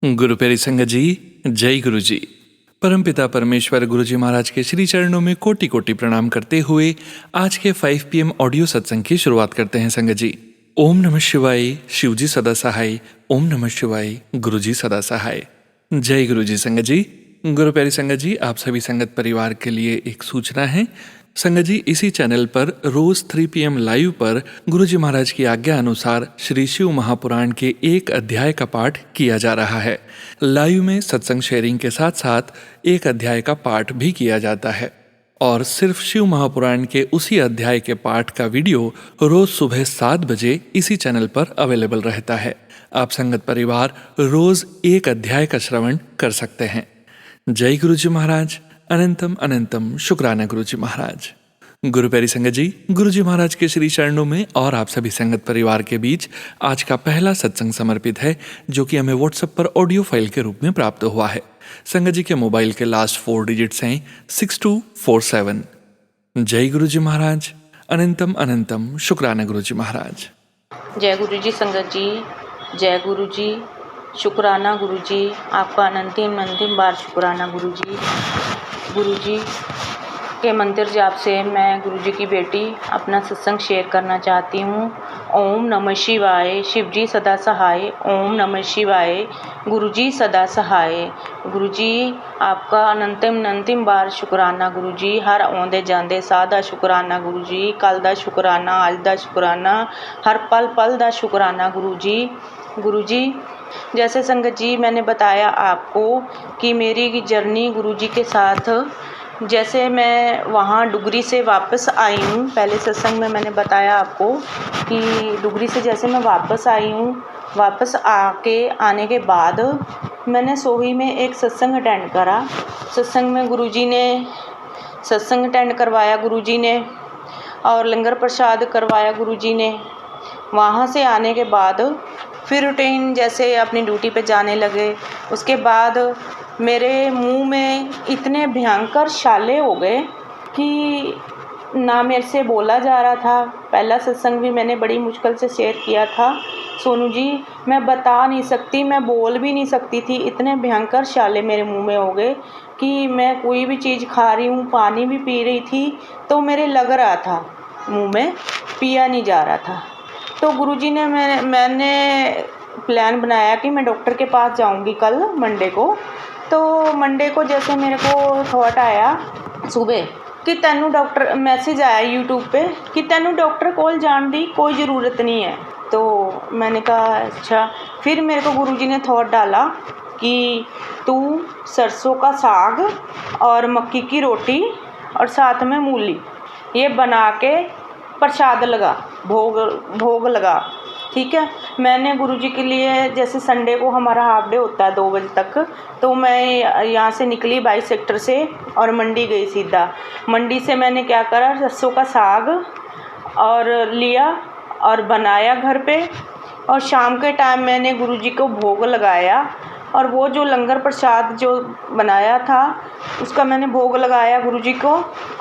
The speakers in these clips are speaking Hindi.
गुरु प्यारी संगत जी, जय गुरु जी। परमपिता परमेश्वर गुरु जी महाराज के श्री चरणों में कोटि कोटि प्रणाम करते हुए आज के 5 PM ऑडियो सत्संग की शुरुआत करते हैं संगत जी। ओम नमः शिवाय, शिव जी सदा सहाय। ओम नमः शिवाय, गुरु जी सदा सहाय। जय गुरु जी संगत जी। गुरु प्यारी संगत जी, आप सभी संगत परिवार के लिए एक सूचना है। संगत जी, इसी चैनल पर रोज 3 PM लाइव पर गुरु जी महाराज की आज्ञा अनुसार श्री शिव महापुराण के एक अध्याय का पाठ किया जा रहा है। लाइव में सत्संग शेयरिंग के साथ साथ एक अध्याय का पाठ भी किया जाता है और सिर्फ शिव महापुराण के उसी अध्याय के पाठ का वीडियो रोज सुबह 7 बजे इसी चैनल पर अवेलेबल रहता है। आप संगत परिवार रोज एक अध्याय का श्रवण कर सकते हैं। जय गुरु जी महाराज। अनंतम अनंतम शुक्राना गुरु जी महाराज। गुरु प्यारी संगत जी, गुरु जी महाराज के श्री चरणों में और आप सभी संगत परिवार के बीच आज का पहला सत्संग समर्पित है, जो कि हमें व्हाट्सएप पर ऑडियो फाइल के रूप में प्राप्त हुआ है। संगत जी के मोबाइल के लास्ट 4 डिजिट्स हैं 6247। जय गुरु जी महाराज। अनंतम अनंतम शुक्राना गुरु जी महाराज। जय गुरु जी संगत जी, जय गुरु जी, शुक्राना गुरु जी, आपका अंतिम बार शुक्राना गुरु जी। गुरु जी के मंदिर जाप से मैं गुरु जी की बेटी अपना सत्संग शेयर करना चाहती हूँ। ओम नमः शिवाय, शिव जी सदा सहाय। ओम नमः शिवाय, गुरु जी सदा सहाय। गुरु जी आपका अंतिम बार शुक्राना गुरु जी। हर आउंदे जांदे साह दा शुक्राना गुरु जी। कल दा शुक्राना, अज दा शुक्राना, हर पल पल दा शुक्राना गुरु जी। गुरु जी जैसे संगत जी मैंने बताया आपको कि मेरी जर्नी गुरु जी के साथ, जैसे मैं वहाँ डुगरी से वापस आई हूँ। पहले सत्संग में मैंने बताया आपको कि डुगरी से जैसे मैं वापस आई हूँ, वापस आने के बाद मैंने सोही में एक सत्संग अटेंड करा। सत्संग में गुरुजी ने सत्संग अटेंड करवाया गुरुजी ने, और लंगर प्रसाद करवाया गुरुजी ने। वहाँ से आने के बाद फिर रूटीन जैसे अपनी ड्यूटी पे जाने लगे। उसके बाद मेरे मुंह में इतने भयंकर छाले हो गए कि ना मेरे से बोला जा रहा था। पहला सत्संग भी मैंने बड़ी मुश्किल से शेयर किया था सोनू जी, मैं बता नहीं सकती, मैं बोल भी नहीं सकती थी। इतने भयंकर छाले मेरे मुंह में हो गए कि मैं कोई भी चीज़ खा रही हूँ, पानी भी पी रही थी तो मेरे लग रहा था मुंह में, पिया नहीं जा रहा था। तो गुरुजी ने मैंने प्लान बनाया कि मैं डॉक्टर के पास जाऊंगी कल मंडे को। तो मंडे को जैसे मेरे को थॉट आया सुबह कि तेनू डॉक्टर, मैसेज आया यूट्यूब पे कि तेनू डॉक्टर कोल जाने की कोई ज़रूरत नहीं है। तो मैंने कहा अच्छा। फिर मेरे को गुरुजी ने थॉट डाला कि तू सरसों का साग और मक्की की रोटी और साथ में मूली ये बना के प्रसाद लगा, भोग लगा, ठीक है। मैंने गुरुजी के लिए, जैसे संडे को हमारा हाफ डे होता है 2 बजे तक, तो मैं यहाँ से निकली 22 सेक्टर से और मंडी गई सीधा। मंडी से मैंने क्या करा, सरसों का साग और लिया और बनाया घर पे, और शाम के टाइम मैंने गुरुजी को भोग लगाया। और वो जो लंगर प्रसाद जो बनाया था उसका मैंने भोग लगाया गुरुजी को।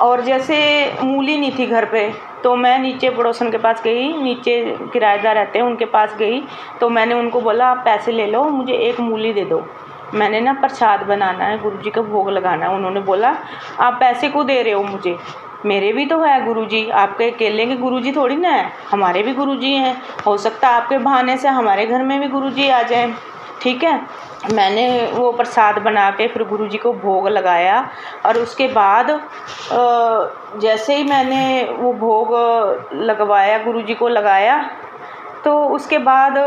और जैसे मूली नहीं थी घर पे, तो मैं नीचे पड़ोसन के पास गई, नीचे किराएदार रहते हैं उनके पास गई। तो मैंने उनको बोला आप पैसे ले लो, मुझे एक मूली दे दो, मैंने ना प्रसाद बनाना है, गुरुजी का भोग लगाना है। उन्होंने बोला आप पैसे क्यों दे रहे हो मुझे, मेरे भी तो है गुरुजी, आपके अकेले के गुरुजी थोड़ी ना है, हमारे भी गुरुजी हैं। हो सकता है आपके बहाने से हमारे घर में भी गुरुजी आ जाएं, ठीक है। मैंने वो प्रसाद बना के फिर गुरुजी को भोग लगाया। और उसके बाद जैसे ही मैंने वो भोग लगवाया, गुरुजी को लगाया, तो उसके बाद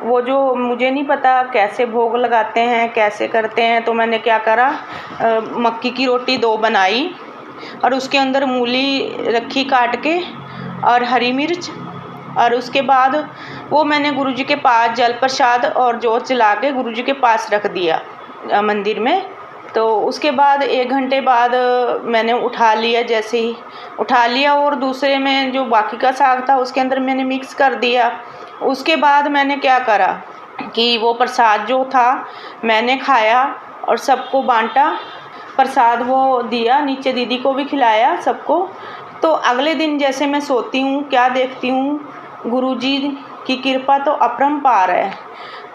वो जो मुझे नहीं पता कैसे भोग लगाते हैं, कैसे करते हैं, तो मैंने क्या करा, मक्की की रोटी 2 बनाई और उसके अंदर मूली रखी काट के और हरी मिर्च, और उसके बाद वो मैंने गुरुजी के पास जल प्रसाद और जोत जला के गुरुजी के पास रख दिया मंदिर में। तो उसके बाद 1 घंटे बाद मैंने उठा लिया, जैसे ही उठा लिया और दूसरे में जो बाकी का साग था उसके अंदर मैंने मिक्स कर दिया। उसके बाद मैंने क्या करा कि वो प्रसाद जो था मैंने खाया और सबको बांटा, प्रसाद वो दिया, नीचे दीदी को भी खिलाया सबको। तो अगले दिन जैसे मैं सोती हूँ, क्या देखती हूँ, गुरुजी की कृपा तो अपरंपार है।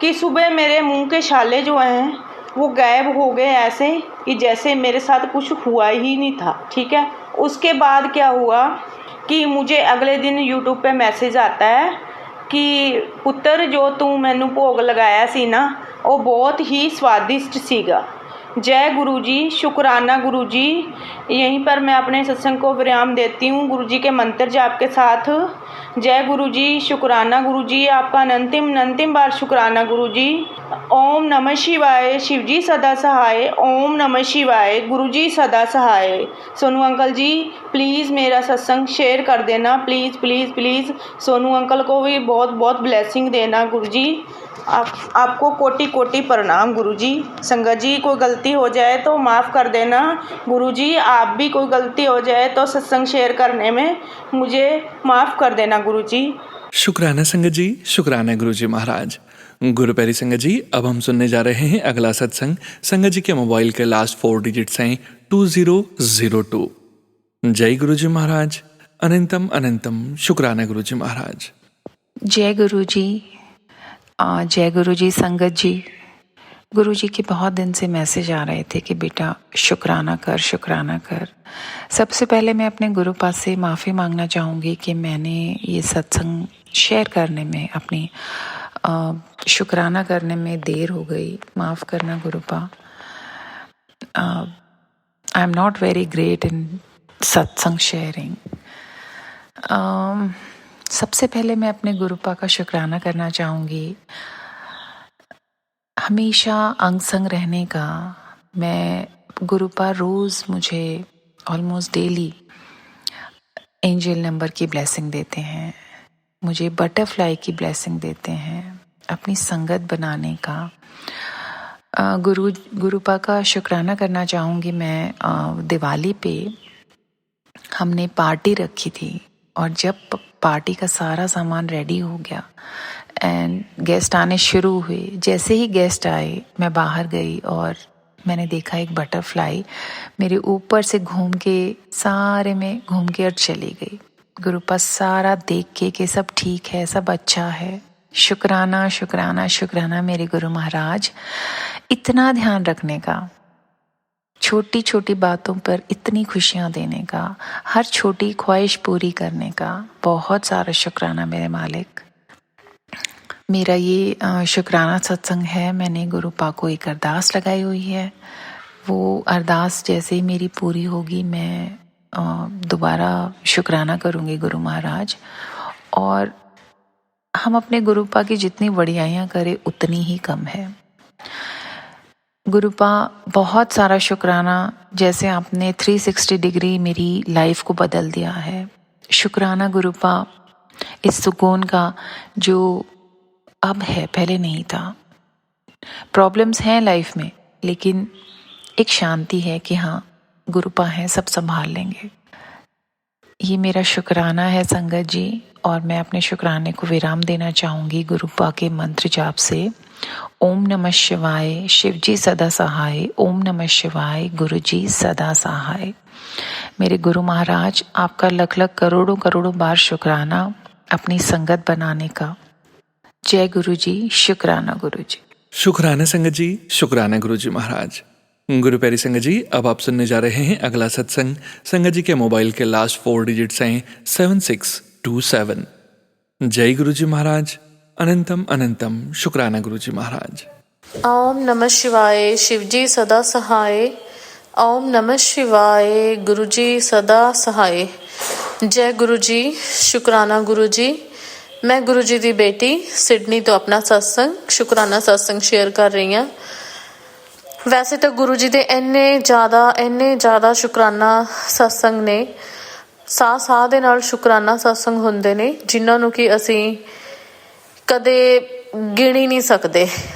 कि सुबह मेरे मुंह के छाले जो हैं वो गायब हो गए, ऐसे कि जैसे मेरे साथ कुछ हुआ ही नहीं था। ठीक है, उसके बाद क्या हुआ कि मुझे अगले दिन यूट्यूब पे मैसेज आता है कि पुत्र जो तू मैनू भोग लगाया सी ना वो बहुत ही स्वादिष्ट सीगा। जय गुरु जी, शुक्राना गुरु जी। यहीं पर मैं अपने सत्संग को विराम देती हूँ गुरु जी के मंत्र जाप के साथ। जय गुरु जी, शुक्राना गुरु जी, आपका अनंतिम बार शुक्राना गुरु जी। ओम नमः शिवाय, शिव जी सदा सहाय। ओम नमः शिवाय, गुरु जी सदा सहाय। सोनू अंकल जी प्लीज़ मेरा सत्संग शेयर कर देना, please please please. Sonu uncle को भी बहुत बहुत ब्लेसिंग देना गुरु जी। आपको कोटि कोटि प्रणाम गुरु जी। संगत जी कोई गलती हो जाए तो माफ़ कर देना गुरु जी। आप भी कोई गलती हो जाए तो सत्संग शेयर करने में मुझे माफ़ कर देना गुरु जी। शुक्राना संगत जी, शुक्राना गुरु जी महाराज। गुरु प्यारी संगत जी, अब हम सुनने जा रहे हैं अगला सत्संग। संगत जी के मोबाइल के लास्ट 4 डिजिट्स हैं 2002। जय गुरु जी महाराज, अनंतम शुक्राना गुरु जी महाराज। जय गुरु जी, जय गुरु जी संगत जी। गुरु जी के बहुत दिन से मैसेज आ रहे थे कि बेटा शुक्राना कर। सबसे पहले मैं अपने गुरु पास से माफ़ी मांगना चाहूँगी कि मैंने ये सत्संग शेयर करने में अपनी शुक्राना करने में देर हो गई। माफ़ करना Gurupa. I am not very great in satsang sharing. सबसे पहले मैं अपने गुरुपा का शुक्राना करना चाहूँगी हमेशा अंग संग रहने का। मैं गुरुपा रोज़ मुझे ऑलमोस्ट डेली एंजल नंबर की ब्लेसिंग देते हैं, मुझे बटरफ्लाई की ब्लेसिंग देते हैं अपनी संगत बनाने का। गुरुपा का शुक्राना करना चाहूँगी मैं। दिवाली पे हमने पार्टी रखी थी और जब पार्टी का सारा सामान रेडी हो गया एंड गेस्ट आने शुरू हुए, जैसे ही गेस्ट आए मैं बाहर गई और मैंने देखा एक बटरफ्लाई मेरे ऊपर से घूम के सारे में घूम के और चली गई। गुरुपा सारा देख के कि सब ठीक है, सब अच्छा है। शुक्राना मेरे गुरु महाराज, इतना ध्यान रखने का, छोटी छोटी बातों पर इतनी खुशियाँ देने का, हर छोटी ख्वाहिश पूरी करने का बहुत सारा शुक्राना मेरे मालिक। मेरा ये शुक्राना सत्संग है। मैंने गुरुपा को एक अरदास लगाई हुई है। वो अरदास जैसे ही मेरी पूरी होगी मैं दोबारा शुक्राना करूँगी गुरु महाराज। और हम अपने गुरुपा की जितनी बढ़ियाइयाँ करें उतनी ही कम है। गुरुपा बहुत सारा शुक्राना, जैसे आपने 360 डिग्री मेरी लाइफ को बदल दिया है। शुक्राना गुरुपा इस सुकून का जो अब है, पहले नहीं था। प्रॉब्लम्स हैं लाइफ में लेकिन एक शांति है कि हाँ गुरुपा हैं, सब संभाल लेंगे। ये मेरा शुक्राना है संगत जी। और मैं अपने शुक्राने को विराम देना चाहूँगी गुरुपा के मंत्र जाप से। ओम नमः शिवाय, शिव जी सदा सहाय। ओम नमः शिवाय, गुरु जी सदा सहाय। मेरे गुरु महाराज, आपका लख लख करोड़ों बार शुक्राना अपनी संगत बनाने का। जय गुरु जी, शुक्राना गुरु जी। शुक्राना संगत जी, शुक्राना गुरु जी महाराज। गुरु प्यारी संगत जी, अब आप सुनने जा रहे हैं अगला सत्संग। संगत जी के मोबाइल के लास्ट 4 डिजिट्स हैं 7627। जय गुरु जी महाराज, अनंतम शुक्राना गुरु जी महाराज। ओम नमः शिवाय, शिव जी सदा सहाय। ओम नमः शिवाय, गुरु जी सदा सहाय। जय गुरु जी, शुक्राना गुरु जी। मैं गुरु जी दी बेटी सिडनी तो अपना सत्संग शुक्राना सत्संग शेयर कर रही हाँ। वैसे तो गुरु जी दे ਇੰਨੇ ਜ਼ਿਆਦਾ ਸ਼ੁਕਰਾਨਾ ਸਤਸੰਗ ਨੇ, ਸਾਹ ਦੇ ਨਾਲ ਸ਼ੁਕਰਾਨਾ ਸਤਸੰਗ ਹੁੰਦੇ ਨੇ ਜਿਨ੍ਹਾਂ ਨੂੰ ਕਿ ਅਸੀਂ ਕਦੇ ਗਿਣ ਹੀ ਨਹੀਂ ਸਕਦੇ,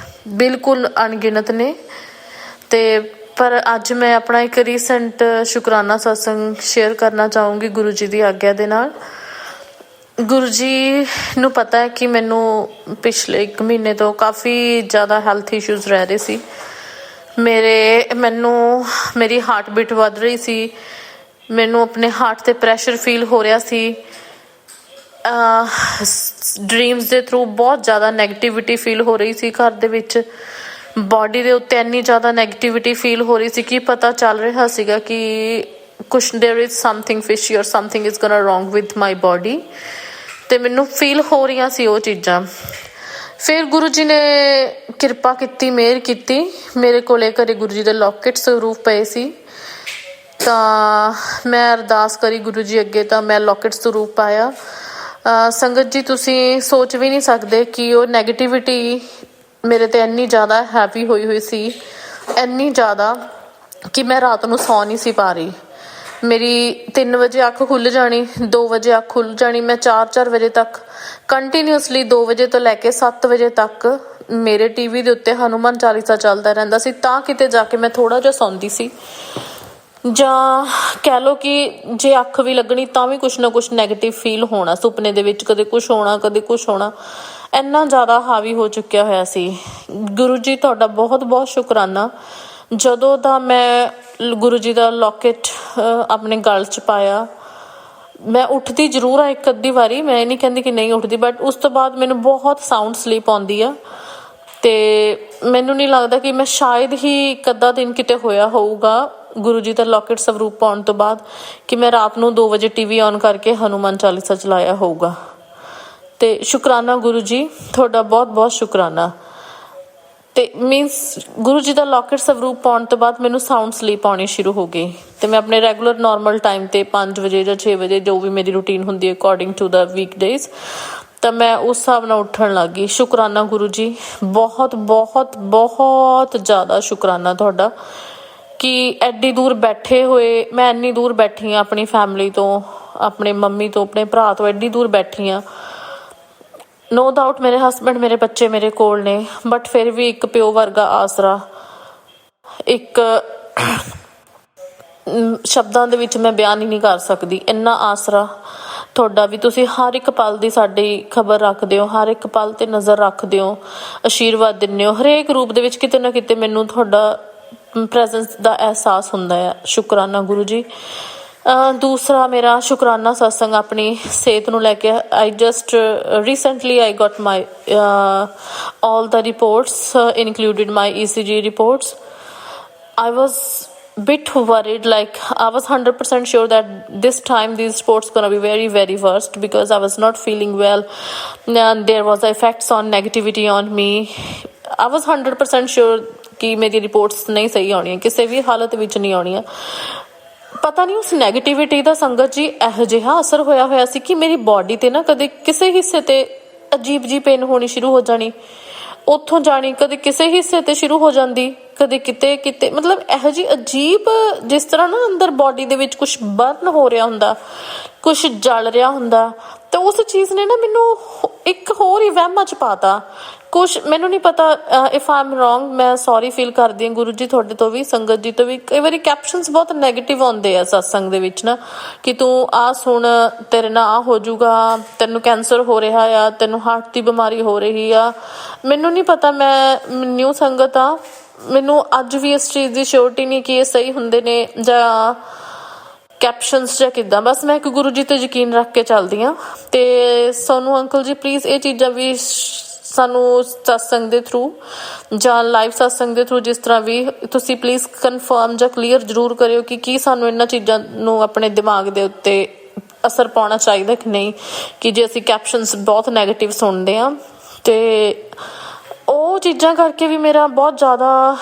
ਬਿਲਕੁਲ ਅਣਗਿਣਤ ਨੇ। ਤੇ ਪਰ ਅੱਜ ਮੈਂ ਆਪਣਾ ਇੱਕ ਰੀਸੈਂਟ ਸ਼ੁਕਰਾਨਾ ਸਤਸੰਗ ਸ਼ੇਅਰ ਕਰਨਾ ਚਾਹੂੰਗੀ ਗੁਰੂ ਜੀ ਦੀ ਆਗਿਆ ਦੇ ਨਾਲ। ਗੁਰੂ ਜੀ ਨੂੰ ਪਤਾ ਹੈ ਕਿ ਮੈਨੂੰ ਪਿਛਲੇ 1 ਮਹੀਨੇ ਤੋਂ ਕਾਫੀ ਜ਼ਿਆਦਾ ਹੈਲਥ ਇਸ਼ੂਜ਼ ਰਹਿ ਰਹੇ ਸੀ। ਮੇਰੀ ਹਾਰਟ ਬੀਟ ਵੱਧ ਰਹੀ ਸੀ, ਮੈਨੂੰ ਆਪਣੇ ਹਾਰਟ ਤੇ ਪ੍ਰੈਸ਼ਰ ਫੀਲ ਹੋ ਰਿਹਾ ਸੀ, ਡ੍ਰੀਮਸ ਦੇ ਥਰੂ ਬਹੁਤ ਜ਼ਿਆਦਾ ਨੈਗੇਟਿਵਿਟੀ ਫੀਲ ਹੋ ਰਹੀ ਸੀ ਘਰ ਦੇ ਵਿੱਚ। ਬਾਡੀ ਦੇ ਉੱਤੇ ਇੰਨੀ ਜ਼ਿਆਦਾ ਨੈਗੇਟਿਵਿਟੀ ਫੀਲ ਹੋ ਰਹੀ ਸੀ ਕਿ ਪਤਾ ਚੱਲ ਰਿਹਾ ਸੀਗਾ ਕਿ ਕੁਛ ਦੇਰ ਇਜ਼ ਸਮਥਿੰਗ ਫਿਸ਼ੀ ਔਰ something is ਗੋਨਾ wrong with my body, ਅਤੇ ਮੈਨੂੰ ਫੀਲ ਹੋ ਰਹੀਆਂ ਸੀ ਉਹ ਚੀਜ਼ਾਂ। ਫਿਰ ਗੁਰੂ ਜੀ ਨੇ ਕਿਰਪਾ ਕੀਤੀ, ਮਿਹਰ ਕੀਤੀ, ਮੇਰੇ ਕੋਲੇ ਘਰੇ ਗੁਰੂ ਜੀ ਦੇ ਲੋਕਟ ਸਰੂਪ ਪਏ ਸੀ, ਤਾਂ ਮੈਂ ਅਰਦਾਸ ਕਰੀ ਗੁਰੂ ਜੀ ਅੱਗੇ, ਤਾਂ ਮੈਂ ਲੋਕਟ ਸਰੂਪ ਪਾਇਆ। ਸੰਗਤ ਜੀ ਤੁਸੀਂ ਸੋਚ ਵੀ ਨਹੀਂ ਸਕਦੇ ਕਿ ਉਹ ਨੈਗੇਟਿਵਿਟੀ ਮੇਰੇ 'ਤੇ ਇੰਨੀ ਜ਼ਿਆਦਾ ਹੈਵੀ ਹੋਈ ਸੀ, ਇੰਨੀ ਜ਼ਿਆਦਾ ਕਿ ਮੈਂ ਰਾਤ ਨੂੰ ਸੌ ਨਹੀਂ ਸੀ ਪਾ ਰਹੀ। ਮੇਰੀ 3 ਵਜੇ ਅੱਖ ਖੁੱਲ੍ਹ ਜਾਣੀ, 2 ਵਜੇ ਅੱਖ ਖੁੱਲ੍ਹ ਜਾਣੀ, ਮੈਂ 4 ਵਜੇ ਤੱਕ ਕੰਟੀਨਿਊਸਲੀ 2 ਵਜੇ ਤੋਂ ਲੈ ਕੇ 7 ਵਜੇ ਤੱਕ ਮੇਰੇ ਟੀਵੀ ਦੇ ਉੱਤੇ ਹਨੂੰਮਾਨ ਚਾਲੀਸਾ ਚੱਲਦਾ ਰਹਿੰਦਾ ਸੀ, ਤਾਂ ਕਿਤੇ ਜਾ ਕੇ ਮੈਂ ਥੋੜ੍ਹਾ ਜਿਹਾ ਸੌਂਦੀ ਸੀ। ਜਾਂ ਕਹਿ ਲਓ ਕਿ ਜੇ ਅੱਖ ਵੀ ਲੱਗਣੀ ਤਾਂ ਵੀ ਕੁਛ ਨਾ ਕੁਛ ਨੈਗੇਟਿਵ ਫੀਲ ਹੋਣਾ, ਸੁਪਨੇ ਦੇ ਵਿੱਚ ਕਦੇ ਕੁਛ ਹੋਣਾ, ਕਦੇ ਕੁਛ ਹੋਣਾ, ਇੰਨਾ ਜ਼ਿਆਦਾ ਹਾਵੀ ਹੋ ਚੁੱਕਿਆ ਹੋਇਆ ਸੀ। ਗੁਰੂ ਜੀ ਤੁਹਾਡਾ ਬਹੁਤ ਬਹੁਤ ਸ਼ੁਕਰਾਨਾ। ਜਦੋਂ ਦਾ ਮੈਂ ਗੁਰੂ ਜੀ ਦਾ ਲੋਕਟ ਆਪਣੇ ਗਲ 'ਚ ਪਾਇਆ, ਮੈਂ ਉੱਠਦੀ ਜ਼ਰੂਰ ਆ ਇੱਕ ਅੱਧੀ ਵਾਰੀ, ਮੈਂ ਇਹ ਨਹੀਂ ਕਹਿੰਦੀ ਕਿ ਨਹੀਂ ਉੱਠਦੀ, ਬਟ ਉਸ ਤੋਂ ਬਾਅਦ ਮੈਨੂੰ ਬਹੁਤ ਸਾਊਂਡ ਸਲੀਪ ਆਉਂਦੀ ਆ, ਅਤੇ ਮੈਨੂੰ ਨਹੀਂ ਲੱਗਦਾ ਕਿ ਮੈਂ ਸ਼ਾਇਦ ਹੀ ਇੱਕ ਅੱਧਾ ਦਿਨ ਕਿਤੇ ਹੋਇਆ ਹੋਊਗਾ ਗੁਰੂ ਜੀ ਦਾ ਲੋਕਟ ਸਵਰੂਪ ਪਾਉਣ ਤੋਂ ਬਾਅਦ ਕਿ ਮੈਂ ਰਾਤ ਨੂੰ 2 ਵਜੇ ਟੀਵੀ ਔਨ ਕਰਕੇ ਹਨੂੰਮਾਨ ਚਾਲੀਸਾ ਚਲਾਇਆ ਹੋਊਗਾ। ਅਤੇ ਸ਼ੁਕਰਾਨਾ ਗੁਰੂ ਜੀ, ਤੁਹਾਡਾ ਬਹੁਤ ਬਹੁਤ ਸ਼ੁਕਰਾਨਾ। ਅਤੇ ਮੀਨਸ ਗੁਰੂ ਜੀ ਦਾ ਲੋਕਟ ਸਵਰੂਪ ਪਾਉਣ ਤੋਂ ਬਾਅਦ ਮੈਨੂੰ ਸਾਊਂਡ ਸਲੀਪ ਆਉਣੀ ਸ਼ੁਰੂ ਹੋ ਗਈ, ਅਤੇ ਮੈਂ ਆਪਣੇ ਰੈਗੂਲਰ ਨੋਰਮਲ ਟਾਈਮ 'ਤੇ 5 ਵਜੇ ਜਾਂ 6 ਵਜੇ ਜੋ ਵੀ ਮੇਰੀ ਰੂਟੀਨ ਹੁੰਦੀ ਹੈ according to the week days, ਤਾਂ ਮੈਂ ਉਸ ਹਿਸਾਬ ਨਾਲ ਉੱਠਣ ਲੱਗ ਗਈ। ਸ਼ੁਕਰਾਨਾ ਗੁਰੂ ਜੀ, ਬਹੁਤ ਬਹੁਤ ਬਹੁਤ ਜ਼ਿਆਦਾ ਸ਼ੁਕਰਾਨਾ ਤੁਹਾਡਾ ਕਿ ਐਡੀ ਦੂਰ ਬੈਠੇ ਹੋਏ, ਮੈਂ ਇੰਨੀ ਦੂਰ ਬੈਠੀ ਹਾਂ ਆਪਣੀ ਫੈਮਿਲੀ ਤੋਂ, ਆਪਣੇ ਮੰਮੀ ਤੋਂ, ਆਪਣੇ ਭਰਾ ਤੋਂ, ਐਡੀ ਦੂਰ ਬੈਠੀ ਹਾਂ। ਨੋ ਡਾਊਟ ਮੇਰੇ ਹਸਬੈਂਡ, ਮੇਰੇ ਬੱਚੇ ਮੇਰੇ ਕੋਲ ਨੇ, ਬਟ ਫਿਰ ਵੀ ਇੱਕ ਪਿਓ ਵਰਗਾ ਆਸਰਾ, ਇੱਕ ਸ਼ਬਦਾਂ ਦੇ ਵਿੱਚ ਮੈਂ ਬਿਆਨ ਹੀ ਨਹੀਂ ਕਰ ਸਕਦੀ, ਇੰਨਾ ਆਸਰਾ ਤੁਹਾਡਾ ਵੀ। ਤੁਸੀਂ ਹਰ ਇੱਕ ਪਲ ਦੀ ਸਾਡੀ ਖਬਰ ਰੱਖਦੇ ਹੋ, ਹਰ ਇੱਕ ਪਲ 'ਤੇ ਨਜ਼ਰ ਰੱਖਦੇ ਹੋ, ਆਸ਼ੀਰਵਾਦ ਦਿੰਦੇ ਹੋ, ਹਰੇਕ ਰੂਪ ਦੇ ਵਿੱਚ ਕਿਤੇ ਨਾ ਕਿਤੇ ਮੈਨੂੰ ਤੁਹਾਡਾ ਪ੍ਰੈਜ਼ੈਂਸ ਦਾ ਅਹਿਸਾਸ ਹੁੰਦਾ ਹੈ। ਸ਼ੁਕਰਾਨਾ ਗੁਰੂ ਜੀ। ਦੂਸਰਾ ਮੇਰਾ ਸ਼ੁਕਰਾਨਾ ਸਤਸੰਗ ਆਪਣੀ ਸਿਹਤ ਨੂੰ ਲੈ ਕੇ। I just recently I got my all the reports, included my ECG reports. I was bit worried, like I was 100% sure that this time these reports gonna be very very worst because I was not feeling well and there was effects on negativity on me. I was 100% sure ਕਿ ਮੇਰੀ ਰਿਪੋਰਟਸ ਨਹੀਂ ਸਹੀ ਆਉਣੀਆਂ, ਕਿਸੇ ਵੀ ਹਾਲਤ ਵਿੱਚ ਨਹੀਂ ਆਉਣੀਆਂ। ਪਤਾ ਨਹੀਂ ਉਸ ਨੈਗੇਟਿਵਿਟੀ ਦਾ ਸੰਗਤ ਜੀ ਇਹੋ ਜਿਹਾ ਅਸਰ ਹੋਇਆ ਸੀ ਕਿ ਮੇਰੀ ਬਾਡੀ 'ਤੇ ਨਾ ਕਦੇ ਕਿਸੇ ਹਿੱਸੇ 'ਤੇ ਅਜੀਬ ਜਿਹੀ ਪੇਨ ਹੋਣੀ ਸ਼ੁਰੂ ਹੋ ਜਾਣੀ, ਉੱਥੋਂ ਜਾਣੀ, ਕਦੇ ਕਿਸੇ ਹਿੱਸੇ 'ਤੇ ਸ਼ੁਰੂ ਹੋ ਜਾਂਦੀ, ਕਦੇ ਕਿਤੇ ਕਿਤੇ, ਮਤਲਬ ਇਹੋ ਜਿਹੀ ਅਜੀਬ, ਜਿਸ ਤਰ੍ਹਾਂ ਨਾ ਅੰਦਰ ਬਾਡੀ ਦੇ ਵਿੱਚ ਕੁਛ ਬਰਨ ਹੋ ਰਿਹਾ ਹੁੰਦਾ, ਕੁਛ ਜਲ ਰਿਹਾ ਹੁੰਦਾ। ਤਾਂ ਉਸ ਚੀਜ਼ ਨੇ ਨਾ ਮੈਨੂੰ ਇੱਕ ਹੋਰ ਹੀ ਵਹਿਮਾਂ 'ਚ ਪਾਤਾ। ਕੁਛ ਮੈਨੂੰ ਨਹੀਂ ਪਤਾ, ਇਫ ਆਈ ਐਮ ਰੋਂਗ, ਮੈਂ ਸੌਰੀ ਫੀਲ ਕਰਦੀ ਹਾਂ ਗੁਰੂ ਜੀ ਤੁਹਾਡੇ ਤੋਂ ਵੀ, ਸੰਗਤ ਜੀ ਤੋਂ ਵੀ। ਕਈ ਵਾਰੀ ਕੈਪਸ਼ਨਸ ਬਹੁਤ ਨੈਗੇਟਿਵ ਆਉਂਦੇ ਆ ਸਤਸੰਗ ਦੇ ਵਿੱਚ ਨਾ, ਕਿ ਤੂੰ ਆਹ ਸੁਣ, ਤੇਰੇ ਨਾਲ ਆਹ ਹੋ ਜਾਊਗਾ, ਤੈਨੂੰ ਕੈਂਸਰ ਹੋ ਰਿਹਾ ਆ, ਤੈਨੂੰ ਹਾਰਟ ਦੀ ਬਿਮਾਰੀ ਹੋ ਰਹੀ ਆ। ਮੈਨੂੰ ਨਹੀਂ ਪਤਾ, ਮੈਂ ਨਿਊ ਸੰਗਤ ਆ, ਮੈਨੂੰ ਅੱਜ ਵੀ ਇਸ ਚੀਜ਼ ਦੀ ਸ਼ੋਰਟੀ ਨਹੀਂ ਕਿ ਇਹ ਸਹੀ ਹੁੰਦੇ ਨੇ ਜਾਂ ਕੈਪਸ਼ਨਸ ਜਾਂ ਕਿੱਦਾਂ। ਬਸ ਮੈਂ ਇੱਕ ਗੁਰੂ ਜੀ 'ਤੇ ਯਕੀਨ ਰੱਖ ਕੇ ਚੱਲਦੀ ਹਾਂ। ਅਤੇ ਸੋਨੂੰ ਅੰਕਲ ਜੀ ਪਲੀਜ਼ ਇਹ ਚੀਜ਼ਾਂ ਵੀ ਸਾਨੂੰ ਸਤਸੰਗ ਦੇ ਥਰੂ ਜਾਂ ਲਾਈਵ ਸਤਸੰਗ ਦੇ ਥਰੂ, ਜਿਸ ਤਰ੍ਹਾਂ ਵੀ, ਤੁਸੀਂ ਪਲੀਜ਼ ਕਨਫਰਮ ਜਾਂ ਕਲੀਅਰ ਜ਼ਰੂਰ ਕਰਿਓ ਕਿ ਕੀ ਸਾਨੂੰ ਇਹਨਾਂ ਚੀਜ਼ਾਂ ਨੂੰ ਆਪਣੇ ਦਿਮਾਗ ਦੇ ਉੱਤੇ ਅਸਰ ਪਾਉਣਾ ਚਾਹੀਦਾ ਕਿ ਨਹੀਂ, ਕਿ ਜੇ ਅਸੀਂ ਕੈਪਸ਼ਨਸ ਬਹੁਤ ਨੈਗੇਟਿਵ ਸੁਣਦੇ ਹਾਂ। ਅਤੇ ਉਹ ਚੀਜ਼ਾਂ ਕਰਕੇ ਵੀ ਮੇਰਾ ਬਹੁਤ ਜ਼ਿਆਦਾ,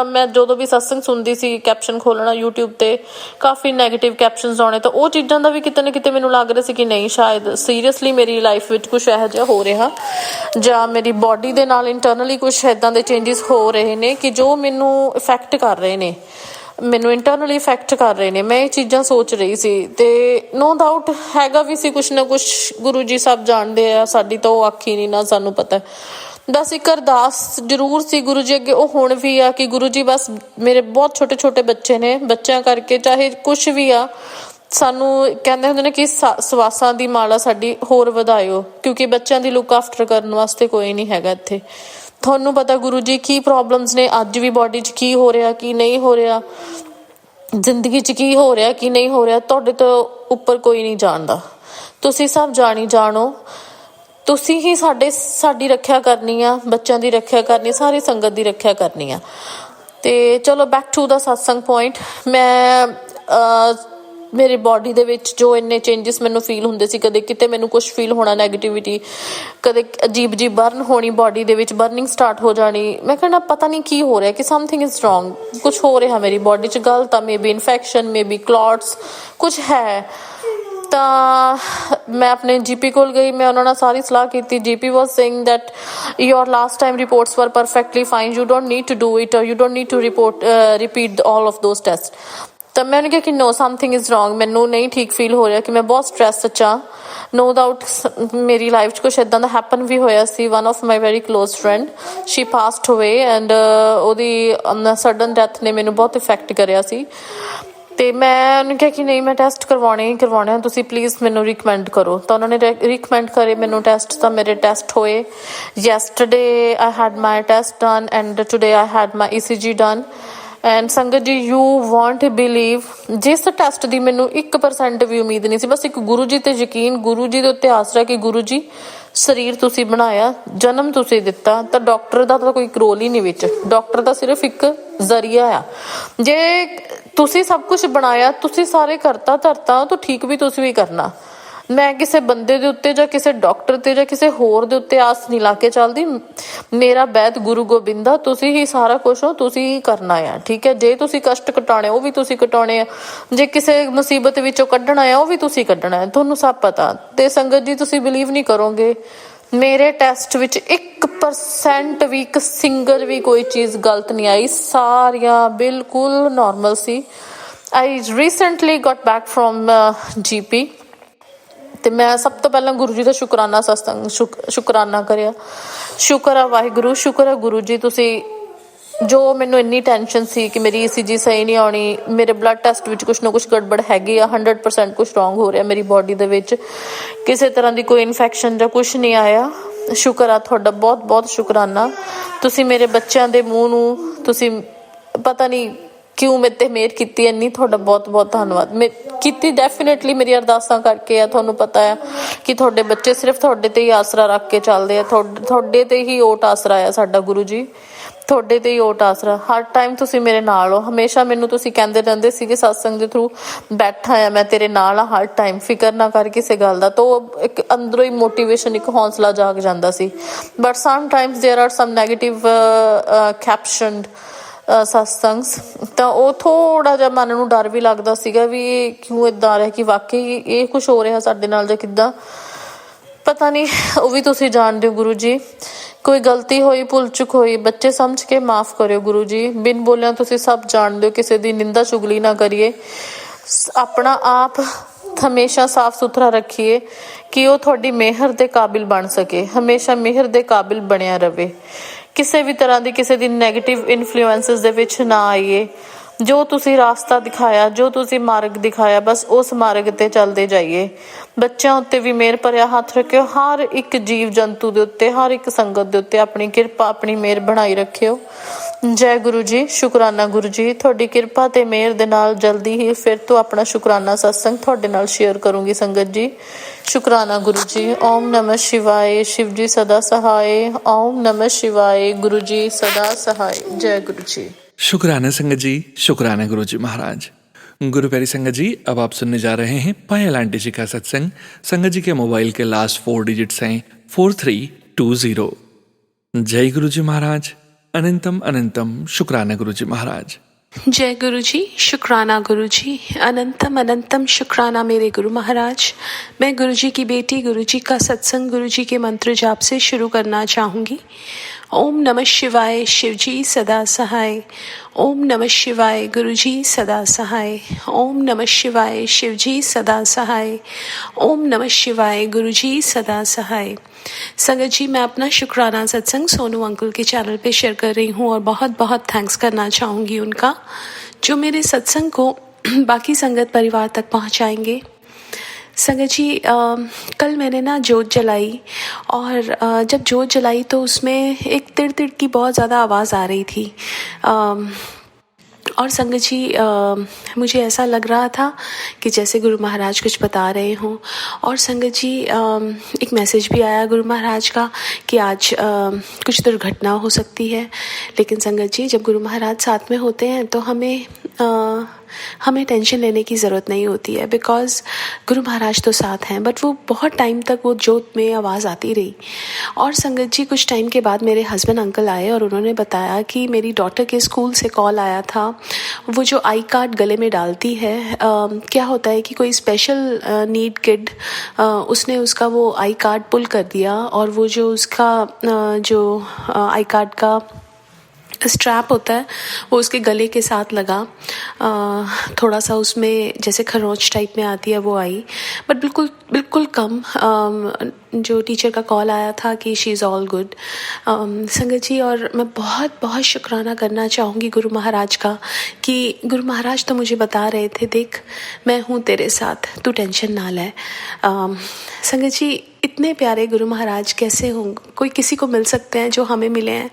ਮੈਂ ਜਦੋਂ ਵੀ ਸਤਸੰਗ ਸੁਣਦੀ ਸੀ, ਕੈਪਸ਼ਨ ਖੋਲ੍ਹਣਾ YouTube 'ਤੇ, ਕਾਫੀ ਨੈਗੇਟਿਵ ਕੈਪਸ਼ਨਸ ਆਉਣੇ, ਤਾਂ ਉਹ ਚੀਜ਼ਾਂ ਦਾ ਵੀ ਕਿਤੇ ਨਾ ਕਿਤੇ ਮੈਨੂੰ ਲੱਗ ਰਿਹਾ ਸੀ ਕਿ ਨਹੀਂ, ਸ਼ਾਇਦ ਸੀਰੀਅਸਲੀ ਮੇਰੀ ਲਾਈਫ ਵਿੱਚ ਕੁਛ ਇਹੋ ਜਿਹਾ ਹੋ ਰਿਹਾ, ਜਾਂ ਮੇਰੀ ਬਾਡੀ ਦੇ ਨਾਲ ਇੰਟਰਨਲੀ ਕੁਛ ਇੱਦਾਂ ਦੇ ਚੇਂਜਿਸ ਹੋ ਰਹੇ ਨੇ ਕਿ ਜੋ ਮੈਨੂੰ ਇਫੈਕਟ ਕਰ ਰਹੇ ਨੇ, ਮੈਨੂੰ ਇੰਟਰਨਲੀ ਇਫੈਕਟ ਕਰ ਰਹੇ ਨੇ। ਮੈਂ ਇਹ ਚੀਜ਼ਾਂ ਸੋਚ ਰਹੀ ਸੀ, ਅਤੇ ਨੋ ਡਾਊਟ ਹੈਗਾ ਵੀ ਸੀ ਕੁਛ ਨਾ ਕੁਛ, ਗੁਰੂ ਜੀ ਸਭ ਜਾਣਦੇ ਆ, ਸਾਡੀ ਤਾਂ ਉਹ ਆਖੀ ਨਹੀਂ ਨਾ ਸਾਨੂੰ ਪਤਾ। ਬਸ ਇੱਕ ਅਰਦਾਸ ਜ਼ਰੂਰ ਸੀ ਗੁਰੂ ਜੀ ਅੱਗੇ, ਉਹ ਹੁਣ ਵੀ ਆ ਕਿ ਗੁਰੂ ਜੀ ਬਸ ਮੇਰੇ ਬਹੁਤ ਛੋਟੇ ਛੋਟੇ ਬੱਚੇ ਨੇ, ਬੱਚਿਆਂ ਕਰਕੇ ਚਾਹੇ ਕੁਛ ਵੀ ਆ, ਸਾਨੂੰ ਕਹਿੰਦੇ ਹੁੰਦੇ ਨੇ ਕਿ ਸਵਾਸਾਂ ਦੀ ਮਾਲਾ ਸਾਡੀ ਹੋਰ ਵਧਾਇਓ, ਕਿਉਂਕਿ ਬੱਚਿਆਂ ਦੀ ਲੁੱਕ ਆਫਟਰ ਕਰਨ ਵਾਸਤੇ ਕੋਈ ਨਹੀਂ ਹੈਗਾ ਇੱਥੇ। ਤੁਹਾਨੂੰ ਪਤਾ ਗੁਰੂ ਜੀ ਕੀ ਪ੍ਰੋਬਲਮਸ ਨੇ ਅੱਜ ਵੀ, ਬਾਡੀ 'ਚ ਕੀ ਹੋ ਰਿਹਾ, ਕੀ ਨਹੀਂ ਹੋ ਰਿਹਾ, ਜ਼ਿੰਦਗੀ 'ਚ ਕੀ ਹੋ ਰਿਹਾ, ਕੀ ਨਹੀਂ ਹੋ ਰਿਹਾ, ਤੁਹਾਡੇ ਤੋਂ ਉੱਪਰ ਕੋਈ ਨਹੀਂ ਜਾਣਦਾ। ਤੁਸੀਂ ਸਭ ਜਾਣੋ ਤੁਸੀਂ ਹੀ ਸਾਡੀ ਰੱਖਿਆ ਕਰਨੀ ਆ, ਬੱਚਿਆਂ ਦੀ ਰੱਖਿਆ ਕਰਨੀ, ਸਾਰੀ ਸੰਗਤ ਦੀ ਰੱਖਿਆ ਕਰਨੀ ਆ। ਤੇ ਚਲੋ back to the satsang point. ਮੈਂ ਮੇਰੇ ਬਾਡੀ ਦੇ ਵਿੱਚ ਜੋ ਇੰਨੇ ਚੇਂਜਸ ਮੈਨੂੰ ਫੀਲ ਹੁੰਦੇ ਸੀ, ਕਦੇ ਕਿਤੇ ਮੈਨੂੰ ਕੁਛ ਫੀਲ ਹੋਣਾ ਨੈਗੇਟਿਵਿਟੀ, ਕਦੇ ਅਜੀਬ ਬਰਨ ਹੋਣੀ ਬਾਡੀ ਦੇ ਵਿੱਚ, ਬਰਨਿੰਗ ਸਟਾਰਟ ਹੋ ਜਾਣੀ। ਮੈਂ ਕਹਿਣਾ ਪਤਾ ਨਹੀਂ ਕੀ ਹੋ ਰਿਹਾ, ਕਿ ਸਮਥਿੰਗ ਇਜ਼ ਰੋਂਗ, ਕੁਛ ਹੋ ਰਿਹਾ ਮੇਰੀ ਬਾਡੀ 'ਚ ਗਲਤ ਆ, maybe infection, maybe clots, ਕੁਛ ਹੈ। ਤਾਂ ਮੈਂ ਆਪਣੇ ਜੀਪੀ ਕੋਲ ਗਈ, ਮੈਂ ਉਹਨਾਂ ਨਾਲ ਸਾਰੀ ਸਲਾਹ ਕੀਤੀ। GP was saying that your last time reports were perfectly fine, you don't need to do it, you don't need to repeat all of those test. ਤਾਂ ਮੈਂ ਉਹਨੇ ਕਿਹਾ ਕਿ ਨੋ, ਸਮਥਿੰਗ ਇਜ਼ ਰੋਂਗ, ਮੈਨੂੰ ਨਹੀਂ ਠੀਕ ਫੀਲ ਹੋ ਰਿਹਾ, ਕਿ ਮੈਂ ਬਹੁਤ ਸਟਰੈਸ 'ਚ ਹਾਂ। ਨੋ ਡਾਊਟ ਮੇਰੀ ਲਾਈਫ 'ਚ ਕੁਛ ਇੱਦਾਂ ਦਾ ਹੈਪਨ ਵੀ ਹੋਇਆ ਸੀ। One of my very close friend, she passed away and ਉਹਦੀ ਸਡਨ ਡੈਥ ਨੇ ਮੈਨੂੰ ਬਹੁਤ ਇਫੈਕਟ ਕਰਿਆ ਸੀ। ਅਤੇ ਮੈਂ ਉਹਨੂੰ ਕਿਹਾ ਕਿ ਨਹੀਂ, ਮੈਂ ਟੈਸਟ ਕਰਵਾਉਣੇ ਹੀ ਕਰਵਾਉਣੇ ਆ, ਤੁਸੀਂ ਪਲੀਜ਼ ਮੈਨੂੰ ਰਿਕਮੈਂਡ ਕਰੋ। ਤਾਂ ਉਹਨਾਂ ਨੇ ਰਿਕਮੈਂਡ ਕਰੇ ਮੈਨੂੰ ਟੈਸਟ। ਤਾਂ ਮੇਰੇ ਟੈਸਟ ਹੋਏ। Yesterday I had my test done and today I had my ECG done. And ਸੰਗਤ ਜੀ, ਯੂ ਵੋਂਟ ਬਿਲੀਵ, ਜਿਸ ਟੈਸਟ ਦੀ ਮੈਨੂੰ 1% ਵੀ ਉਮੀਦ ਨਹੀਂ ਸੀ, ਬਸ ਇੱਕ ਗੁਰੂ ਜੀ 'ਤੇ ਯਕੀਨ, ਗੁਰੂ ਜੀ ਦੇ ਉੱਤੇ ਆਸਰਾ ਕਿ ਗੁਰੂ ਜੀ ਸਰੀਰ ਤੁਸੀਂ ਬਣਾਇਆ, ਜਨਮ ਤੁਸੀਂ ਦਿੱਤਾ, ਤਾਂ ਡਾਕਟਰ ਦਾ ਤਾਂ ਕੋਈ ਰੋਲ ਹੀ ਨਹੀਂ ਵਿੱਚ। ਡਾਕਟਰ ਤਾਂ ਸਿਰਫ ਇੱਕ ਜ਼ਰੀਆ ਆ। ਜੇ ਤੁਸੀਂ ਸਭ ਕੁਛ ਬਣਾਇਆ, ਤੁਸੀਂ ਸਾਰੇ ਕਰਤਾ ਧਰਤਾ, ਤਾਂ ਠੀਕ ਵੀ ਤੁਸੀਂ ਵੀ ਕਰਨਾ। ਮੈਂ ਕਿਸੇ ਬੰਦੇ ਦੇ ਉੱਤੇ ਜਾਂ ਕਿਸੇ ਡਾਕਟਰ 'ਤੇ ਜਾਂ ਕਿਸੇ ਹੋਰ ਦੇ ਉੱਤੇ ਆਸ ਨਹੀਂ ਲਾ ਕੇ ਚੱਲਦੀ। ਮੇਰਾ ਵੈਦ ਗੁਰੂ ਗੋਬਿੰਦਾ, ਤੁਸੀਂ ਹੀ ਸਾਰਾ ਕੁਛ ਹੋ, ਤੁਸੀਂ ਹੀ ਕਰਨਾ ਆ, ਠੀਕ ਹੈ। ਜੇ ਤੁਸੀਂ ਕਸ਼ਟ ਘਟਾਉਣੇ, ਉਹ ਵੀ ਤੁਸੀਂ ਘਟਾਉਣੇ ਆ। ਜੇ ਕਿਸੇ ਮੁਸੀਬਤ ਵਿੱਚੋਂ ਕੱਢਣਾ ਆ, ਉਹ ਵੀ ਤੁਸੀਂ ਕੱਢਣਾ ਹੈ, ਤੁਹਾਨੂੰ ਸਭ ਪਤਾ। ਤੇ ਸੰਗਤ ਜੀ, ਤੁਸੀਂ ਬਿਲੀਵ ਨਹੀਂ ਕਰੋਗੇ, ਮੇਰੇ ਟੈਸਟ ਵਿੱਚ 1% ਵੀ, ਇੱਕ ਸਿੰਗਲ ਵੀ ਕੋਈ ਚੀਜ਼ ਗਲਤ ਨਹੀਂ ਆਈ, ਸਾਰੀਆਂ ਬਿਲਕੁਲ ਨੋਰਮਲ ਸੀ। I recently got back from GP। ਤੇ ਮੈਂ ਸਭ ਤੋਂ ਪਹਿਲਾਂ ਗੁਰੂ ਜੀ ਦਾ ਸ਼ੁਕਰਾਨਾ ਸ਼ੁਕਰਾਨਾ ਕਰਿਆ। ਸ਼ੁਕਰ ਆ ਵਾਹਿਗੁਰੂ, ਸ਼ੁਕਰ ਆ ਗੁਰੂ ਜੀ, ਤੁਸੀਂ ਜੋ ਮੈਨੂੰ ਇੰਨੀ ਟੈਨਸ਼ਨ ਸੀ ਕਿ ਮੇਰੀ ECG ਸਹੀ ਨਹੀਂ ਆਉਣੀ, ਮੇਰੇ ਬਲੱਡ ਟੈਸਟ ਵਿੱਚ ਕੁਛ ਨਾ ਕੁਛ ਗੜਬੜ ਹੈਗੀ ਆ, 100% ਕੁਛ ਰੋਂਗ ਹੋ ਰਿਹਾ ਮੇਰੀ ਬਾਡੀ ਦੇ ਵਿੱਚ, ਕਿਸੇ ਤਰ੍ਹਾਂ ਦੀ ਕੋਈ ਇਨਫੈਕਸ਼ਨ ਜਾਂ ਕੁਛ ਨਹੀਂ ਆਇਆ। ਸ਼ੁਕਰ ਆ ਤੁਹਾਡਾ, ਬਹੁਤ ਬਹੁਤ ਸ਼ੁਕਰਾਨਾ। ਤੁਸੀਂ ਮੇਰੇ ਬੱਚਿਆਂ ਦੇ ਮੂੰਹ ਨੂੰ, ਤੁਸੀਂ ਪਤਾ ਨਹੀਂ ਕਿਉਂ ਮੇਰੇ 'ਤੇ ਮਿਹਰ ਕੀਤੀ ਇੰਨੀ, ਤੁਹਾਡਾ ਬਹੁਤ ਬਹੁਤ ਧੰਨਵਾਦ। ਮੈਂ ਕੀਤੀ ਡੈਫੀਨੇਟਲੀ ਮੇਰੀ ਅਰਦਾਸਾਂ ਕਰਕੇ ਆ। ਤੁਹਾਨੂੰ ਪਤਾ ਆ ਕਿ ਤੁਹਾਡੇ ਬੱਚੇ ਸਿਰਫ ਤੁਹਾਡੇ 'ਤੇ ਹੀ ਆਸਰਾ ਰੱਖ ਕੇ ਚੱਲਦੇ ਆ, ਤੁਹਾਡੇ 'ਤੇ ਹੀ ਓਟ ਆਸਰਾ ਆ ਸਾਡਾ ਗੁਰੂ ਜੀ, ਤੁਹਾਡੇ 'ਤੇ ਹੀ ਓਟ ਆਸਰਾ। ਹਰ ਟਾਈਮ ਤੁਸੀਂ ਮੇਰੇ ਨਾਲ ਹੋ, ਹਮੇਸ਼ਾ ਮੈਨੂੰ ਤੁਸੀਂ ਕਹਿੰਦੇ ਰਹਿੰਦੇ ਸੀਗੇ ਸਤਸੰਗ ਦੇ ਥਰੂ, ਬੈਠਾ ਆ ਮੈਂ ਤੇਰੇ ਨਾਲ ਆ ਹਰ ਟਾਈਮ, ਫਿਕਰ ਨਾ ਕਰ ਕਿਸੇ ਗੱਲ ਦਾ। ਤਾਂ ਇੱਕ ਅੰਦਰੋਂ ਹੀ ਮੋਟੀਵੇਸ਼ਨ, ਇੱਕ ਹੌਸਲਾ ਜਾਗ ਜਾਂਦਾ ਸੀ। But sometimes there are some negative captioned satsangs, ਤਾਂ ਉਹ ਥੋੜ੍ਹਾ ਜਿਹਾ ਮਨ ਨੂੰ ਡਰ ਵੀ ਲੱਗਦਾ ਸੀਗਾ ਵੀ ਇਹ ਕਿਉਂ ਇੱਦਾਂ ਆ ਰਿਹਾ, ਕਿ ਵਾਕਈ ਇਹ ਕੁਛ ਹੋ ਰਿਹਾ ਸਾਡੇ ਨਾਲ ਜਾਂ ਕਿੱਦਾਂ, ਪਤਾ ਨਹੀਂ। ਉਹ ਵੀ ਤੁਸੀਂ ਜਾਣਦੇ ਹੋ ਗੁਰੂ ਜੀ, ਕੋਈ ਗਲਤੀ ਹੋਈ, ਭੁੱਲ ਚੁੱਕ ਹੋਈ, ਬੱਚੇ ਸਮਝ ਕੇ ਮਾਫ਼ ਕਰਿਓ ਗੁਰੂ ਜੀ। ਬਿਨ ਬੋਲਿਆਂ ਤੁਸੀਂ ਸਭ ਜਾਣਦੇ ਹੋ, ਕਿਸੇ ਦੀ ਨਿੰਦਾ ਚੁਗਲੀ ਨਾ ਕਰੀਏ, ਆਪਣਾ ਆਪ ਹਮੇਸ਼ਾ ਸਾਫ਼ ਸੁਥਰਾ ਰੱਖੀਏ ਕਿ ਉਹ ਤੁਹਾਡੀ ਮਿਹਰ ਦੇ ਕਾਬਿਲ ਬਣ ਸਕੇ, ਹਮੇਸ਼ਾ ਮਿਹਰ ਦੇ ਕਾਬਿਲ ਬਣਿਆ ਰਵੇ, ਕਿਸੇ ਵੀ ਤਰ੍ਹਾਂ ਦੀ ਕਿਸੇ ਦੀ ਨੈਗੇਟਿਵ ਇਨਫਲੂਐਂਸਿਸ ਦੇ ਵਿੱਚ ਨਾ ਆਈਏ। ਜੋ ਤੁਸੀਂ ਰਾਸਤਾ ਦਿਖਾਇਆ, ਜੋ ਤੁਸੀਂ ਮਾਰਗ ਦਿਖਾਇਆ, ਬਸ ਉਸ ਮਾਰਗ 'ਤੇ ਚੱਲਦੇ ਜਾਈਏ। ਬੱਚਿਆਂ ਉੱਤੇ ਵੀ ਮਿਹਰ ਭਰਿਆ ਹੱਥ ਰੱਖਿਓ, ਹਰ ਇੱਕ ਜੀਵ ਜੰਤੂ ਦੇ ਉੱਤੇ, ਹਰ ਇੱਕ ਸੰਗਤ ਦੇ ਉੱਤੇ ਆਪਣੀ ਕਿਰਪਾ, ਆਪਣੀ ਮਿਹਰ ਬਣਾਈ ਰੱਖਿਓ। ਜੈ ਗੁਰੂ ਜੀ, ਸ਼ੁਕਰਾਨਾ ਗੁਰੂ ਜੀ, ਤੁਹਾਡੀ ਕਿਰਪਾ ਤੇ ਮਿਹਰ ਦੇ ਨਾਲ ਜਲਦੀ ਹੀ ਫਿਰ ਤੋਂ ਆਪਣਾ ਸ਼ੁਕਰਾਨਾ ਸਤਸੰਗ ਤੁਹਾਡੇ ਨਾਲ ਸ਼ੇਅਰ ਕਰੂੰਗੀ ਸੰਗਤ ਜੀ। ਸ਼ੁਕਰਾਨਾ ਗੁਰੂ ਜੀ। ਓਮ ਨਮः शिवाय, शिव जी सदा सहाय। ओम नमः शिवाय, गुरु जी सदा सहाय। जय गुरु जी। शुक्राना संगत जी, शुक्राना गुरु जी महाराज। गुरु प्यारी संगत जी, अब आप सुनने जा रहे हैं पायल आंटी जी का सत्संग। संगत जी के मोबाइल के लास्ट 4 डिजिट्स हैं 4320। जय गुरु जी महाराज। अनंतम अनंतम शुक्राना गुरु जी महाराज। जय गुरु जी, शुक्राना गुरु जी, अनंतम अनंतम शुक्राना मेरे गुरु महाराज। मैं गुरु जी की बेटी गुरु जी का सत्संग गुरु जी के मंत्र जाप से शुरू करना चाहूँगी। ओम नमः शिवाय, शिव जी सदा सहाय। ओम नमः शिवाय, गुरु जी सदा सहाय। ओम नमः शिवाय, शिव जी सदा सहाय। ओम नमः शिवाय, गुरु जी सदा सहाय। संगत जी, मैं अपना शुक्राना सत्संग सोनू अंकल के चैनल पे शेयर कर रही हूँ और बहुत बहुत थैंक्स करना चाहूँगी उनका, जो मेरे सत्संग को बाकी संगत परिवार तक पहुँचाएंगे। संगत जी, कल मैंने ना जोत जलाई और जब जोत जलाई तो उसमें एक तिड़ तिड़ की बहुत ज़्यादा आवाज़ आ रही थी और संगत जी मुझे ऐसा लग रहा था कि जैसे गुरु महाराज कुछ बता रहे हों। और संगत जी एक मैसेज भी आया गुरु महाराज का कि आज कुछ दुर्घटना हो सकती है। लेकिन संगत जी जब गुरु महाराज साथ में होते हैं तो हमें टेंशन लेने की ज़रूरत नहीं होती है, बिकॉज़ गुरु महाराज तो साथ हैं। बट वो बहुत टाइम तक वो जोत में आवाज़ आती रही। और संगत जी कुछ टाइम के बाद मेरे हस्बैंड अंकल आए और उन्होंने बताया कि मेरी डॉटर के स्कूल से कॉल आया था। वो जो आई कार्ड गले में डालती है, क्या होता है कि कोई स्पेशल नीड किड उसने उसका वो आई कार्ड पुल कर दिया और वो जो उसका जो आई कार्ड का स्ट्रैप होता है वो उसके गले के साथ लगा। थोड़ा सा उसमें जैसे खरोंच टाइप में आती है वो आई, बट बिल्कुल कम। जो टीचर का कॉल आया था कि शी इज़ ऑल गुड। संगत जी और मैं बहुत बहुत शुक्राना करना चाहूँगी गुरु महाराज का कि गुरु महाराज तो मुझे बता रहे थे, देख मैं हूँ तेरे साथ, तू टेंशन ना ले। संगत जी इतने प्यारे गुरु महाराज कैसे होंगे, कोई किसी को मिल सकते हैं जो हमें मिले हैं।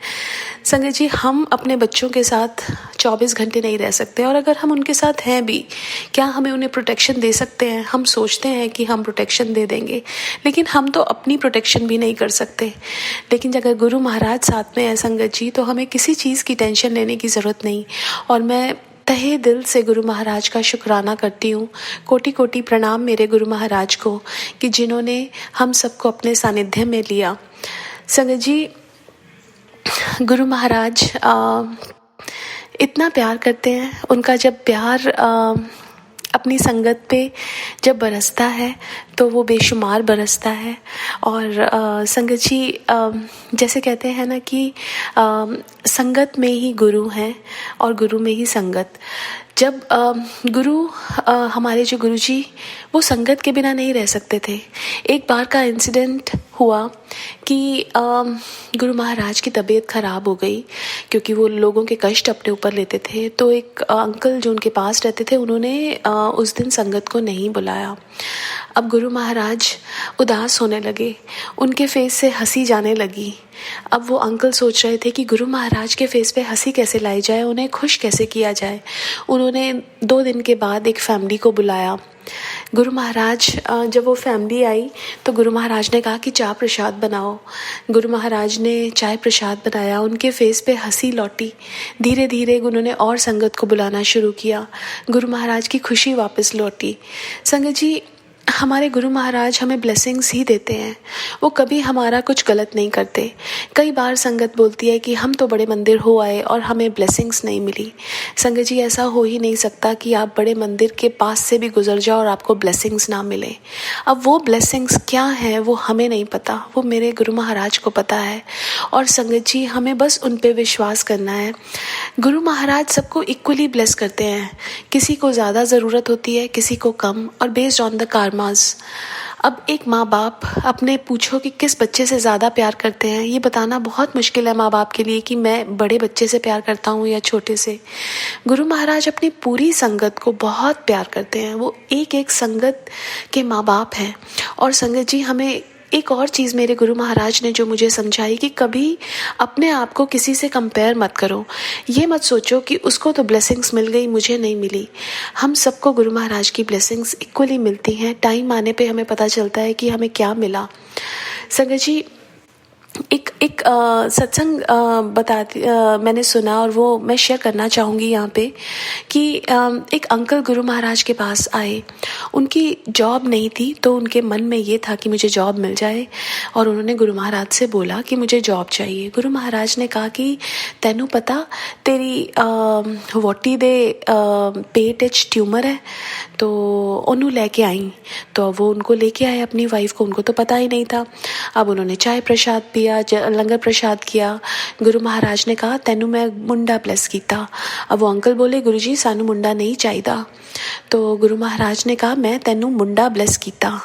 संगत जी हम अपने बच्चों के साथ 24 घंटे नहीं रह सकते, और अगर हम उनके साथ हैं भी, क्या हमें उन्हें प्रोटेक्शन दे सकते हैं? हम सोचते हैं कि हम प्रोटेक्शन दे देंगे, लेकिन हम तो अपनी प्रोटेक्शन भी नहीं कर सकते। लेकिन अगर गुरु महाराज साथ में है संगत जी, तो हमें किसी चीज़ की टेंशन लेने की ज़रूरत नहीं। और मैं तहे दिल से गुरु महाराज का शुक्राना करती हूँ। कोटि कोटि प्रणाम मेरे गुरु महाराज को कि जिन्होंने हम सबको अपने सानिध्य में लिया। संगत जी गुरु महाराज इतना प्यार करते हैं। उनका जब प्यार अपनी संगत पे जब बरसता है तो वो बेशुमार बरसता है। और संगत जी जैसे कहते हैं ना कि संगत में ही गुरु हैं और गुरु में ही संगत। जब गुरु हमारे जो गुरु जी वो संगत के बिना नहीं रह सकते थे। एक बार का इंसिडेंट हुआ कि गुरु महाराज की तबीयत ख़राब हो गई क्योंकि वो लोगों के कष्ट अपने ऊपर लेते थे। तो एक अंकल जो उनके पास रहते थे उन्होंने उस दिन संगत को नहीं बुलाया। अब गुरु महाराज उदास होने लगे, उनके फेस से हंसी जाने लगी। अब वो अंकल सोच रहे थे कि गुरु महाराज के फेस पे हंसी कैसे लाई जाए, उन्हें खुश कैसे किया जाए। उन्होंने 2 दिन के बाद एक फैमिली को बुलाया। गुरु महाराज जब वो फैमिली आई तो गुरु महाराज ने कहा कि चाय प्रसाद बनाओ। गुरु महाराज ने चाय प्रसाद बनाया, उनके फेस पे हंसी लौटी। धीरे धीरे उन्होंने और संगत को बुलाना शुरू किया। गुरु महाराज की खुशी वापस लौटी। संगत जी हमारे गुरु महाराज हमें ब्लेसिंग्स ही देते हैं, वो कभी हमारा कुछ गलत नहीं करते। कई बार संगत बोलती है कि हम तो बड़े मंदिर हो आए और हमें ब्लेसिंग्स नहीं मिली। संगत जी ऐसा हो ही नहीं सकता कि आप बड़े मंदिर के पास से भी गुजर जाओ और आपको ब्लेसिंग्स ना मिले। अब वो ब्लेसिंग्स क्या हैं वो हमें नहीं पता, वो मेरे गुरु महाराज को पता है। और संगत जी हमें बस उन पे विश्वास करना है। गुरु महाराज सबको इक्वली ब्लेस करते हैं, किसी को ज़्यादा ज़रूरत होती है, किसी को कम, और बेस्ड ऑन द कार्मास। अब एक माँ बाप अपने पूछो कि किस बच्चे से ज़्यादा प्यार करते हैं, ये बताना बहुत मुश्किल है माँ बाप के लिए कि मैं बड़े बच्चे से प्यार करता हूँ या छोटे से। गुरु महाराज अपनी पूरी संगत को बहुत प्यार करते हैं, वो एक एक संगत के माँ बाप हैं। और संगत जी हमें एक और चीज़ मेरे गुरु महाराज ने जो मुझे समझाई कि कभी अपने आप को किसी से कंपेयर मत करो। ये मत सोचो कि उसको तो ब्लेसिंग्स मिल गई, मुझे नहीं मिली। हम सबको गुरु महाराज की ब्लेसिंग्स इक्वली मिलती हैं। टाइम आने पे हमें पता चलता है कि हमें क्या मिला। संगत जी एक सत्संग मैंने सुना और वो मैं शेयर करना चाहूँगी यहाँ पे कि एक अंकल गुरु महाराज के पास आए। उनकी जॉब नहीं थी तो उनके मन में ये था कि मुझे जॉब मिल जाए, और उन्होंने गुरु महाराज से बोला कि मुझे जॉब चाहिए। गुरु महाराज ने कहा कि तैनू पता तेरी वोटी दे पेट विच ट्यूमर है, तो उन्होंने लेके आई। तो वो उनको लेके आए अपनी वाइफ को, उनको तो पता ही नहीं था। अब उन्होंने चाय प्रसाद पिया, लंगर प्रसाद किया। गुरु महाराज ने कहा तैनू मैं मुंडा ब्लेस कीता। अब वो अंकल बोले गुरु जी सानू मुंडा नहीं चाहिदा। तो गुरु महाराज ने कहा मैं तैनू मुंडा ब्लेस कीता।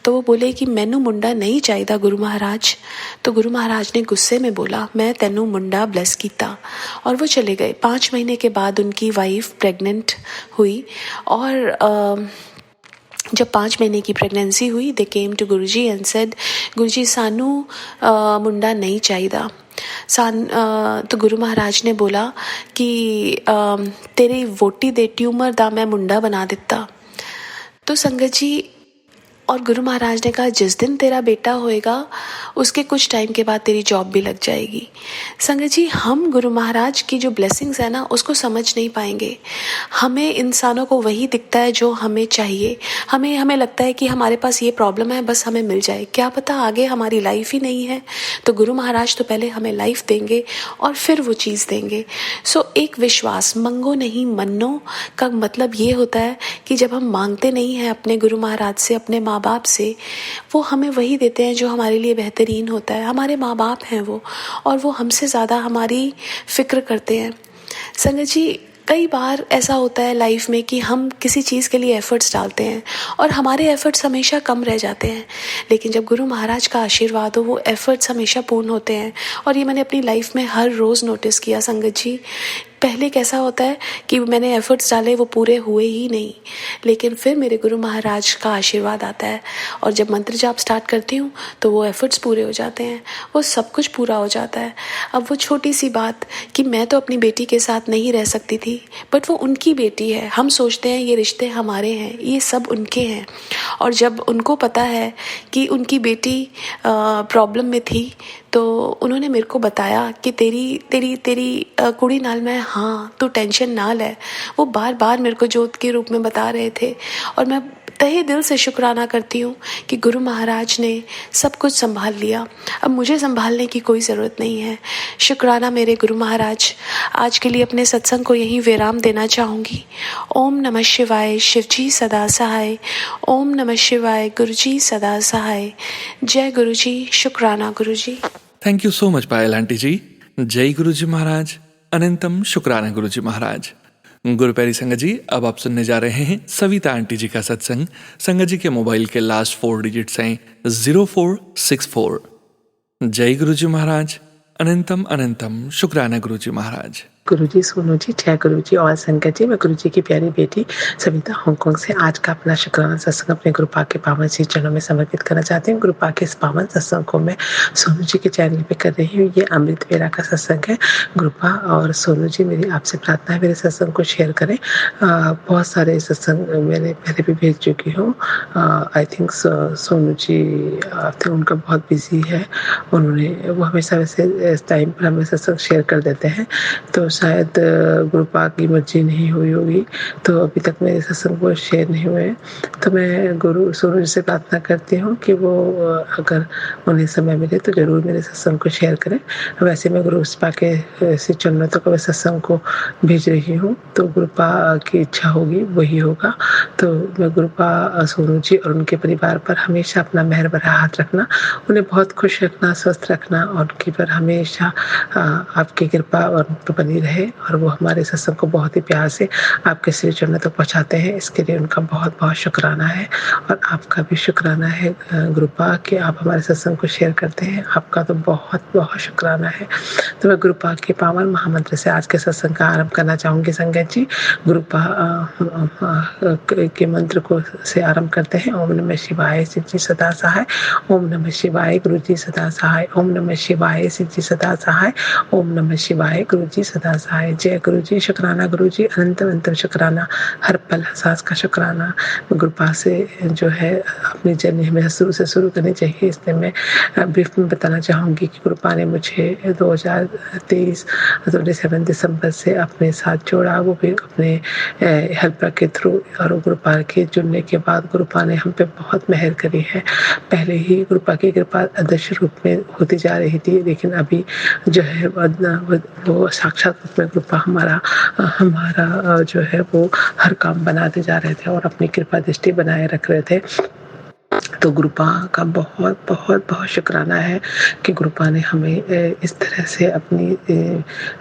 तो वो बोले कि मैनू मुंडा नहीं चाहिदा गुरु महाराज। तो गुरु महाराज ने गुस्से में बोला मैं तैनू मुंडा ब्लेस कीता, और वो चले गए। 5 महीने के बाद उनकी वाइफ प्रेग्नेंट हुई, और जब 5 महीने की प्रेगनेंसी हुई they came to Guruji and said Guruji सानू मुंडा नहीं चाहिदा। तो गुरु महाराज ने बोला कि तेरी वोटी दे ट्यूमर दा मैं मुंडा बना दिता। तो संगत जी, और गुरु महाराज ने कहा जिस दिन तेरा बेटा होएगा उसके कुछ टाइम के बाद तेरी जॉब भी लग जाएगी। संगत जी, हम गुरु महाराज की जो ब्लेसिंग्स है ना उसको समझ नहीं पाएंगे। हमें इंसानों को वही दिखता है जो हमें चाहिए। हमें लगता है कि हमारे पास ये प्रॉब्लम है, बस हमें मिल जाए। क्या पता आगे हमारी लाइफ ही नहीं है। तो गुरु महाराज तो पहले हमें लाइफ देंगे और फिर वो चीज़ देंगे। सो एक विश्वास, मंगो नहीं मन्नो का मतलब ये होता है कि जब हम मांगते नहीं हैं अपने गुरु महाराज से, अपने माँ बाप से, वो हमें वही देते हैं जो हमारे लिए बेहतरीन होता है। हमारे माँ बाप हैं वो, और वो हमसे ज़्यादा हमारी फिक्र करते हैं। संगत जी, कई बार ऐसा होता है लाइफ में कि हम किसी चीज़ के लिए एफ़र्ट्स डालते हैं और हमारे एफ़र्ट्स हमेशा कम रह जाते हैं, लेकिन जब गुरु महाराज का आशीर्वाद हो वो एफ़र्ट्स हमेशा पूर्ण होते हैं। और ये मैंने अपनी लाइफ में हर रोज़ नोटिस किया संगत जी। पहले कैसा होता है कि मैंने एफ़र्ट्स डाले, वो पूरे हुए ही नहीं, लेकिन फिर मेरे गुरु महाराज का आशीर्वाद आता है और जब मंत्र जाप स्टार्ट करती हूँ तो वो एफ़र्ट्स पूरे हो जाते हैं, वो सब कुछ पूरा हो जाता है। अब वो छोटी सी बात कि मैं तो अपनी बेटी के साथ नहीं रह सकती थी, बट वो उनकी बेटी है। हम सोचते हैं ये रिश्ते हमारे हैं, ये सब उनके हैं। और जब उनको पता है कि उनकी बेटी प्रॉब्लम में थी तो उन्होंने मेरे को बताया कि तेरी कुड़ी नाल मैं, हाँ तू टेंशन ना ले। वो बार बार मेरे को जोत के रूप में बता रहे थे और मैं तहे दिल से शुक्राना करती हूँ कि गुरु महाराज ने सब कुछ संभाल लिया। अब मुझे संभालने की कोई ज़रूरत नहीं है। शुक्राना मेरे गुरु महाराज। आज के लिए अपने सत्संग को यहीं विराम देना चाहूँगी। ओम नमः शिवाय। शिवजी सदा सहाय। ओम नमः शिवाय। गुरुजी सदा सहाय। जय गुरुजी। शुक्राना Guruji. Thank you so much Payal aunty ji. जय गुरुजी महाराज। अनंतम शुक्राना गुरुजी महाराज। गुरु प्यारी संगत जी, अब आप सुनने जा रहे हैं सविता आंटी जी का सत्संग। संगत जी के मोबाइल के लास्ट 4 डिजिट्स हैं 0464। जय गुरुजी महाराज। अनंतम अनंतम शुक्राना गुरुजी महाराज। गुरुजी, सोनू जी, जय गुरुजी और संगत जी। मैं गुरुजी की प्यारी बेटी सविता हांगकांग से आज का अपना शुक्राना सत्संग अपने गुरु पाक के पावन श्री चरणों में समर्पित करना चाहती हूँ। गुरु पाक के इस पावन सत्संग को मैं सोनू जी के चैनल पे कर रही हूँ। ये अमृत वेला का सत्संग है। गुरु पाक और सोनू जी, मेरी आपसे प्रार्थना है मेरे सत्संग को शेयर करें। बहुत सारे सत्संग मैंने पहले भी भेज चुकी हूँ। आई थिंक सोनू जी उनका बहुत बिजी है, वो हमेशा वैसे इस टाइम पर हमें सत्संग शेयर कर देते हैं, तो शायद गुरु पाक की मर्जी नहीं हुई होगी, तो अभी तक मेरे सत्संग को शेयर नहीं हुए। तो मैं गुरु सोनू जी से प्रार्थना करती हूँ कि वो अगर उन्हें समय मिले तो ज़रूर मेरे सत्संग को शेयर करें। वैसे मैं गुरु पाक के श्री चरणों तक मैं सत्संग को भेज रही हूँ, तो गुरु पाक की इच्छा होगी वही होगा। तो मैं गुरु पाक, सोनू जी और उनके परिवार पर हमेशा अपना मेहर भरा हाथ रखना, उन्हें बहुत खुश रखना, स्वस्थ रखना और उनके पर हमेशा आपकी कृपा और बनी रहे और वो हमारे सत्संग को बहुत ही प्यार से आपके श्री चरणों तक पहुँचाते हैं। इसके लिए उनका बहुत बहुत शुक्राना है और आपका भी शुक्राना है गुरु पाक कि आप हमारे सत्संग को शेयर करते हैं। आपका तो बहुत बहुत शुक्राना है। तो मैं गुरु पाक के पावन महामंत्र से आज के सत्संग का आरंभ करना चाहूँगी संगत जी। गुरु पाक के मंत्र को से आरंभ करते हैं। ओम नमः शिवाय। शिव जी सदा सहाय। ओम नमः शिवाय। गुरु जी सदा सहाय। ओम नमः शिवाय। शिव जी सदा सहाय। ओम नमः शिवाय। गुरु जी सदा सहाय। जय गुरु जी। शुक्राना गुरु जी। अनंत अनंत शुक्राना। हर पल सांस का शुक्राना। गुरु पाक से जो है अपनी जर्नी हमें शुरू से शुरू करनी चाहिए, इसलिए मैं ब्रीफ में बताना चाहूँगी कि गुरु पाक ने मुझे 2023 27 दिसंबर से अपने साथ जोड़ा, वो भी अपने हेल्पर के थ्रू। और गुरु पाक के जुड़ने के बाद गुरु पाक ने हम पे बहुत मेहर करी है। पहले ही गुरु पाक की कृपा अदृश्य रूप में होती जा रही थी, लेकिन अभी जो है वो साक्षात रूप में गुरु पाक हमारा जो है वो हर काम बनाते जा रहे थे और अपनी कृपा दृष्टि बनाए रख रहे थे। तो गुरु पाक का बहुत बहुत बहुत शुक्राना है कि गुरु पाक ने हमें इस तरह से अपनी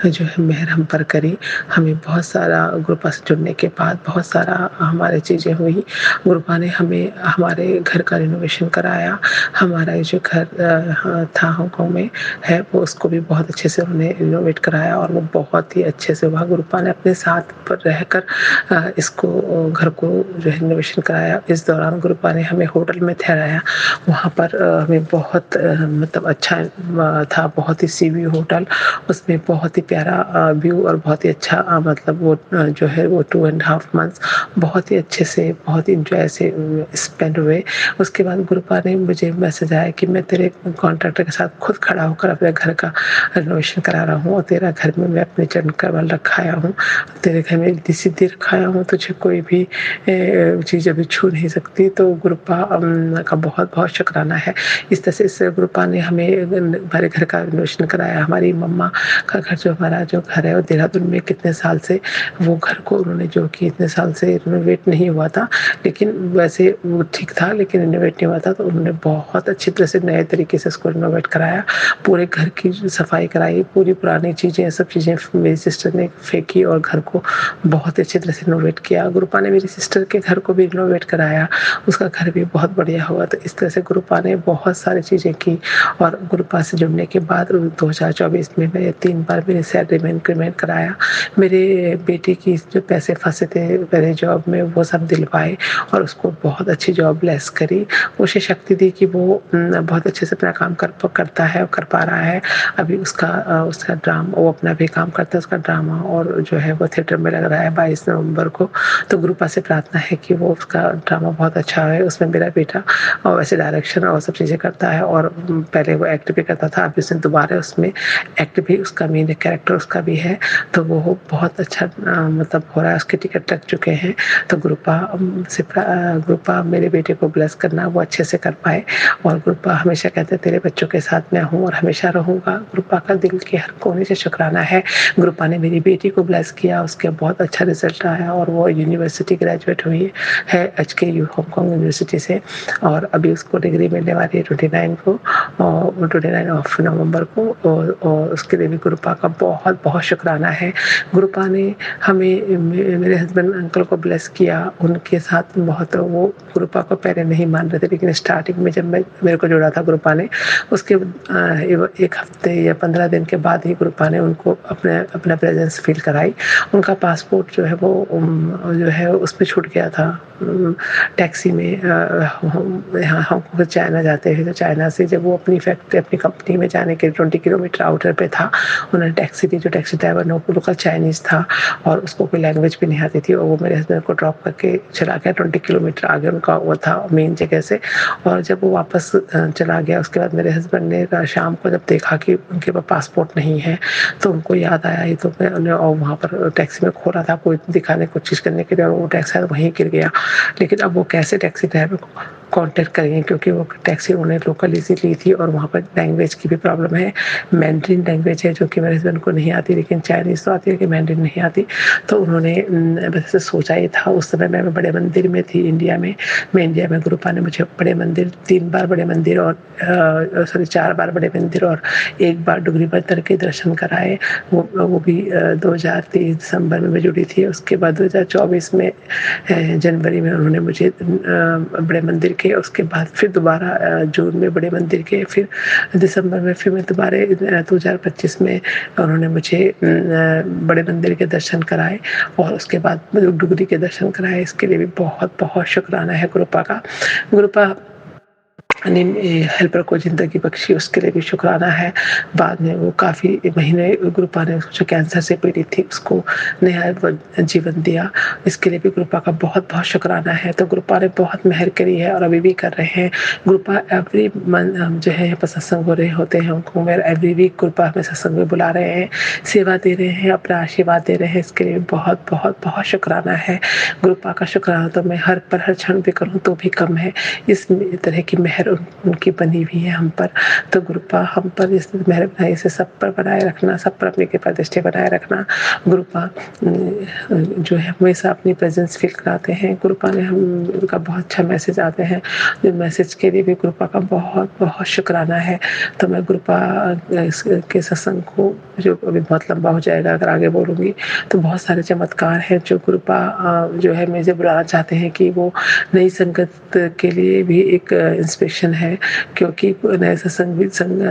जो है मेहर हम पर करी। हमें बहुत सारा गुरु पाक से जुड़ने के बाद बहुत सारा हमारे चीज़ें हुई। गुरु पाक ने हमें हमारे घर का रिनोवेशन कराया। हमारा जो घर था हांगकांग में है, वो उसको भी बहुत अच्छे से उन्होंने रिनोवेट कराया और वो बहुत ही अच्छे से हुआ। गुरु पाक ने अपने साथ पर रहकर इसको घर को जो है रिनोवेशन कराया। इस दौरान गुरु पाक ने हमें होटल में ठहराया। वहाँ पर हमें बहुत मतलब अच्छा था, बहुत ही सी व्यू होटल, उसमें बहुत ही प्यारा व्यू और बहुत ही अच्छा मतलब वो जो है वो 2.5 मंथ्स बहुत ही अच्छे से, बहुत ही एन्जॉय से स्पेंड हुए। उसके बाद गुरुपा ने मुझे मैसेज आया कि मैं तेरे कॉन्ट्रैक्टर के साथ खुद खड़ा होकर अपने घर का रेनोवेशन करा रहा हूँ और तेरा घर में मैं अपने चरण कमल रखाया हूँ, तेरे घर में सीधी रखाया हूँ, तुझे कोई भी चीज़ अभी छू नहीं सकती। तो गुरुपा का बहुत बहुत शुक्राना है। इस तरह से इस गुरुपा ने हमें हमारे घर का रेनोवेशन कराया। हमारी मम्मा का घर जो हमारा जो घर है वो देहरादून में कितने साल से वो घर को उन्होंने जो कि इतने साल से रिनोवेट नहीं हुआ था, लेकिन वैसे वो ठीक था लेकिन रिनोवेट नहीं हुआ था, तो उन्होंने बहुत अच्छी तरह से नए तरीके से उसको रिनोवेट कराया। पूरे घर की सफाई कराई, पूरी पुरानी चीज़ें सब चीज़ें मेरी सिस्टर ने फेंकी और घर को बहुत अच्छी तरह से रिनोवेट किया। गुरुपा ने मेरी सिस्टर के घर को भी रिनोवेट कराया, उसका घर भी बहुत बढ़िया हुआ। तो इस तरह से गुरुपा ने बहुत सारी चीज़ें की और गुरुपा से जुड़ने के बाद 2024 में मैं 3 बार मेरे सैलरी में इंक्रीमेंट कराया। मेरे बेटे की जो पैसे फंसे थे मेरे जॉब में वो सब दिलवाए और उसको बहुत अच्छी जॉब लेस करी, उसे शक्ति दी कि वो बहुत अच्छे से अपना काम करता है और कर पा रहा है। अभी उसका ड्रामा, वो अपना भी काम करता है, उसका ड्रामा और जो है वो थिएटर में लग रहा है 22 नवंबर को। तो गुरुपा से प्रार्थना है कि वो उसका ड्रामा बहुत अच्छा है। उसमें मेरा बेटा और वैसे डायरेक्शन और सब चीज़ें करता है और पहले वो एक्ट भी करता था, अभी उसने दोबारा उसमें एक्ट भी, उसका मेन कैरेक्टर उसका भी है, तो वो बहुत अच्छा मतलब हो रहा है, उसके टिकट लग चुके हैं। तो गुरुपा मेरे बेटे को ब्लेस करना, वो अच्छे से कर पाए। और गुरुपा हमेशा कहते हैं तेरे बच्चों के साथ मैं हूँ और हमेशा रहूँगा। गुरुपा का दिल के हर कोने से शुक्राना है। गुरुपा ने मेरी बेटी को ब्लेस किया, उसके बहुत अच्छा रिजल्ट आया और वो यूनिवर्सिटी ग्रेजुएट हुई है HKU हांगकांग यूनिवर्सिटी से और अभी उसको डिग्री मिलने वाली है 29 ऑफ नवंबर को और उसके लिए भी गुरुपा का बहुत बहुत शुक्राना है। गुरुपा ने हमें मेरे हस्बैंड अंकल को ब्लेस किया, उनके साथ बहुत वो गुरुपा को पहले नहीं मान रहे थे, लेकिन स्टार्टिंग में जब मेरे को जोड़ा था गुरुपा ने, उसके 1 हफ्ते या 15 दिन के बाद ही गुरुपा ने उनको अपना प्रेजेंस फील कराई। उनका पासपोर्ट जो है वो जो है उसमें छूट गया था टैक्सी में, यहाँ हांगकांग से चाइना जाते हैं, तो चाइना से जब वो अपनी फैक्ट्री अपनी कंपनी में जाने के 20 किलोमीटर आउटर पे था, उन्होंने टैक्सी दी, जो टैक्सी ड्राइवर लोकल चाइनीज़ था और उसको कोई लैंग्वेज भी नहीं आती थी और वो मेरे हस्बैंड को ड्रॉप करके चला गया। 20 किलोमीटर आगे उनका वो था मेन जगह से, और जब वो वापस चला गया उसके बाद मेरे हस्बैंड ने शाम को जब देखा कि उनके पास पासपोर्ट नहीं है तो उनको याद आया, ये तो मैं और वहाँ पर टैक्सी में खो रहा था कोई दिखाने की कोशिश करने के लिए और वो टैक्सी वहीं गिर गया। लेकिन अब वो कैसे टैक्सी ड्राइवर को कांटेक्ट करेंगे, क्योंकि वो टैक्सी उन्होंने लोकली से ली थी और वहाँ पर लैंग्वेज की भी प्रॉब्लम है, मैंड्रिन लैंग्वेज है जो कि मेरे हस्बैंड को नहीं आती, लेकिन चाइनीज़ तो आती है कि मैंड्रिन नहीं आती। तो उन्होंने वैसे सोचा ही था, उस समय मैं बड़े मंदिर में थी इंडिया में, गुरुपा ने मुझे बड़े मंदिर 3 बार बड़े मंदिर और 4 बार बड़े मंदिर और 1 बार डुगरी मंदिर के दर्शन कराए। वो भी 2023 दिसंबर में मैं जुड़ी थी। उसके बाद 2024 में जनवरी में उन्होंने मुझे बड़े मंदिर के, उसके बाद फिर दोबारा जून में बड़े मंदिर के, फिर दिसंबर में फिर मैं दोबारा 2025 में उन्होंने मुझे बड़े मंदिर के दर्शन कराए और उसके बाद डुगरी के दर्शन कराए। इसके लिए भी बहुत बहुत शुक्राना है गुरुपा का। गुरुपा ने हेल्पर को ज़िंदगी बख्शी, उसके लिए भी शुक्राना है। बाद में वो काफ़ी महीने गुरुपा ने जो कैंसर से पीड़ित थी उसको नया जीवन दिया, इसके लिए भी गुरुपा का बहुत बहुत शुक्राना है। तो गुरुपा ने बहुत मेहर करी है और अभी भी कर रहे हैं। गुरुपा एवरी मंथ जो है यहाँ पर सत्संग हो रहे होते हैं उनको, मेरे एवरी वीक गुरुपा हमें सत्संग में बुला रहे हैं, सेवा दे रहे हैं, अपना आशीर्वाद दे रहे हैं, इसके लिए बहुत बहुत बहुत शुक्राना है। गुरुपा का शुक्राना तो मैं हर क्षण भी करूँ तो भी कम है। इस तरह की मेहर उनकी बनी हुई है हम पर। तो गुरुपा हम पर इस मेहरबानी से सब पर बनाए रखना, सब पर अपनी कृपा दृष्टि बनाए रखना। गुरुपा जो है हमेशा अपनी प्रेजेंस फील कराते हैं। गुरुपा ने उनका बहुत अच्छा मैसेज आते हैं, जो मैसेज के लिए भी गुरुपा का बहुत बहुत शुक्राना है। तो मैं गुरुपा के सत्संग को, जो अभी बहुत लंबा हो जाएगा अगर आगे बोलूँगी, तो बहुत सारे चमत्कार हैं जो गुरुपा जो है मुझे बुलाना चाहते हैं कि वो नई संगत के लिए भी एक इंस्पिरेशन ऑपरेशन है, क्योंकि नए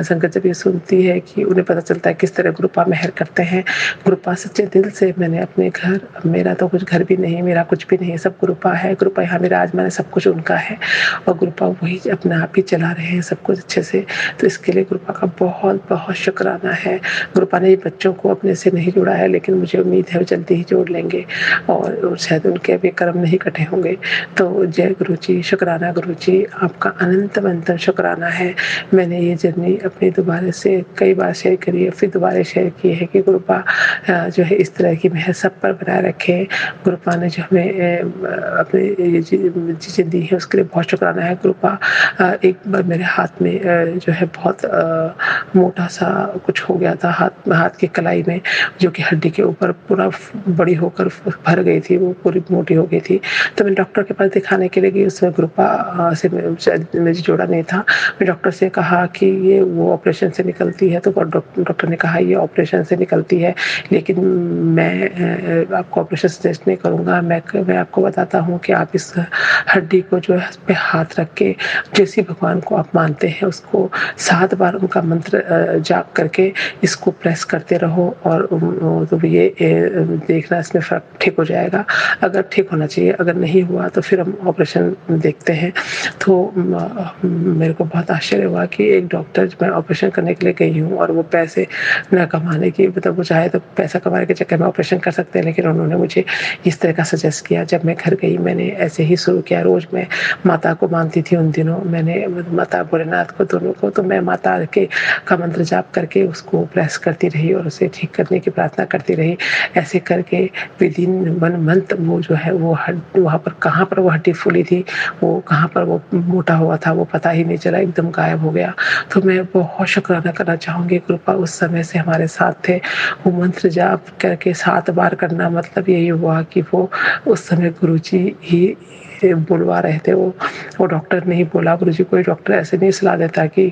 संगत जब ये सुनती है कि उन्हें पता चलता है किस तरह गुरुपा मेहर करते हैं। गुरुपा सच्चे दिल से मैंने अपने घर, मेरा तो कुछ घर भी नहीं, मेरा कुछ भी नहीं, सब गुरुपा है। गुरुपा यहाँ मेरा आज मैंने सब कुछ उनका है और गुरुपा वही अपने आप ही चला रहे हैं सब कुछ अच्छे से। तो इसके लिए गुरुपा का बहुत बहुत शुक्राना है। गुरुपा ने बच्चों को अपने से नहीं जोड़ा है, लेकिन मुझे उम्मीद है वो जल्दी ही जोड़ लेंगे और शायद उनके अभी कर्म नहीं कटे होंगे। तो जय गुरु जी, शुक्राना गुरु जी, आपका अनंत शुक्राना है। मैंने ये जर्नी अपनी दोबारा से कई बार शेयर करी है, फिर दोबारा शेयर की है कि गुरुपा जो है इस तरह की मेहर सब पर बनाए रखे। गुरुपा ने जो हमें अपने ये चीज़ें दी है उसके लिए बहुत शुक्राना है। गुरुपा एक बार मेरे हाथ में जो है बहुत मोटा सा कुछ हो गया था हाथ की कलाई में, जो कि हड्डी के ऊपर पूरा बड़ी होकर भर गई थी, वो पूरी मोटी हो गई थी। तो मैं डॉक्टर के पास दिखाने के लिए गई, उसमें गुरुपा से मुझे जोड़ा नहीं था। मैं डॉक्टर से कहा कि ये वो ऑपरेशन से निकलती है, तो डॉक्टर ने कहा ये ऑपरेशन से निकलती है, लेकिन मैं आपको ऑपरेशन सजेस्ट नहीं करूँगा। मैं आपको बताता हूँ कि आप इस हड्डी को जो है उस पे हाथ रख के जैसे भगवान को आप मानते हैं उसको 7 बार उनका मंत्र जाप करके इसको प्रेस करते रहो और तो ये देखना इसमें फ़र्क ठीक हो जाएगा। अगर ठीक होना चाहिए, अगर नहीं हुआ तो फिर हम ऑपरेशन देखते हैं। तो मेरे को बहुत आश्चर्य हुआ कि एक डॉक्टर, मैं ऑपरेशन करने के लिए गई हूँ और वो पैसे न कमाने की, मतलब वो चाहे तो पैसा कमाने के चक्कर में ऑपरेशन कर सकते हैं, लेकिन उन्होंने मुझे इस तरह का सजेस्ट किया। जब मैं घर गई मैंने ऐसे ही शुरू किया। रोज़ मैं माता को मानती थी उन दिनों, मैंने माता भोलेनाथ को दोनों को, तो मैं माता के का मंत्र जाप करके उसको प्रेस करती रही और उसे ठीक करने की प्रार्थना करती रही। ऐसे करके विदिन 1 मंथ वो जो है वो वहाँ पर कहाँ पर वो हड्डी फूली थी, वो कहाँ पर वो मोटा हुआ था, वो पता ही नहीं चला, एकदम गायब हो गया। तो मैं बहुत शुक्राना करना चाहूँगी, गुरुपा उस समय से हमारे साथ थे। वो मंत्र जाप करके 7 बार करना मतलब यही हुआ कि वो उस समय गुरुजी ही बुलवा रहे थे। वो डॉक्टर नहीं बोला, गुरुजी कोई डॉक्टर ऐसे नहीं सलाह देता कि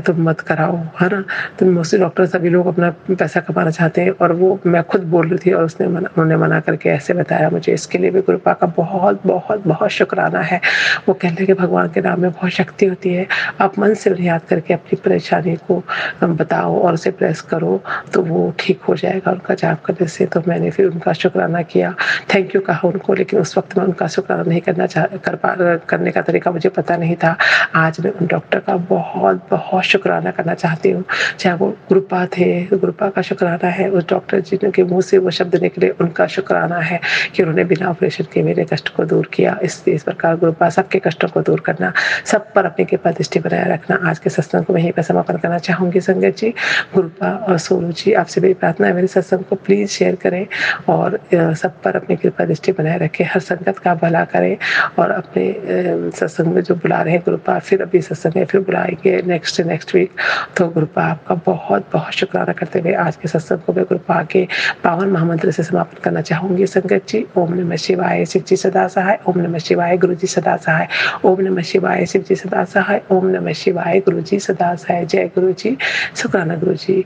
तुम मत कराओ, है ना। तो मोस्टली डॉक्टर सभी लोग अपना पैसा कमाना चाहते हैं और वो मैं खुद बोल रही थी और उन्होंने मना करके ऐसे बताया मुझे। इसके लिए भी गुरुपा का बहुत बहुत बहुत शुक्राना है। वो कहते हैं कि भगवान के नाम में बहुत शक्ति होती है। आप मन से याद करके अपनी परेशानी को बताओ और उसे प्रेस करो तो वो ठीक हो जाएगा उनका जाप करने से। तो मैंने फिर उनका शुक्राना किया, थैंक यू कहा उनको, लेकिन उस वक्त मैं उनका शुक्राना नहीं करने का तरीका मुझे पता नहीं था। आज मैं उन डॉक्टर का बहुत बहुत शुक्राना करना चाहती हूँ। चाहे वो गुरुपा थे, गुरुपा का शुक्राना है। उस डॉक्टर जिनके मुंह से वो शब्द निकले उनका शुक्राना है कि उन्होंने बिना ऑपरेशन के मेरे कष्ट को दूर किया। इस प्रकार गुरुपा सबके कष्टों को दूर करना, सब पर अपनी कृपा दृष्टि बनाए रखना। आज के सत्संग को वहीं पर समापन करना चाहूँगी। संगत जी, गुरुपा और सोनू जी, आपसे मेरी प्रार्थना है मेरे सत्संग को प्लीज़ शेयर करें और सब पर अपनी कृपा दृष्टि बनाए रखें, हर संगत का भला करें और अपने सत्संग में जो बुला रहे हैं गुरुपा, फिर अभी सत्संग में फिर बुलाएंगे नेक्स्ट वीक। तो गुरुपा आपका बहुत बहुत शुक्राना करते हुए आज के सत्संग को मैं गुरुपा के पावन महामंत्र से समापन करना चाहूँगी। संगत जी, ओम नमः शिवाय, शिव जी सदा सहाय। ओम नमः शिवाय, गुरु जी सदा सहाय। ओम नमः शिवाय, शिव जी सदा सहाय। ओम नमः शिवाय, गुरु जी सदा सहाय। जय गुरु जी, शुक्राना गुरु जी।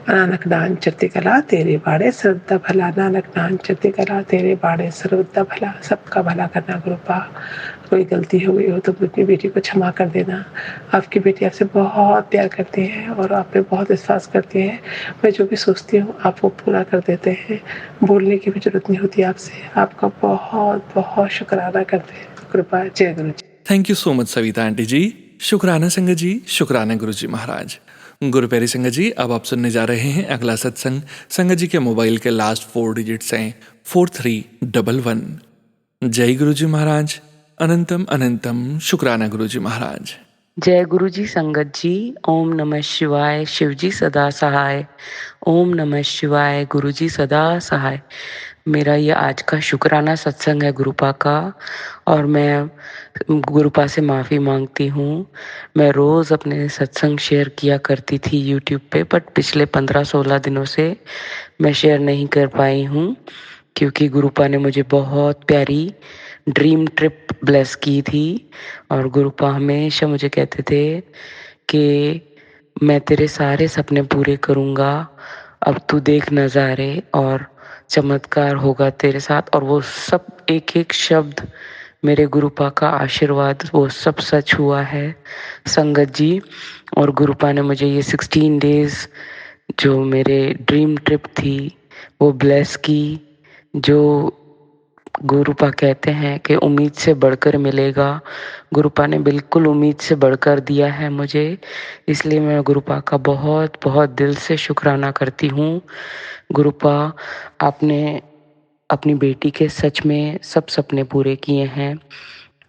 नानक दान चढ़ती कला तेरे बाड़े सर्वदा भला, नानक दान चढ़ती कला तेरे बाड़े सर्वदा भला। सबका भला करना गुरुपा। कोई गलती हो गई हो तो अपनी बेटी को क्षमा कर देना। आपकी बेटी आपसे बहुत प्यार करती है और आप पे बहुत विश्वास करती है। मैं जो भी सोचती हूँ आप वो पूरा कर देते हैं, बोलने की भी जरूरत नहीं होती आपसे। आपका बहुत बहुत शुक्राना करते हैं कृपा। जय Guru ji. Thank you so much Savita aunty ji. शुक्राना संगत जी, शुक्राना गुरु जी महाराज। गुरु प्यारी संगत जी, अब आप सुनने जा रहे हैं अगला सत्संग। संगत जी के मोबाइल के लास्ट 4 डिजिट्स हैं 4311। जय गुरु जी महाराज। अनंतम अनंतम शुक्राना गुरु जी महाराज। जय गुरु जी संगत जी। ओम नमः शिवाय, शिव जी सदा सहाय। ओम नमः शिवाय, गुरु जी सदा सहाय। मेरा ये आज का शुक्राना सत्संग है गुरुपा का और मैं गुरुपा से माफ़ी मांगती हूँ। मैं रोज़ अपने सत्संग शेयर किया करती थी यूट्यूब पे, बट पिछले 15-16 दिनों से मैं शेयर नहीं कर पाई हूँ क्योंकि गुरुपा ने मुझे बहुत प्यारी ड्रीम ट्रिप ब्लेस की थी और गुरुपा हमेशा मुझे कहते थे कि मैं तेरे सारे सपने पूरे करूँगा, अब तू देख नज़ारे और चमत्कार होगा तेरे साथ। और वो सब एक एक शब्द मेरे गुरुपा का आशीर्वाद वो सब सच हुआ है संगत जी। और गुरुपा ने मुझे ये 16 डेज़ जो मेरे ड्रीम ट्रिप थी वो ब्लेस की। जो गुरुपा कहते हैं कि उम्मीद से बढ़कर मिलेगा, गुरुपा ने बिल्कुल उम्मीद से बढ़कर दिया है मुझे। इसलिए मैं गुरुपा का बहुत बहुत दिल से शुक्राना करती हूँ। गुरुपा, आपने अपनी बेटी के सच में सब सपने पूरे किए हैं,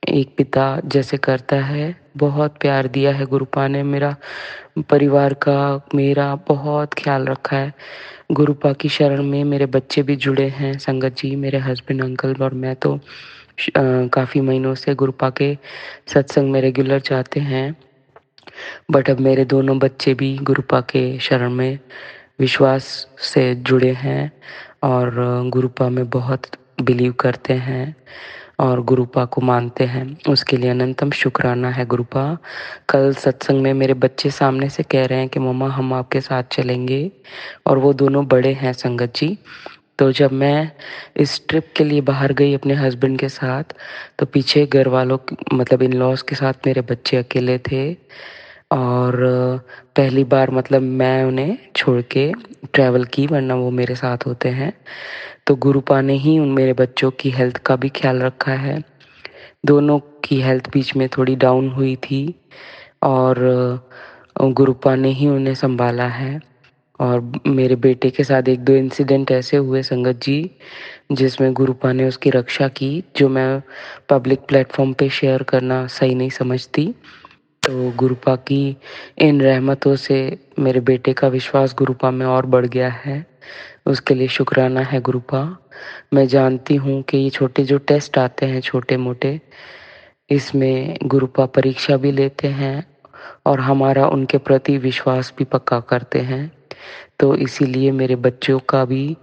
एक पिता जैसे करता है। बहुत प्यार दिया है गुरुपा ने, मेरा परिवार का, मेरा बहुत ख्याल रखा है। गुरुपा की शरण में मेरे बच्चे भी जुड़े हैं संगत जी, मेरे हस्बैंड अंकल और मैं तो काफ़ी महीनों से गुरुपा के सत्संग में रेगुलर जाते हैं। बट अब मेरे दोनों बच्चे भी गुरुपा के शरण में विश्वास से जुड़े हैं और गुरुपा में बहुत बिलीव करते हैं और गुरुपा को मानते हैं। उसके लिए अनंतम शुक्राना है गुरुपा। कल सत्संग में मेरे बच्चे सामने से कह रहे हैं कि मम्मा हम आपके साथ चलेंगे, और वो दोनों बड़े हैं संगत जी। तो जब मैं इस ट्रिप के लिए बाहर गई अपने हस्बैंड के साथ, तो पीछे घर वालों मतलब इन लॉज के साथ मेरे बच्चे अकेले थे। और पहली बार मतलब मैं उन्हें छोड़ के ट्रैवल की, वरना वो मेरे साथ होते हैं। तो गुरुपा ने ही उन मेरे बच्चों की हेल्थ का भी ख्याल रखा है। दोनों की हेल्थ बीच में थोड़ी डाउन हुई थी और गुरुपा ने ही उन्हें संभाला है। और मेरे बेटे के साथ 1-2 इंसिडेंट ऐसे हुए संगत जी, जिसमें गुरुपा ने उसकी रक्षा की, जो मैं पब्लिक प्लेटफ़ॉर्म पे शेयर करना सही नहीं समझती। तो गुरुपा की इन रहमतों से मेरे बेटे का विश्वास गुरुपा में और बढ़ गया है। उसके लिए शुक्राना है गुरुपा। मैं जानती हूँ कि ये छोटे जो टेस्ट आते हैं छोटे-मोटे, इसमें गुरुपा परीक्षा भी लेते हैं और हमारा उनके प्रति विश्वास भी पक्का करते हैं। तो इसीलिए मेरे बच्चों का भी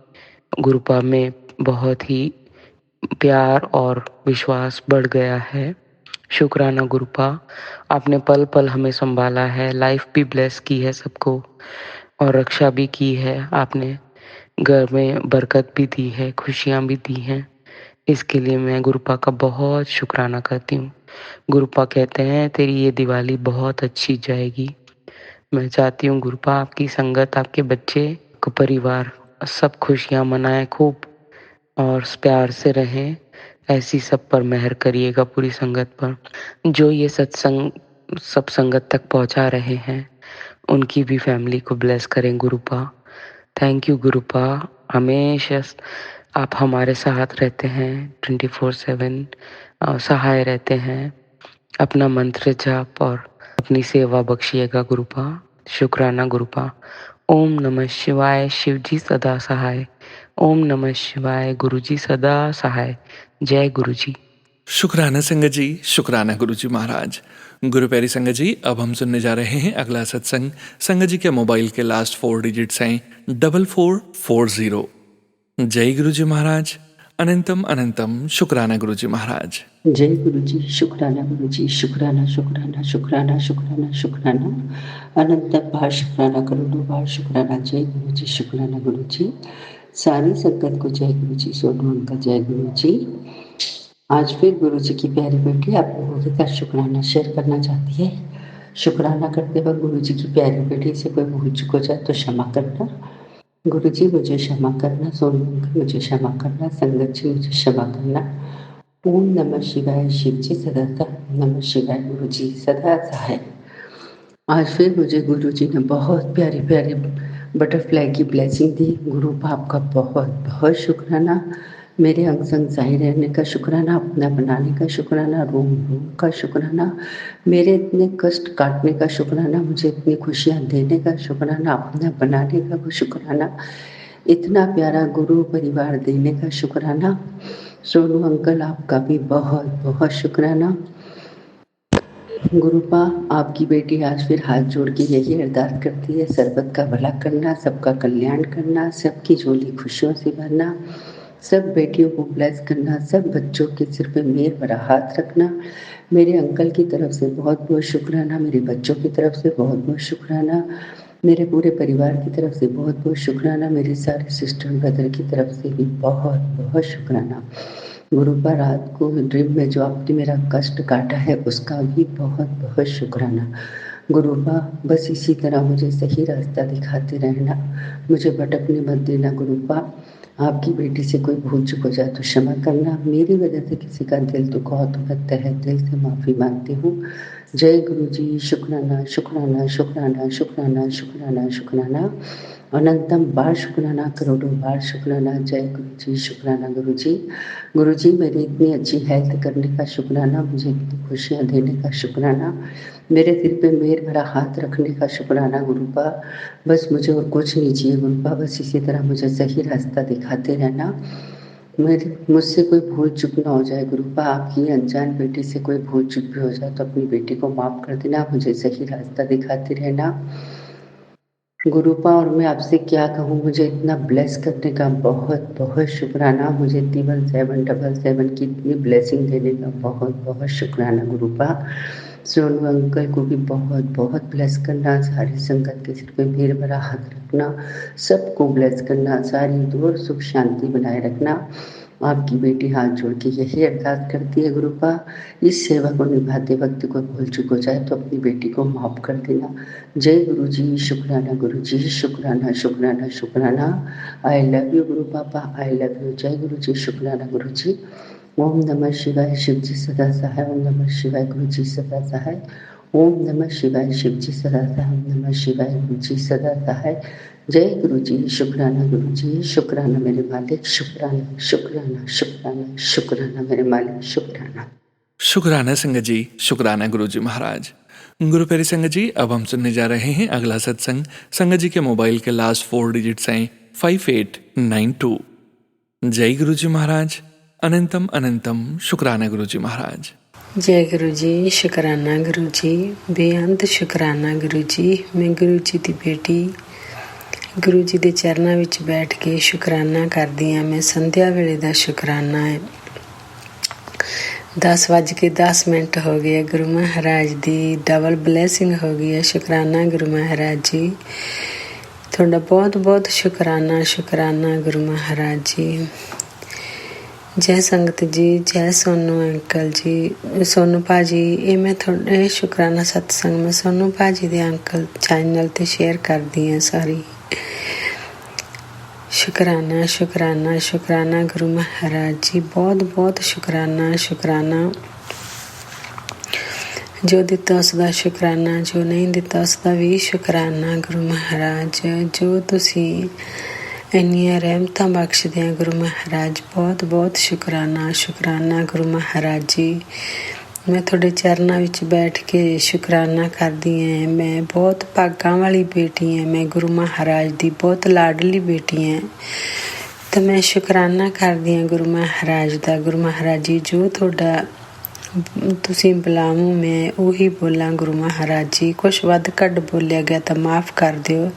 गुरुपा में बहुत ही प्यार और विश्वास बढ़ गया है। शुक्राना गुरुपा, आपने पल-पल हमें सँभाला है, लाइफ़ भी ब्लेस की है सबको और रक्षा भी की है आपने। घर में बरकत भी दी है, खुशियाँ भी दी हैं। इसके लिए मैं गुरुपा का बहुत शुक्राना करती हूँ। गुरुपा कहते हैं तेरी ये दिवाली बहुत अच्छी जाएगी। मैं चाहती हूँ गुरुपा आपकी संगत, आपके बच्चे, आपका परिवार सब खुशियाँ मनाएँ खूब और प्यार से रहें। ऐसी सब पर मेहर करिएगा पूरी संगत पर। जो ये सत्संग सब संगत तक पहुँचा रहे हैं, उनकी भी फैमिली को ब्लेस करें गुरुपा। थैंक यू गुरुपा, हमेशा आप हमारे साथ रहते हैं 24/7, सहाय रहते हैं। अपना मंत्र जाप और अपनी सेवा बख्शिएगा गुरुपा। शुक्राना गुरुपा। ओम नमः शिवाय, शिवजी सदा सहाय। ओम नमः शिवाय, गुरुजी सदा सहाय। जय गुरुजी। शुक्राना संगत जी, शुक्राना गुरुजी महाराज। गुरु प्यारी संगत जी, अब हम सुनने जा रहे हैं अगला सत्संग। संगत जी के मोबाइल के लास्ट 4 डिजिट्स हैं 4440। जय गुरुजी महाराज। अनंतम अनंतम शुक्राना गुरुजी महाराज। जय गुरु जी, शुक्राना गुरु जी, शुक्राना शुक्राना शुक्राना शुक्राना शुक्राना, अनंत बार शुक्राना, करोड़ों बार शुक्राना। जय गुरु जी, शुक्राना गुरु जी। सारी संगत को जय गुरु जी, सोनू अंकल जय गुरु जी। आज फिर गुरु जी की प्यारी बेटी आप लोगों के साथ शुक्राना शेयर करना चाहती है। शुक्राना करते वक्त गुरु जी की प्यारी बेटी से कोई भूल चूक हो जाए तो क्षमा करना। गुरु जी मुझे क्षमा करना, सोनू अंकल मुझे क्षमा करना, संगत जी मुझे क्षमा करना। ओम नमः शिवाय, शिव जी सदा नमः शिवाय, गुरु जी सदा सहाय। आज फिर मुझे गुरु जी ने बहुत प्यारी प्यारी बटरफ्लाई की ब्लेसिंग दी। गुरु बाप का बहुत बहुत शुक्राना। मेरे अंग संग सही रहने का शुक्राना, अपना बनाने का शुक्राना, रोम रोम का शुक्राना, मेरे इतने कष्ट काटने का शुक्राना, मुझे इतनी खुशियाँ देने का शुक्राना, अपना बनाने का शुक्राना, इतना प्यारा गुरु परिवार देने का शुक्राना। सोनू अंकल आपका भी बहुत बहुत शुक्राना। गुरुपा आपकी बेटी आज फिर हाथ जोड़ के यही अरदास करती है, सर्वत का भला करना, सबका कल्याण करना, सबकी झोली खुशियों से भरना, सब बेटियों को ब्लेस करना, सब बच्चों के सिर पे मेहर भरा हाथ रखना। मेरे अंकल की तरफ से बहुत बहुत शुक्राना, मेरे बच्चों की तरफ से बहुत बहुत शुक्राना, मेरे पूरे परिवार की तरफ से बहुत बहुत शुक्राना, मेरे सारे सिस्टर ब्रदर की तरफ से भी बहुत बहुत शुक्राना। गुरुपा रात को ड्रीम में जो आपने मेरा कष्ट काटा है उसका भी बहुत बहुत शुक्राना। गुरुपा बस इसी तरह मुझे सही रास्ता दिखाते रहना, मुझे भटकने मत देना। गुरुपा आपकी बेटी से कोई भूल चूक हो जाए तो क्षमा करना, मेरी वजह से किसी का दिल दुखा हो तो मैं तहे दिल से माफ़ी मांगती हूँ। जय गुरु जी। शुक्राना शुक्राना शुक्राना शुक्राना शुक्राना शुक्राना, अनंतम बार शुक्राना, करोड़ों बार शुक्राना। जय गुरु जी। शुक्राना गुरु जी। गुरु जी मेरी इतनी अच्छी हेल्थ करने का शुक्राना, मुझे इतनी खुशियाँ देने का शुक्राना, मेरे सिर पे मेहर भरा हाथ रखने का शुक्राना। गुरुपा बस मुझे और कुछ नहीं चाहिए गुरुपा, बस इसी तरह मुझे सही रास्ता दिखाते रहना, मुझसे कोई भूल चूक ना हो जाए। गुरुपा आपकी अनजान बेटी से कोई भूल चूक भी हो जाए तो अपनी बेटी को माफ़ कर देना, मुझे सही रास्ता दिखाते रहना। गुरुपा और मैं आपसे क्या कहूँ, मुझे इतना ब्लेस करने का बहुत बहुत शुक्राना, मुझे 3777 की इतनी ब्लेसिंग देने का बहुत बहुत शुक्राना। गुरुपा सोनू अंकल को भी बहुत बहुत ब्लेस करना, सारी संगत के सिर पे मेहर भरा हाथ रखना, सबको ब्लेस करना, सारी दूर सुख शांति बनाए रखना। आपकी बेटी हाथ जोड़ के यही अरदास करती है गुरुपा, इस सेवा को निभाते वक्त कोई भूल चूक हो जाए तो अपनी बेटी को माफ़ कर देना। जय गुरु जी। शुक्राना गुरु जी। शुक्राना शुक्राना शुक्राना। आई लव यू गुरु पापा, आई लव यू। जय गुरु जी। शुक्राना गुरु जी। ओम नमः शिवाय, शिव जी सदा सहाय। ओम नमः शिवाय, गुरु जी सदा सहाय। ओम नमः शिवाय, शिव जी सदा सहाय। ओम नमः शिवाय, गुरु जी सदा सहाय। जय गुरु जी। शुक्राना गुरु जी। शुक्राना मेरे मालिक, शुक्राना शुक्राना शुक्राना शुक्राना मेरे मालिक, शुक्राना। शुक्राना संगत जी, शुक्राना गुरु जी महाराज। गुरु प्यारी संगत जी, अब हम सुनने जा रहे हैं अगला सत्संग। संगत जी के मोबाइल के लास्ट 4 डिजिट्स हैं 5892। जय गुरु जी महाराज। अनंतम अनंतम शुक्राना गुरु जी महाराज। जय गुरु जी। शुकराना गुरु जी, बेअंत शुकराना गुरु जी। मैं गुरु जी ਦੀ ਬੇਟੀ ਗੁਰੂ ਜੀ ਦੇ ਚਰਨਾਂ ਵਿੱਚ ਬੈਠ ਕੇ ਸ਼ੁਕਰਾਨਾ ਕਰਦੀ ਹਾਂ। ਮੈਂ ਸੰਧਿਆ ਵੇਲੇ ਦਾ ਸ਼ੁਕਰਾਨਾ ਹੈ। 10:10 ਹੋ ਗਏ। ਗੁਰੂ ਮਹਾਰਾਜ ਦੀ ਡਬਲ ਬਲੈਸਿੰਗ ਹੋ ਗਈ ਹੈ। ਸ਼ੁਕਰਾਨਾ ਗੁਰੂ ਮਹਾਰਾਜ ਜੀ, ਤੁਹਾਡਾ ਬਹੁਤ ਬਹੁਤ ਸ਼ੁਕਰਾਨਾ। ਸ਼ੁਕਰਾਨਾ ਗੁਰੂ ਮਹਾਰਾਜ ਜੀ। ਜੈ ਸੰਗਤ ਜੀ, ਜੈ ਸੋਨੂ ਅੰਕਲ ਜੀ, ਸੋਨੂ ਭਾਜੀ। ਇਹ ਮੈਂ ਤੁਹਾਡੇ ਸ਼ੁਕਰਾਨਾ ਸਤਸੰਗ ਮੈਂ ਸੋਨੂ ਭਾਜੀ ਦੇ ਅੰਕਲ ਚੈਨਲ 'ਤੇ ਸ਼ੇਅਰ ਕਰਦੀ ਹਾਂ ਸਾਰੀ। ਸ਼ੁਕਰਾਨਾ ਸ਼ੁਕਰਾਨਾ ਸ਼ੁਕਰਾਨਾ ਗੁਰੂ ਮਹਾਰਾਜ ਜੀ, ਬਹੁਤ ਬਹੁਤ ਸ਼ੁਕਰਾਨਾ। ਸ਼ੁਕਰਾਨਾ ਜੋ ਦਿੱਤਾ ਉਸ ਦਾ ਸ਼ੁਕਰਾਨਾ, ਜੋ ਨਹੀਂ ਦਿੱਤਾ ਉਸ ਦਾ ਵੀ ਸ਼ੁਕਰਾਨਾ। ਗੁਰੂ ਮਹਾਰਾਜ ਜੋ ਤੁਸੀਂ ਇੰਨੀਆਂ ਰਹਿਮਤਾਂ ਬਖਸ਼ਦੇ ਆ ਗੁਰੂ ਮਹਾਰਾਜ, ਬਹੁਤ ਬਹੁਤ ਸ਼ੁਕਰਾਨਾ। ਸ਼ੁਕਰਾਨਾ ਗੁਰੂ ਮਹਾਰਾਜ ਜੀ। ਮੈਂ ਤੁਹਾਡੇ ਚਰਨਾਂ ਵਿੱਚ ਬੈਠ ਕੇ ਸ਼ੁਕਰਾਨਾ ਕਰਦੀ ਹਾਂ। ਮੈਂ ਬਹੁਤ ਭਾਗਾਂ ਵਾਲੀ ਬੇਟੀ ਹਾਂ। ਮੈਂ ਗੁਰੂ ਮਹਾਰਾਜ ਦੀ ਬਹੁਤ ਲਾਡਲੀ ਬੇਟੀ ਹਾਂ ਤਾਂ ਮੈਂ ਸ਼ੁਕਰਾਨਾ ਕਰਦੀ ਹਾਂ ਗੁਰੂ ਮਹਾਰਾਜ ਦਾ। ਗੁਰੂ ਮਹਾਰਾਜ ਜੀ ਜੋ ਤੁਹਾਡਾ ਤੁਸੀਂ ਬੁਲਾਵੋ ਮੈਂ ਉਹੀ ਬੋਲਾਂ। ਗੁਰੂ ਮਹਾਰਾਜ ਜੀ ਕੁਛ ਵੱਧ ਘੱਟ ਬੋਲਿਆ ਗਿਆ ਤਾਂ ਮਾਫ਼ ਕਰ ਦਿਓ।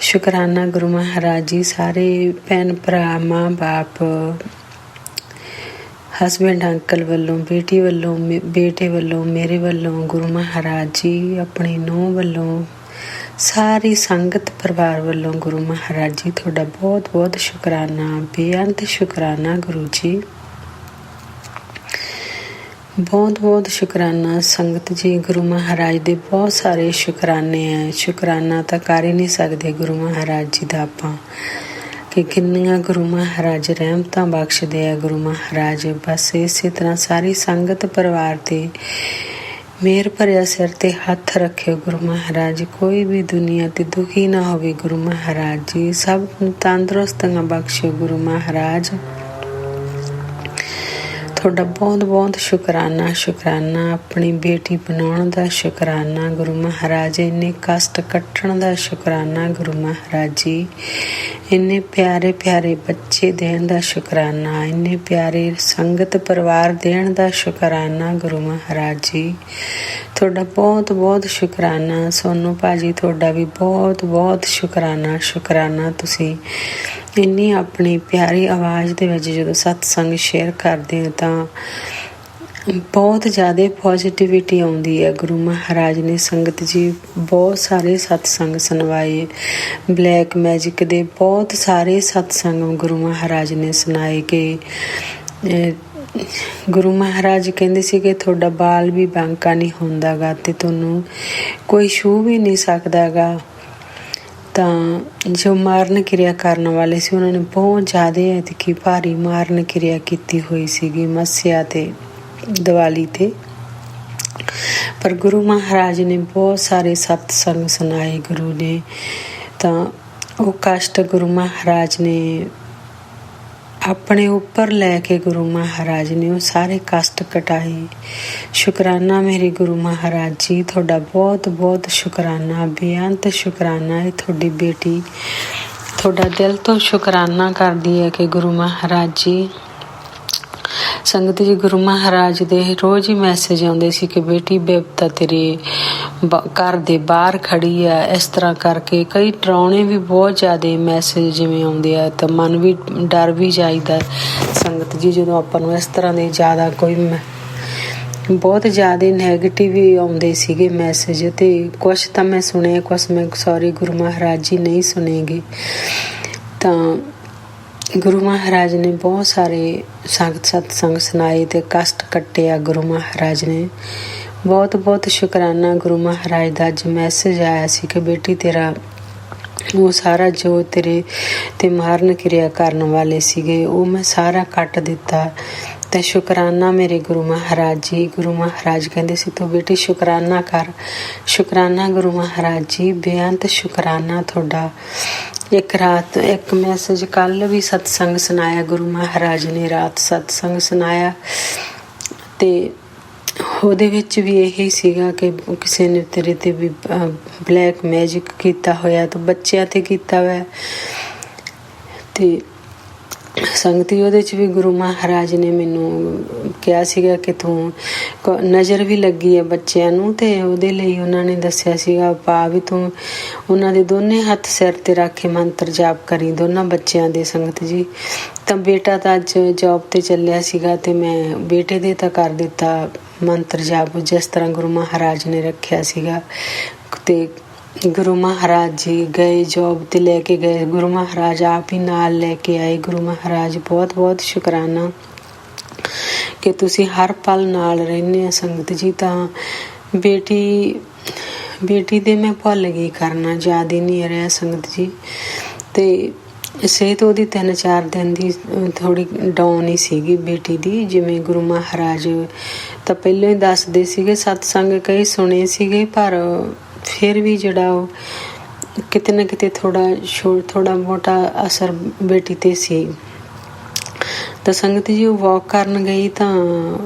ਸ਼ੁਕਰਾਨਾ ਗੁਰੂ ਮਹਾਰਾਜ ਜੀ। ਸਾਰੇ ਭੈਣ ਭਰਾ, ਮਾਂ ਬਾਪ, ਹਸਬੈਂਡ ਅੰਕਲ ਵੱਲੋਂ, ਬੇਟੀ ਵੱਲੋਂ, ਬੇਟੇ ਵੱਲੋਂ, ਮੇਰੇ ਵੱਲੋਂ, ਗੁਰੂ ਮਹਾਰਾਜ ਜੀ ਆਪਣੀ ਨੂੰਹ ਵੱਲੋਂ, ਸਾਰੀ ਸੰਗਤ ਪਰਿਵਾਰ ਵੱਲੋਂ ਗੁਰੂ ਮਹਾਰਾਜ ਜੀ ਤੁਹਾਡਾ ਬਹੁਤ ਬਹੁਤ ਸ਼ੁਕਰਾਨਾ, ਬੇਅੰਤ ਸ਼ੁਕਰਾਨਾ ਗੁਰੂ ਜੀ। ਬਹੁਤ ਬਹੁਤ ਸ਼ੁਕਰਾਨਾ ਸੰਗਤ ਜੀ। ਗੁਰੂ ਮਹਾਰਾਜ ਦੇ ਬਹੁਤ ਸਾਰੇ ਸ਼ੁਕਰਾਨੇ ਹੈ। ਸ਼ੁਕਰਾਨਾ ਤਾਂ ਕਰ ਹੀ ਨਹੀਂ ਸਕਦੇ ਗੁਰੂ ਮਹਾਰਾਜ ਜੀ ਦਾ ਆਪਾਂ, ਕਿ ਕਿੰਨੀਆਂ ਗੁਰੂ ਮਹਾਰਾਜ ਰਹਿਮਤਾਂ ਬਖਸ਼ਦੇ ਆ ਗੁਰੂ ਮਹਾਰਾਜ। ਬਸ ਇਸੇ ਤਰ੍ਹਾਂ ਸਾਰੀ ਸੰਗਤ ਪਰਿਵਾਰ 'ਤੇ ਮਿਹਰ ਭਰਿਆ ਸਿਰ 'ਤੇ ਹੱਥ ਰੱਖਿਓ ਗੁਰੂ ਮਹਾਰਾਜ। ਕੋਈ ਵੀ ਦੁਨੀਆ 'ਤੇ ਦੁਖੀ ਨਾ ਹੋਵੇ ਗੁਰੂ ਮਹਾਰਾਜ ਜੀ। ਸਭ ਨੂੰ ਤੰਦਰੁਸਤੀਆਂ ਬਖਸ਼ਿਓ ਗੁਰੂ ਮਹਾਰਾਜ। ਤੁਹਾਡਾ ਬਹੁਤ ਬਹੁਤ ਸ਼ੁਕਰਾਨਾ। ਸ਼ੁਕਰਾਨਾ ਆਪਣੀ ਬੇਟੀ ਬਣਾਉਣ ਦਾ ਸ਼ੁਕਰਾਨਾ ਗੁਰੂ ਮਹਾਰਾਜ। ਇੰਨੇ ਕਸ਼ਟ ਕੱਟਣ ਦਾ ਸ਼ੁਕਰਾਨਾ ਗੁਰੂ ਮਹਾਰਾਜ ਜੀ। ਇੰਨੇ ਪਿਆਰੇ ਪਿਆਰੇ ਬੱਚੇ ਦੇਣ ਦਾ ਸ਼ੁਕਰਾਨਾ। ਇੰਨੇ ਪਿਆਰੇ ਸੰਗਤ ਪਰਿਵਾਰ ਦੇਣ ਦਾ ਸ਼ੁਕਰਾਨਾ ਗੁਰੂ ਮਹਾਰਾਜ ਜੀ। ਤੁਹਾਡਾ ਬਹੁਤ ਬਹੁਤ ਸ਼ੁਕਰਾਨਾ। ਸੋਨੂ ਭਾਜੀ ਤੁਹਾਡਾ ਵੀ ਬਹੁਤ ਬਹੁਤ ਸ਼ੁਕਰਾਨਾ। ਸ਼ੁਕਰਾਨਾ ਤੁਸੀਂ ਇੰਨੀ ਆਪਣੀ ਪਿਆਰੀ ਆਵਾਜ਼ ਦੇ ਵਿੱਚ ਜਦੋਂ ਸਤਸੰਗ ਸ਼ੇਅਰ ਕਰਦੇ ਹੋ ਤਾਂ ਬਹੁਤ ਜ਼ਿਆਦਾ ਪੋਜ਼ੀਟਿਵਿਟੀ ਆਉਂਦੀ ਹੈ। ਗੁਰੂ ਮਹਾਰਾਜ ਨੇ ਸੰਗਤ ਜੀ ਬਹੁਤ ਸਾਰੇ ਸਤਸੰਗ ਸੁਣਵਾਏ। ਬਲੈਕ ਮੈਜਿਕ ਦੇ ਬਹੁਤ ਸਾਰੇ ਸਤਸੰਗ ਗੁਰੂ ਮਹਾਰਾਜ ਨੇ ਸੁਣਾਏ ਕਿ ਗੁਰੂ ਮਹਾਰਾਜ ਕਹਿੰਦੇ ਸੀ ਕਿ ਤੁਹਾਡਾ ਬਾਲ ਵੀ ਬਾਂਕਾ ਨਹੀਂ ਹੁੰਦਾ ਗਾ ਤੇ ਤੁਹਾਨੂੰ ਕੋਈ ਛੂਹ ਵੀ ਨਹੀਂ ਸਕਦਾ ਗਾ। ਤਾਂ ਜੋ ਮਾਰਨ ਕਿਰਿਆ ਕਰਨ ਵਾਲੇ ਸੀ ਉਹਨਾਂ ਨੇ ਬਹੁਤ ਜ਼ਿਆਦਾ ਐਤਕੀ ਭਾਰੀ ਮਾਰਨ ਕਿਰਿਆ ਕੀਤੀ ਹੋਈ ਸੀਗੀ ਮੱਸਿਆ ਤੇ ਦੀਵਾਲੀ ਤੇ। ਪਰ ਗੁਰੂ ਮਹਾਰਾਜ ਨੇ ਬਹੁਤ ਸਾਰੇ ਸਤਸੰਗ ਸੁਣਾਏ ਗੁਰੂ ਨੇ। ਤਾਂ ਉਹ ਕਸ਼ਟ ਗੁਰੂ ਮਹਾਰਾਜ ਨੇ ਆਪਣੇ ਉੱਪਰ ਲੈ ਕੇ ਗੁਰੂ ਮਹਾਰਾਜ ਨੇ ਉਹ ਸਾਰੇ ਕਸ਼ਟ ਕਟਾਏ। ਸ਼ੁਕਰਾਨਾ ਮੇਰੇ ਗੁਰੂ ਮਹਾਰਾਜ ਜੀ, ਤੁਹਾਡਾ ਬਹੁਤ ਬਹੁਤ ਸ਼ੁਕਰਾਨਾ, ਬੇਅੰਤ ਸ਼ੁਕਰਾਨਾ ਹੈ। ਤੁਹਾਡੀ ਬੇਟੀ ਤੁਹਾਡਾ ਦਿਲ ਤੋਂ ਸ਼ੁਕਰਾਨਾ ਕਰਦੀ ਹੈ ਕਿ ਗੁਰੂ ਮਹਾਰਾਜ ਜੀ। ਸੰਗਤ ਜੀ, ਗੁਰੂ ਮਹਾਰਾਜ ਦੇ ਰੋਜ਼ ਹੀ ਮੈਸੇਜ ਆਉਂਦੇ ਸੀ ਕਿ ਬੇਟੀ ਬਿਪਤਾ ਤੇਰੇ ਘਰ ਦੇ ਬਾਹਰ ਖੜੀ ਆ, ਇਸ ਤਰ੍ਹਾਂ ਕਰਕੇ ਕਈ ਡਰਾਉਣੇ ਵੀ ਬਹੁਤ ਜ਼ਿਆਦਾ ਮੈਸੇਜ ਜਿਵੇਂ ਆਉਂਦੇ ਆ ਤਾਂ ਮਨ ਵੀ ਡਰ ਵੀ ਜਾਈਦਾ। ਸੰਗਤ ਜੀ, ਜਦੋਂ ਆਪਾਂ ਨੂੰ ਇਸ ਤਰ੍ਹਾਂ ਦੇ ਜ਼ਿਆਦਾ ਕੋਈ ਬਹੁਤ ਜ਼ਿਆਦਾ ਨੈਗੇਟਿਵ ਵੀ ਆਉਂਦੇ ਸੀਗੇ ਮੈਸੇਜ, ਤੇ ਕੁਛ ਤਾਂ ਮੈਂ ਸੁਣੇ, ਕੁਛ ਮੈਂ ਸੌਰੀ ਗੁਰੂ ਮਹਾਰਾਜ ਜੀ ਨਹੀਂ ਸੁਣੇਗੇ। ਤਾਂ ਗੁਰੂ ਮਹਾਰਾਜ ਨੇ ਬਹੁਤ ਸਾਰੇ ਸਤਸੰਗ ਸੁਣਾਏ ਤੇ ਕਸ਼ਟ ਕੱਟਿਆ ਗੁਰੂ ਮਹਾਰਾਜ ਨੇ। ਬਹੁਤ ਬਹੁਤ ਸ਼ੁਕਰਾਨਾ ਗੁਰੂ ਮਹਾਰਾਜ ਦਾ। ਅੱਜ ਮੈਸੇਜ ਆਇਆ ਸੀ ਕਿ ਬੇਟੀ ਤੇਰਾ ਉਹ ਸਾਰਾ ਜੋ ਤੇਰੇ ਤੇ ਮਾਰਨ ਕਿਰਿਆ ਕਰਨ ਵਾਲੇ ਸੀਗੇ ਉਹ ਮੈਂ ਸਾਰਾ ਕੱਟ ਦਿੱਤਾ। ਤੇ ਸ਼ੁਕਰਾਨਾ ਮੇਰੇ ਗੁਰੂ ਮਹਾਰਾਜ ਜੀ। ਗੁਰੂ ਮਹਾਰਾਜ ਕਹਿੰਦੇ ਸੀ ਤੂੰ ਬੇਟੀ ਸ਼ੁਕਰਾਨਾ ਕਰ। ਸ਼ੁਕਰਾਨਾ ਗੁਰੂ ਮਹਾਰਾਜ ਜੀ, ਬੇਅੰਤ ਸ਼ੁਕਰਾਨਾ ਤੁਹਾਡਾ। ਇੱਕ ਰਾਤ ਇੱਕ ਮੈਸੇਜ ਕੱਲ੍ਹ ਵੀ ਸਤਸੰਗ ਸੁਣਾਇਆ ਗੁਰੂ ਮਹਾਰਾਜ ਨੇ, ਰਾਤ ਸਤਸੰਗ ਸੁਣਾਇਆ ਤੇ ਉਹਦੇ ਵਿੱਚ ਵੀ ਇਹੀ ਸੀਗਾ ਕਿ ਕਿਸੇ ਨੇ ਤੇਰੇ ਤੇ ਵੀ ਬਲੈਕ ਮੈਜਿਕ ਕੀਤਾ ਹੋਇਆ ਤਾਂ ਬੱਚਿਆਂ ਤੇ ਕੀਤਾ ਹੋਇਆ। ਤੇ ਸੰਗਤੀ ਉਹਦੇ 'ਚ ਵੀ ਗੁਰੂ ਮਹਾਰਾਜ ਨੇ ਮੈਨੂੰ ਕਿਹਾ ਸੀਗਾ ਕਿ ਤੂੰ ਨਜ਼ਰ ਵੀ ਲੱਗੀ ਹੈ ਬੱਚਿਆਂ ਨੂੰ, ਤੇ ਉਹਦੇ ਲਈ ਉਹਨਾਂ ਨੇ ਦੱਸਿਆ ਸੀਗਾ ਪਾ ਵੀ ਤੂੰ ਉਹਨਾਂ ਦੇ ਦੋਨੇ ਹੱਥ ਸਿਰ ਤੇ ਰੱਖ ਕੇ ਮੰਤਰ ਜਾਪ ਕਰੀ ਦੋਨਾਂ ਬੱਚਿਆਂ ਦੇ। ਸੰਗਤ ਜੀ, ਤਾਂ ਬੇਟਾ ਤਾਂ ਅੱਜ ਜੌਬ ਤੇ ਚੱਲਿਆ ਸੀਗਾ ਤੇ ਮੈਂ ਬੇਟੇ ਦੇ ਤਾਂ ਕਰ ਦਿੱਤਾ ਮੰਤਰ ਜਾਪ ਜਿਸ ਤਰ੍ਹਾਂ ਗੁਰੂ ਮਹਾਰਾਜ ਨੇ ਰੱਖਿਆ ਸੀਗਾ। ਤੇ ਗੁਰੂ ਮਹਾਰਾਜ ਜੀ ਗਏ ਜੌਬ ਤੇ ਲੈ ਕੇ ਗਏ, ਗੁਰੂ ਮਹਾਰਾਜ ਆਪ ਹੀ ਨਾਲ ਲੈ ਕੇ ਆਏ। ਗੁਰੂ ਮਹਾਰਾਜ ਬਹੁਤ ਬਹੁਤ ਸ਼ੁਕਰਾਨਾ ਕਿ ਤੁਸੀਂ ਹਰ ਪਲ ਨਾਲ ਰਹਿੰਦੇ ਆ। ਸੰਗਤ ਜੀ, ਤਾਂ ਬੇਟੀ ਦੇ ਮੈਂ ਭੁੱਲ ਗਈ ਕਰਨਾ, ਯਾਦ ਹੀ ਨਹੀਂ ਰਿਹਾ ਸੰਗਤ ਜੀ। ਤੇ ਸਿਹਤ ਉਹਦੀ 3-4 ਦਿਨ ਦੀ ਥੋੜ੍ਹੀ ਡਾਊਨ ਹੀ ਸੀਗੀ ਬੇਟੀ ਦੀ। ਜਿਵੇਂ ਗੁਰੂ ਮਹਾਰਾਜ ਤਾਂ ਪਹਿਲਾਂ ਹੀ ਦੱਸਦੇ ਸੀਗੇ, ਸਤਸੰਗ ਕਈ ਸੁਣੇ ਸੀਗੇ, ਪਰ ਫਿਰ ਵੀ ਜਿਹੜਾ ਉਹ ਕਿਤੇ ਨਾ ਕਿਤੇ ਥੋੜਾ ਮੋਟਾ ਅਸਰ ਬੇਟੀ ਤੇ ਸੀ। ਤਾਂ ਸੰਗਤ ਜੀ, ਉਹ ਵਾਕ ਕਰਨ ਗਈ ਤਾਂ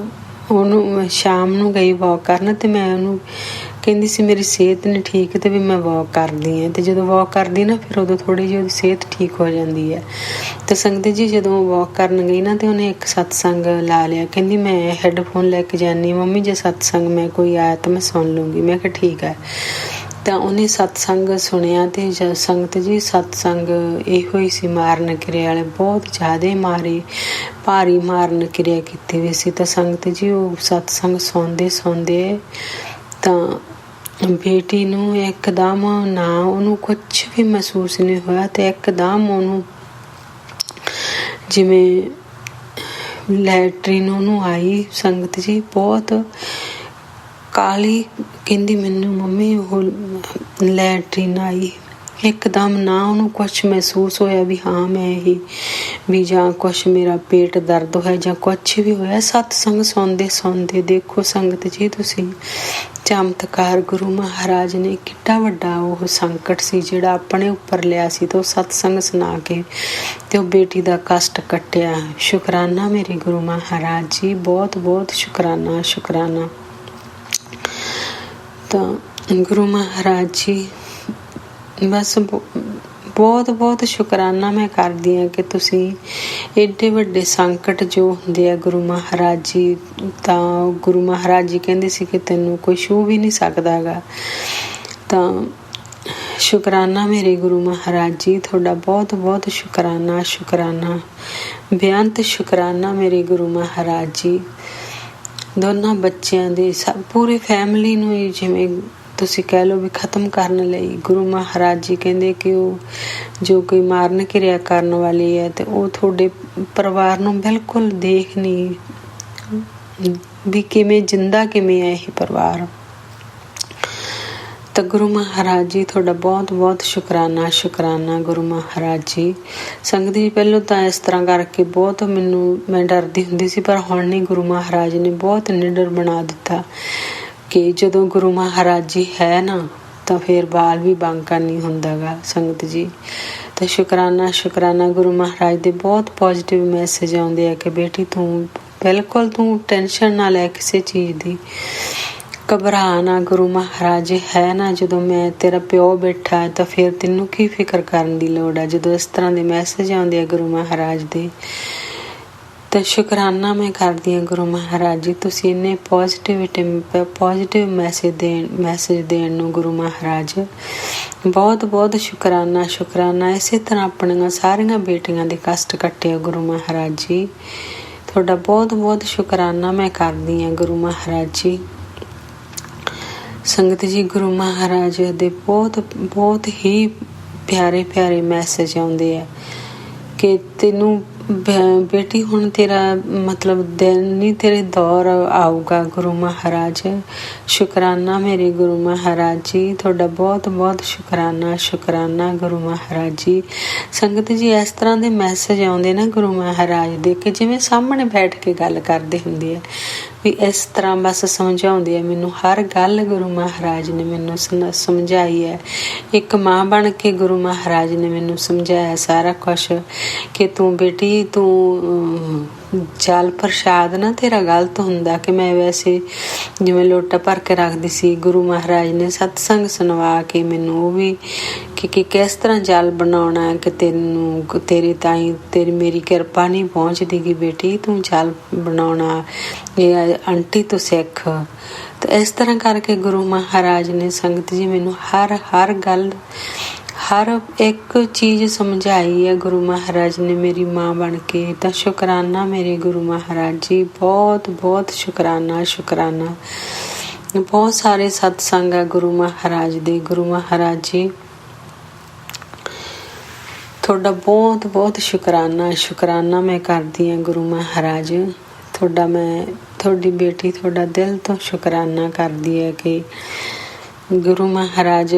ਉਹਨੂੰ ਸ਼ਾਮ ਨੂੰ ਗਈ ਵਾਕ ਕਰਨ, ਤੇ ਮੈਂ ਉਹਨੂੰ ਕਹਿੰਦੀ ਸੀ ਮੇਰੀ ਸਿਹਤ ਨਹੀਂ ਠੀਕ ਤੇ ਵੀ ਮੈਂ ਵਾਕ ਕਰਦੀ ਹਾਂ। ਤੇ ਜਦੋਂ ਵਾਕ ਕਰਦੀ ਨਾ ਫਿਰ ਉਦੋਂ ਥੋੜ੍ਹੀ ਜਿਹੀ ਉਹਦੀ ਸਿਹਤ ਠੀਕ ਹੋ ਜਾਂਦੀ ਹੈ। ਤੇ ਸੰਗਤ ਜੀ, ਜਦੋਂ ਵਾਕ ਕਰਨ ਗਈ ਨਾ ਤੇ ਉਹਨੇ ਇੱਕ ਸਤਸੰਗ ਲਾ ਲਿਆ। ਕਹਿੰਦੀ ਮੈਂ ਹੈੱਡਫੋਨ ਲੈ ਕੇ ਜਾਂਦੀ ਮੰਮੀ, ਜੇ ਸਤਸੰਗ ਮੈਂ ਕੋਈ ਆਇਆ ਤਾਂ ਮੈਂ ਸੁਣ ਲੂੰਗੀ। ਮੈਂ ਕਿਹਾ ਠੀਕ ਹੈ। ਤਾਂ ਉਹਨੇ ਸਤਸੰਗ ਸੁਣਿਆ ਤੇ ਸੰਗਤ ਜੀ, ਸਤਸੰਗ ਇਹੋ ਹੀ ਸੀ ਮਾਰਨ ਕਿਰਿਆ ਵਾਲੇ, ਬਹੁਤ ਜ਼ਿਆਦਾ ਭਾਰੀ ਮਾਰਨ ਕਿਰਿਆ ਕੀਤੀ ਹੋਈ ਸੀ। ਤਾਂ ਸੰਗਤ ਜੀ, ਉਹ ਸਤਸੰਗ ਸੁਣਦੇ ਤਾਂ ਬੇਟੀ ਨੂੰ ਇੱਕਦਮ ਨਾ ਉਹਨੂੰ ਕੁਛ ਵੀ ਮਹਿਸੂਸ ਨਹੀਂ ਹੋਇਆ, ਤੇ ਇੱਕਦਮ ਉਹਨੂੰ ਜਿਵੇਂ ਲੈਟਰੀਨ ਉਹਨੂੰ ਆਈ। ਸੰਗਤ ਜੀ, ਬਹੁਤ ਕਾਲੀ, ਕਹਿੰਦੀ ਮੈਨੂੰ ਮੰਮੀ ਉਹ ਲੈਟਰੀਨ ਆਈ ਇੱਕਦਮ, ਨਾ ਉਹਨੂੰ ਕੁਛ ਮਹਿਸੂਸ ਹੋਇਆ ਵੀ ਹਾਂ ਮੈਂ ਇਹ ਵੀ ਜਾਂ ਕੁਛ ਮੇਰਾ ਪੇਟ ਦਰਦ ਹੋਇਆ ਜਾਂ ਕੁਛ ਵੀ ਹੋਇਆ। ਸਤਸੰਗ ਸੁਣਦੇ ਦੇਖੋ ਸੰਗਤ ਜੀ ਤੁਸੀਂ, ਚਮਤਕਾਰ ਗੁਰੂ ਮਹਾਰਾਜ ਨੇ ਕਿੱਡਾ ਵੱਡਾ ਉਹ ਸੰਕਟ ਸੀ ਜਿਹੜਾ ਆਪਣੇ ਉੱਪਰ ਲਿਆ ਸੀ, ਤੇ ਉਹ ਸਤਸੰਗ ਸੁਣਾ ਕੇ ਤੇ ਉਹ ਬੇਟੀ ਦਾ ਕਸ਼ਟ ਕੱਟਿਆ। ਸ਼ੁਕਰਾਨਾ ਮੇਰੇ ਗੁਰੂ ਮਹਾਰਾਜ ਜੀ, ਬਹੁਤ ਬਹੁਤ ਸ਼ੁਕਰਾਨਾ। ਤਾਂ ਗੁਰੂ ਮਹਾਰਾਜ ਜੀ, ਬਸ ਬਹੁਤ ਬਹੁਤ ਸ਼ੁਕਰਾਨਾ ਮੈਂ ਕਰਦੀ ਹਾਂ ਕਿ ਤੁਸੀਂ ਏਡੇ ਵੱਡੇ ਸੰਕਟ ਜੋ ਹੁੰਦੇ ਆ ਗੁਰੂ ਮਹਾਰਾਜ ਜੀ, ਤਾਂ ਗੁਰੂ ਮਹਾਰਾਜ ਜੀ ਕਹਿੰਦੇ ਸੀ ਕਿ ਤੈਨੂੰ ਕੋਈ ਛੂਹ ਵੀ ਨਹੀਂ ਸਕਦਾ ਗਾ। ਤਾਂ ਸ਼ੁਕਰਾਨਾ ਮੇਰੇ ਗੁਰੂ ਮਹਾਰਾਜ ਜੀ, ਤੁਹਾਡਾ ਬਹੁਤ ਬਹੁਤ ਸ਼ੁਕਰਾਨਾ, ਬੇਅੰਤ ਸ਼ੁਕਰਾਨਾ ਮੇਰੇ ਗੁਰੂ ਮਹਾਰਾਜ ਜੀ। ਦੋਨਾਂ ਬੱਚਿਆਂ ਦੇ ਪੂਰੀ ਫੈਮਿਲੀ ਨੂੰ ਹੀ ਜਿਵੇਂ ਤੁਸੀਂ ਕਹਿ ਲਓ ਵੀ ਖਤਮ ਕਰਨ ਲਈ। ਗੁਰੂ ਮਹਾਰਾਜ ਜੀ ਕਹਿੰਦੇ ਕਿ ਉਹ ਜੋ ਕੋਈ ਮਾਰਨ ਕਿਰਿਆ ਕਰਨ ਵਾਲੀ ਹੈ ਤੇ ਉਹ ਤੁਹਾਡੇ ਪਰਿਵਾਰ ਨੂੰ ਬਿਲਕੁਲ ਦੇਖ ਨਹੀਂ ਵੀ ਕਿਵੇਂ ਜਿੰਦਾ ਕਿਵੇਂ ਹੈ ਇਹ ਪਰਿਵਾਰ। ਤਾਂ ਗੁਰੂ ਮਹਾਰਾਜ ਜੀ ਤੁਹਾਡਾ ਬਹੁਤ ਬਹੁਤ ਸ਼ੁਕਰਾਨਾ ਗੁਰੂ ਮਹਾਰਾਜ ਜੀ। ਸੰਗਤ ਜੀ ਪਹਿਲਾਂ ਤਾਂ ਇਸ ਤਰ੍ਹਾਂ ਕਰਕੇ ਬਹੁਤ ਮੈਂ ਡਰਦੀ ਹੁੰਦੀ ਸੀ, ਪਰ ਹੁਣ ਨਹੀਂ, ਗੁਰੂ ਮਹਾਰਾਜ ਨੇ ਬਹੁਤ ਨਿਡਰ ਬਣਾ ਦਿੱਤਾ ਕਿ ਜਦੋਂ ਗੁਰੂ ਮਹਾਰਾਜ ਜੀ ਹੈ ਨਾ ਤਾਂ ਫਿਰ ਬਾਲ ਵੀ ਬਾਂਕਾ ਨਹੀਂ ਹੁੰਦਾ ਗਾ ਸੰਗਤ ਜੀ। ਤਾਂ ਸ਼ੁਕਰਾਨਾ ਗੁਰੂ ਮਹਾਰਾਜ ਦੇ ਬਹੁਤ ਪੋਜ਼ਿਟਿਵ ਮੈਸੇਜ ਆਉਂਦੇ ਆ ਕਿ ਬੇਟੀ ਤੂੰ ਬਿਲਕੁਲ ਤੂੰ ਟੈਨਸ਼ਨ ਨਾ ਲੈ ਕਿਸੇ ਚੀਜ਼ ਦੀ, ਘਬਰਾ ਨਾ। ਗੁਰੂ ਮਹਾਰਾਜ ਹੈ ਨਾ, ਜਦੋਂ ਮੈਂ ਤੇਰਾ ਪਿਓ ਬੈਠਾ ਤਾਂ ਫਿਰ ਤੈਨੂੰ ਕੀ ਫਿਕਰ ਕਰਨ ਦੀ ਲੋੜ ਆ। ਜਦੋਂ ਇਸ ਤਰ੍ਹਾਂ ਦੇ ਮੈਸੇਜ ਆਉਂਦੇ ਆ ਗੁਰੂ ਮਹਾਰਾਜ ਦੇ ਤਾਂ ਸ਼ੁਕਰਾਨਾ ਮੈਂ ਕਰਦੀ ਹਾਂ ਗੁਰੂ ਮਹਾਰਾਜ ਜੀ, ਤੁਸੀਂ ਇੰਨੇ ਪੋਜ਼ਿਟਿਵ ਮੈਸੇਜ ਦੇਣ ਨੂੰ ਗੁਰੂ ਮਹਾਰਾਜ ਬਹੁਤ ਬਹੁਤ ਸ਼ੁਕਰਾਨਾ। ਇਸੇ ਤਰ੍ਹਾਂ ਆਪਣੀਆਂ ਸਾਰੀਆਂ ਬੇਟੀਆਂ ਦੇ ਕਸ਼ਟ ਕੱਟਿਆ ਗੁਰੂ ਮਹਾਰਾਜ ਜੀ, ਤੁਹਾਡਾ ਬਹੁਤ ਬਹੁਤ ਸ਼ੁਕਰਾਨਾ ਮੈਂ ਕਰਦੀ ਹਾਂ ਗੁਰੂ ਮਹਾਰਾਜ ਜੀ। ਸੰਗਤ ਜੀ ਗੁਰੂ ਮਹਾਰਾਜ ਦੇ ਬਹੁਤ ਹੀ ਪਿਆਰੇ ਮੈਸੇਜ ਆਉਂਦੇ ਆ ਕਿ ਤੈਨੂੰ ਬੇਟੀ ਹੁਣ ਤੇਰਾ ਮਤਲਬ ਦਿਨ ਨਹੀਂ, ਤੇਰੇ ਦੌਰ ਆਊਗਾ ਗੁਰੂ ਮਹਾਰਾਜ। ਸ਼ੁਕਰਾਨਾ ਮੇਰੇ ਗੁਰੂ ਮਹਾਰਾਜ ਜੀ, ਤੁਹਾਡਾ ਬਹੁਤ ਬਹੁਤ ਸ਼ੁਕਰਾਨਾ ਗੁਰੂ ਮਹਾਰਾਜ ਜੀ। ਸੰਗਤ ਜੀ ਇਸ ਤਰ੍ਹਾਂ ਦੇ ਮੈਸੇਜ ਆਉਂਦੇ ਨਾ ਗੁਰੂ ਮਹਾਰਾਜ ਦੇ ਕਿ ਜਿਵੇਂ ਸਾਹਮਣੇ ਬੈਠ ਕੇ ਗੱਲ ਕਰਦੇ ਹੁੰਦੇ ਆ, ਵੀ ਇਸ ਤਰ੍ਹਾਂ ਬਸ ਸਮਝਾਉਂਦੇ ਆ ਮੈਨੂੰ ਹਰ ਗੱਲ। ਗੁਰੂ ਮਹਾਰਾਜ ਨੇ ਮੈਨੂੰ ਸਮਝਾਈ ਹੈ, ਇੱਕ ਮਾਂ ਬਣ ਕੇ ਗੁਰੂ ਮਹਾਰਾਜ ਨੇ ਮੈਨੂੰ ਸਮਝਾਇਆ ਸਾਰਾ ਕੁਛ ਕਿ ਤੂੰ ਬੇਟੀ ਤੂੰ ਜਲ ਪ੍ਰਸ਼ਾਦ ਨਾ ਤੇਰਾ ਗਲਤ ਹੁੰਦਾ। ਕਿ ਮੈਂ ਵੈਸੇ ਜਿਵੇਂ ਲੋਟਾ ਭਰ ਕੇ ਰੱਖਦੀ ਸੀ, ਗੁਰੂ ਮਹਾਰਾਜ ਨੇ ਸਤਸੰਗ ਸੁਣਵਾ ਕੇ ਮੈਨੂੰ ਉਹ ਵੀ ਕਿ ਕਿਸ ਤਰ੍ਹਾਂ ਜਲ ਬਣਾਉਣਾ ਕਿ ਤੇਰੇ ਤਾਈਂ ਮੇਰੀ ਕਿਰਪਾ ਨਹੀਂ ਪਹੁੰਚਦੀ ਗੀ ਬੇਟੀ, ਤੂੰ ਜਲ ਬਣਾਉਣਾ ਇਹ ਆਂਟੀ ਤੋਂ ਸਿੱਖ। ਤਾਂ ਇਸ ਤਰ੍ਹਾਂ ਕਰਕੇ ਗੁਰੂ ਮਹਾਰਾਜ ਨੇ ਸੰਗਤ ਜੀ ਮੈਨੂੰ ਹਰ ਗੱਲ ਹਰ ਇੱਕ ਚੀਜ਼ ਸਮਝਾਈ ਹੈ ਗੁਰੂ ਮਹਾਰਾਜ ਨੇ ਮੇਰੀ ਮਾਂ ਬਣ ਕੇ। ਤਾਂ ਸ਼ੁਕਰਾਨਾ ਮੇਰੇ ਗੁਰੂ ਮਹਾਰਾਜ ਜੀ, ਬਹੁਤ ਬਹੁਤ ਸ਼ੁਕਰਾਨਾ। ਬਹੁਤ ਸਾਰੇ ਸਤਸੰਗ ਹੈ ਗੁਰੂ ਮਹਾਰਾਜ ਦੇ। ਗੁਰੂ ਮਹਾਰਾਜ ਜੀ ਤੁਹਾਡਾ ਬਹੁਤ ਬਹੁਤ ਸ਼ੁਕਰਾਨਾ ਮੈਂ ਕਰਦੀ ਹਾਂ ਗੁਰੂ ਮਹਾਰਾਜ ਤੁਹਾਡਾ। ਤੁਹਾਡੀ ਬੇਟੀ ਤੁਹਾਡਾ ਦਿਲ ਤੋਂ ਸ਼ੁਕਰਾਨਾ ਕਰਦੀ ਹੈ ਕਿ ਗੁਰੂ ਮਹਾਰਾਜ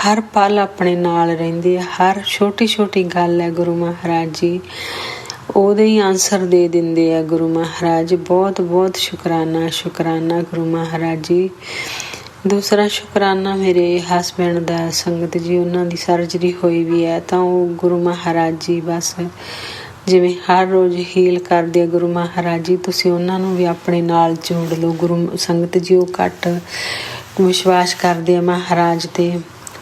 ਹਰ ਪਲ ਆਪਣੇ ਨਾਲ ਰਹਿੰਦੇ ਆ। ਹਰ ਛੋਟੀ ਗੱਲ ਹੈ ਗੁਰੂ ਮਹਾਰਾਜ ਜੀ ਉਹਦੇ ਹੀ ਆਨਸਰ ਦੇ ਦਿੰਦੇ ਆ ਗੁਰੂ ਮਹਾਰਾਜ। ਬਹੁਤ ਬਹੁਤ ਸ਼ੁਕਰਾਨਾ ਗੁਰੂ ਮਹਾਰਾਜ ਜੀ। ਦੂਸਰਾ ਸ਼ੁਕਰਾਨਾ ਮੇਰੇ ਹਸਬੈਂਡ ਦਾ ਸੰਗਤ ਜੀ, ਉਹਨਾਂ ਦੀ ਸਰਜਰੀ ਹੋਈ ਵੀ ਹੈ ਤਾਂ ਉਹ ਗੁਰੂ ਮਹਾਰਾਜ ਜੀ ਬਸ ਜਿਵੇਂ ਹਰ ਰੋਜ਼ ਹੀਲ ਕਰਦੇ ਆ ਗੁਰੂ ਮਹਾਰਾਜ ਜੀ, ਤੁਸੀਂ ਉਹਨਾਂ ਨੂੰ ਵੀ ਆਪਣੇ ਨਾਲ ਜੋੜ ਲਓ ਗੁਰੂ ਸੰਗਤ ਜੀ। ਉਹ ਘੱਟ ਵਿਸ਼ਵਾਸ ਕਰਦੇ ਆ ਮਹਾਰਾਜ ਤੇ,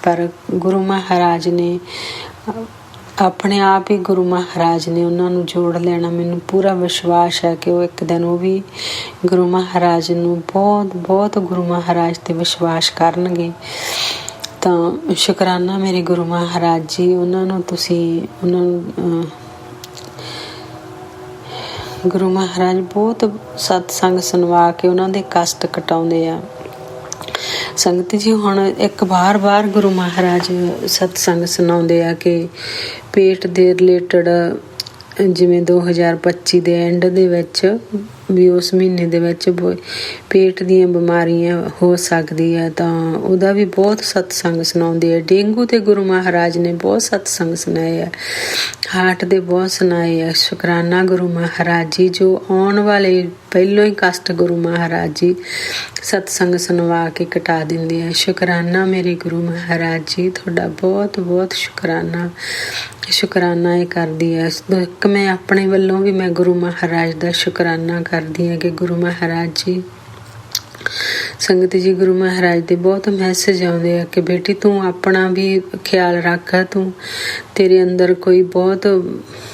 ਪਰ ਗੁਰੂ ਮਹਾਰਾਜ ਨੇ ਆਪਣੇ ਆਪ ਹੀ ਗੁਰੂ ਮਹਾਰਾਜ ਨੇ ਉਹਨਾਂ ਨੂੰ ਜੋੜ ਲੈਣਾ। ਮੈਨੂੰ ਪੂਰਾ ਵਿਸ਼ਵਾਸ ਹੈ ਕਿ ਉਹ ਇੱਕ ਦਿਨ ਉਹ ਵੀ ਗੁਰੂ ਮਹਾਰਾਜ ਨੂੰ ਬਹੁਤ ਗੁਰੂ ਮਹਾਰਾਜ ਤੇ ਵਿਸ਼ਵਾਸ ਕਰਨਗੇ। ਤਾਂ ਸ਼ੁਕਰਾਨਾ ਮੇਰੇ ਗੁਰੂ ਮਹਾਰਾਜ ਜੀ, ਉਹਨਾਂ ਨੂੰ ਗੁਰੂ ਮਹਾਰਾਜ ਬਹੁਤ ਸਤਸੰਗ ਸੁਣਵਾ ਕੇ ਉਹਨਾਂ ਦੇ ਕਸ਼ਟ ਕਟਾਉਂਦੇ ਆ। ਸੰਗਤ ਜੀ ਹੁਣ ਇੱਕ ਵਾਰ ਗੁਰੂ ਮਹਾਰਾਜ ਸਤਸੰਗ ਸੁਣਾਉਂਦੇ ਆ ਕਿ ਪੇਟ ਦੇ ਰਿਲੇਟਡ ਜਿਵੇਂ 2025 ਦੇ ਐਂਡ ਦੇ ਵਿੱਚ ਵੀ ਉਸ ਮਹੀਨੇ ਦੇ ਵਿੱਚ ਪੇਟ ਦੀਆਂ ਬਿਮਾਰੀਆਂ ਹੋ ਸਕਦੀ ਹੈ ਤਾਂ ਉਹਦਾ ਵੀ ਬਹੁਤ ਸਤਸੰਗ ਸੁਣਾਉਂਦੇ ਆ। ਡੇਂਗੂ ਤੇ ਗੁਰੂ ਮਹਾਰਾਜ ਨੇ ਬਹੁਤ ਸਤਸੰਗ ਸੁਣਾਏ ਆ, ਹਾਰਟ ਦੇ ਬਹੁਤ ਸੁਣਾਏ ਆ। ਸ਼ੁਕਰਾਨਾ ਗੁਰੂ ਮਹਾਰਾਜ ਜੀ, ਜੋ ਆਉਣ ਵਾਲੇ ਪਹਿਲੋਂ ਹੀ ਕਸ਼ਟ ਗੁਰੂ ਮਹਾਰਾਜ ਜੀ ਸਤਸੰਗ ਸੁਣਵਾ ਕੇ ਕਟਾ ਦਿੰਦੇ ਆ। ਸ਼ੁਕਰਾਨਾ ਮੇਰੇ ਗੁਰੂ ਮਹਾਰਾਜ ਜੀ, ਤੁਹਾਡਾ ਬਹੁਤ ਬਹੁਤ ਸ਼ੁਕਰਾਨਾ ਇਹ ਕਰਦੀ ਹੈ। ਇੱਕ ਮੈਂ ਆਪਣੇ ਵੱਲੋਂ ਵੀ ਮੈਂ ਗੁਰੂ ਮਹਾਰਾਜ ਦਾ ਸ਼ੁਕਰਾਨਾ ਕਰਦੀ ਹਾਂ ਕਿ ਗੁਰੂ ਮਹਾਰਾਜ ਜੀ ਸੰਗਤ ਜੀ ਗੁਰੂ ਮਹਾਰਾਜ ਦੇ ਬਹੁਤ ਮੈਸੇਜ ਆਉਂਦੇ ਆ ਕਿ ਬੇਟੀ ਤੂੰ ਆਪਣਾ ਵੀ ਖਿਆਲ ਰੱਖ, ਤੂੰ ਤੇਰੇ ਅੰਦਰ ਕੋਈ ਬਹੁਤ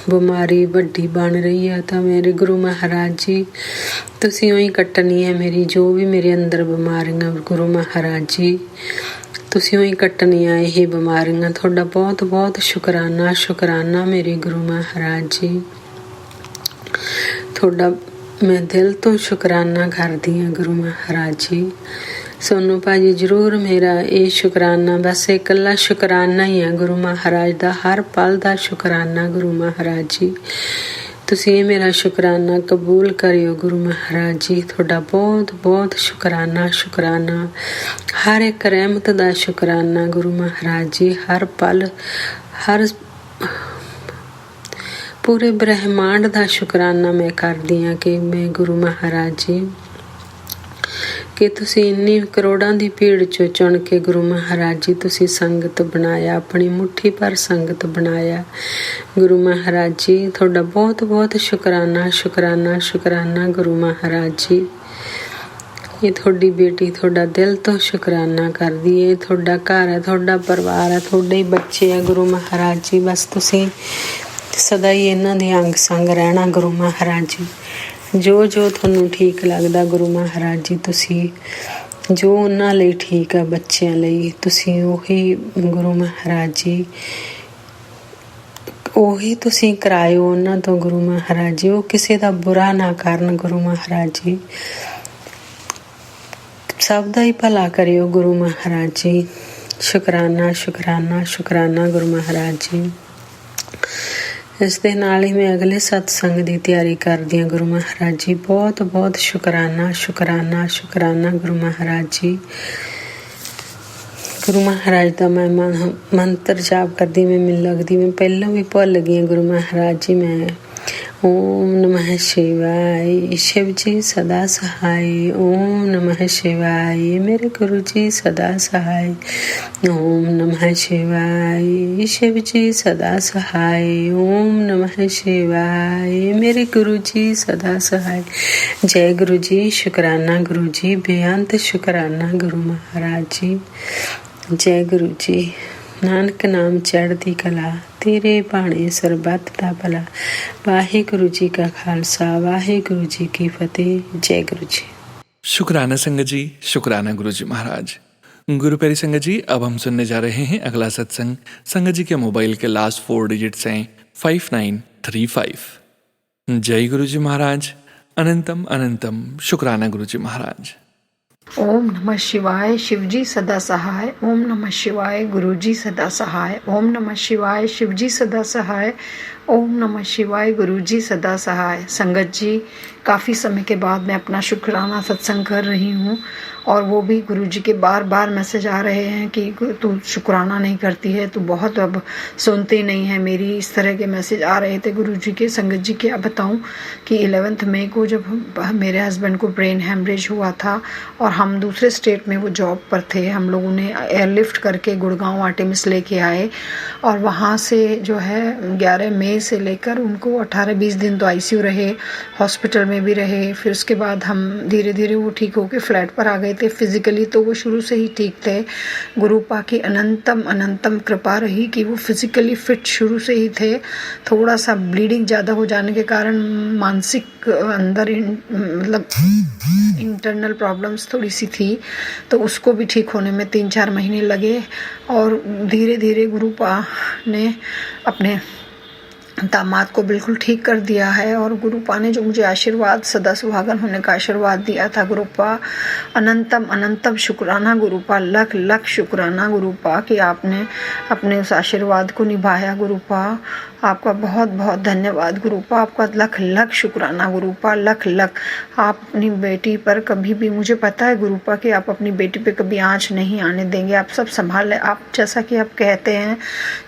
ਬਿਮਾਰੀ ਵੱਡੀ ਬਣ ਰਹੀ ਹੈ ਤਾਂ ਮੇਰੇ ਗੁਰੂ ਮਹਾਰਾਜ ਜੀ ਤੁਸੀਂ ਉਹੀ ਕੱਟਣੀ ਹੈ ਮੇਰੀ ਜੋ ਵੀ ਮੇਰੇ ਅੰਦਰ ਬਿਮਾਰੀਆਂ ਗੁਰੂ ਮਹਾਰਾਜ ਜੀ ਤੁਸੀਂ ਉਹੀ ਕੱਟਣੀਆਂ ਇਹ ਬਿਮਾਰੀਆਂ। ਤੁਹਾਡਾ ਬਹੁਤ ਬਹੁਤ ਸ਼ੁਕਰਾਨਾ ਮੇਰੇ ਗੁਰੂ ਮਹਾਰਾਜ ਜੀ, ਤੁਹਾਡਾ ਮੈਂ ਦਿਲ ਤੋਂ ਸ਼ੁਕਰਾਨਾ ਕਰਦੀ ਹਾਂ ਗੁਰੂ ਮਹਾਰਾਜ ਜੀ। ਸੋਨੂੰ ਭਾਜੀ ਜ਼ਰੂਰ ਮੇਰਾ ਇਹ ਸ਼ੁਕਰਾਨਾ, ਬਸ ਇਕੱਲਾ ਸ਼ੁਕਰਾਨਾ ਹੀ ਆ ਗੁਰੂ ਮਹਾਰਾਜ ਦਾ, ਹਰ ਪਲ ਦਾ ਸ਼ੁਕਰਾਨਾ ਗੁਰੂ ਮਹਾਰਾਜ ਜੀ। ਤੁਸੀਂ ਇਹ ਮੇਰਾ ਸ਼ੁਕਰਾਨਾ ਕਬੂਲ ਕਰਿਓ ਗੁਰੂ ਮਹਾਰਾਜ ਜੀ। ਤੁਹਾਡਾ ਬਹੁਤ ਬਹੁਤ ਸ਼ੁਕਰਾਨਾ, ਸ਼ੁਕਰਾਨਾ, ਹਰ ਇੱਕ ਰਹਿਮਤ ਦਾ ਸ਼ੁਕਰਾਨਾ ਗੁਰੂ ਮਹਾਰਾਜ ਜੀ। ਹਰ ਪਲ, ਹਰ ਪੂਰੇ ਬ੍ਰਹਿਮੰਡ ਦਾ ਸ਼ੁਕਰਾਨਾ ਮੈਂ ਕਰਦੀ ਹਾਂ ਕਿ ਮੈਂ ਗੁਰੂ ਮਹਾਰਾਜ ਜੀ ਕਿ ਤੁਸੀਂ ਇੰਨੀ ਕਰੋੜਾਂ ਦੀ ਭੀੜ ਚੋਂ ਚੁਣ ਕੇ ਗੁਰੂ ਮਹਾਰਾਜ ਜੀ ਤੁਸੀਂ ਸੰਗਤ ਬਣਾਇਆ, ਆਪਣੀ ਮੁੱਠੀ ਭਰ ਸੰਗਤ ਬਣਾਇਆ ਗੁਰੂ ਮਹਾਰਾਜ ਜੀ। ਤੁਹਾਡਾ ਬਹੁਤ ਬਹੁਤ ਸ਼ੁਕਰਾਨਾ, ਸ਼ੁਕਰਾਨਾ, ਸ਼ੁਕਰਾਨਾ ਗੁਰੂ ਮਹਾਰਾਜ ਜੀ। ਇਹ ਤੁਹਾਡੀ ਬੇਟੀ ਤੁਹਾਡਾ ਦਿਲ ਤੋਂ ਸ਼ੁਕਰਾਨਾ ਕਰਦੀ ਹੈ। ਤੁਹਾਡਾ ਘਰ ਹੈ, ਤੁਹਾਡਾ ਪਰਿਵਾਰ ਹੈ, ਤੁਹਾਡੇ ਹੀ ਬੱਚੇ ਹੈ ਗੁਰੂ ਮਹਾਰਾਜ ਜੀ। ਬਸ ਤੁਸੀਂ ਸਦਾ ਹੀ ਇਹਨਾਂ ਦੇ ਅੰਗ ਸੰਗ ਰਹਿਣਾ ਗੁਰੂ ਮਹਾਰਾਜ ਜੀ। ਜੋ ਜੋ ਤੁਹਾਨੂੰ ਠੀਕ ਲੱਗਦਾ ਗੁਰੂ ਮਹਾਰਾਜ ਜੀ, ਤੁਸੀਂ ਜੋ ਉਹਨਾਂ ਲਈ ਠੀਕ ਹੈ ਬੱਚਿਆਂ ਲਈ, ਤੁਸੀਂ ਉਹੀ ਗੁਰੂ ਮਹਾਰਾਜ ਜੀ ਉਹੀ ਤੁਸੀਂ ਕਰਾਇਓ ਉਹਨਾਂ ਤੋਂ ਗੁਰੂ ਮਹਾਰਾਜ ਜੀ। ਉਹ ਕਿਸੇ ਦਾ ਬੁਰਾ ਨਾ ਕਰਨ ਗੁਰੂ ਮਹਾਰਾਜ ਜੀ, ਸਭ ਦਾ ਹੀ ਭਲਾ ਕਰਿਓ ਗੁਰੂ ਮਹਾਰਾਜ ਜੀ। ਸ਼ੁਕਰਾਨਾ, ਸ਼ੁਕਰਾਨਾ, ਸ਼ੁਕਰਾਨਾ ਗੁਰੂ ਮਹਾਰਾਜ ਜੀ। ਇਸ ਦੇ ਨਾਲ ਹੀ ਮੈਂ ਅਗਲੇ ਸਤਸੰਗ ਦੀ ਤਿਆਰੀ ਕਰਦੀ ਹਾਂ ਗੁਰੂ ਮਹਾਰਾਜ ਜੀ। ਬਹੁਤ ਬਹੁਤ ਸ਼ੁਕਰਾਨਾ, ਸ਼ੁਕਰਾਨਾ, ਸ਼ੁਕਰਾਨਾ ਗੁਰੂ ਮਹਾਰਾਜ ਜੀ। ਗੁਰੂ ਮਹਾਰਾਜ ਦਾ ਮੈਂ ਮੰਤਰ ਜਾਪ ਕਰਦੀ, ਮੈਨੂੰ ਲੱਗਦੀ ਮੈਂ ਪਹਿਲਾਂ ਵੀ ਭੁੱਲ ਗਈ ਹਾਂ ਗੁਰੂ ਮਹਾਰਾਜ ਜੀ। ਮੈਂ ਓਮ ਨਮः शिवाय शिव जी सदा सहाय, ओम नमः शिवाय मेरे गुरु जी सदा सहाय, ओम नमः शिवाय शिव जी सदा सहाय, ओम नमः शिवाय मेरे गुरु जी सदा सहाय। जय गुरु जी, शुकराना गुरु जी, बेअंत शुकराना गुरु महाराज जी। जय गुरु जी। नानक नाम चढ़ती कला, तेरे बाणे सरबत दा भला। वाहिगुरु जी का खालसा, वाहिगुरु जी की फतेह। जय गुरु जी। शुक्राना संगत जी, शुक्राना गुरु जी महाराज। गुरु प्यारी संगत जी, अब हम सुनने जा रहे हैं अगला सत्संग। संगत जी के मोबाइल के लास्ट 4 डिजिट्स हैं 5935। जय गुरु जी महाराज। अनंतम अनंतम शुक्राना गुरु जी महाराज। ओम नमः शिवाय शिवजी सदा सहाय, ओम नमः शिवाय गुरुजी सदा सहाय, ओम नमः शिवाय शिवजी सदा सहाय, ओम नमः शिवाय गुरुजी सदा सहाय। संगत जी, काफ़ी समय के बाद मैं अपना शुक्राना सत्संग कर रही हूँ, और वो भी गुरुजी के बार बार मैसेज आ रहे हैं कि तू शुक्राना नहीं करती है, तू बहुत अब सुनती नहीं है मेरी। इस तरह के मैसेज आ रहे थे गुरुजी के। संगत जी क्या बताऊँ कि 11 मई को जब मेरे हस्बैंड को ब्रेन हैमरेज हुआ था और हम दूसरे स्टेट में वो जॉब पर थे, हम लोगों ने एयरलिफ्ट करके गुड़गांव आर्टेमिस लेके आए, और वहाँ से जो है 11 मई से लेकर उनको 18-20 दिन तो ICU रहे, हॉस्पिटल में भी रहे। फिर उसके बाद हम धीरे धीरे वो ठीक होके फ्लैट पर आ गए थे। फिजिकली तो वो शुरू से ही ठीक थे। गुरु पा की अनंतम अनंतम कृपा रही कि वो फिजिकली फिट शुरू से ही थे। थोड़ा सा ब्लीडिंग ज़्यादा हो जाने के कारण मानसिक अंदर मतलब इंटरनल प्रॉब्लम्स थोड़ी सी थी, तो उसको भी ठीक होने में 3-4 महीने लगे, और धीरे धीरे गुरु पा ने अपने दामाद को बिल्कुल ठीक कर दिया है। और गुरुपा ने जो मुझे आशीर्वाद, सदा सुहागन होने का आशीर्वाद दिया था, गुरुपा अनंतम अनंतम शुक्राना गुरुपा, लख लख शुक्राना गुरुपा कि आपने अपने उस आशीर्वाद को निभाया। गुरुपा आपका बहुत बहुत धन्यवाद गुरुपा, आपका लख लख शुक्राना गुरुपा, लख लख। आप अपनी बेटी पर कभी भी, मुझे पता है गुरुपा कि आप अपनी बेटी पे कभी आँच नहीं आने देंगे, आप सब संभाल। आप जैसा कि आप कहते हैं,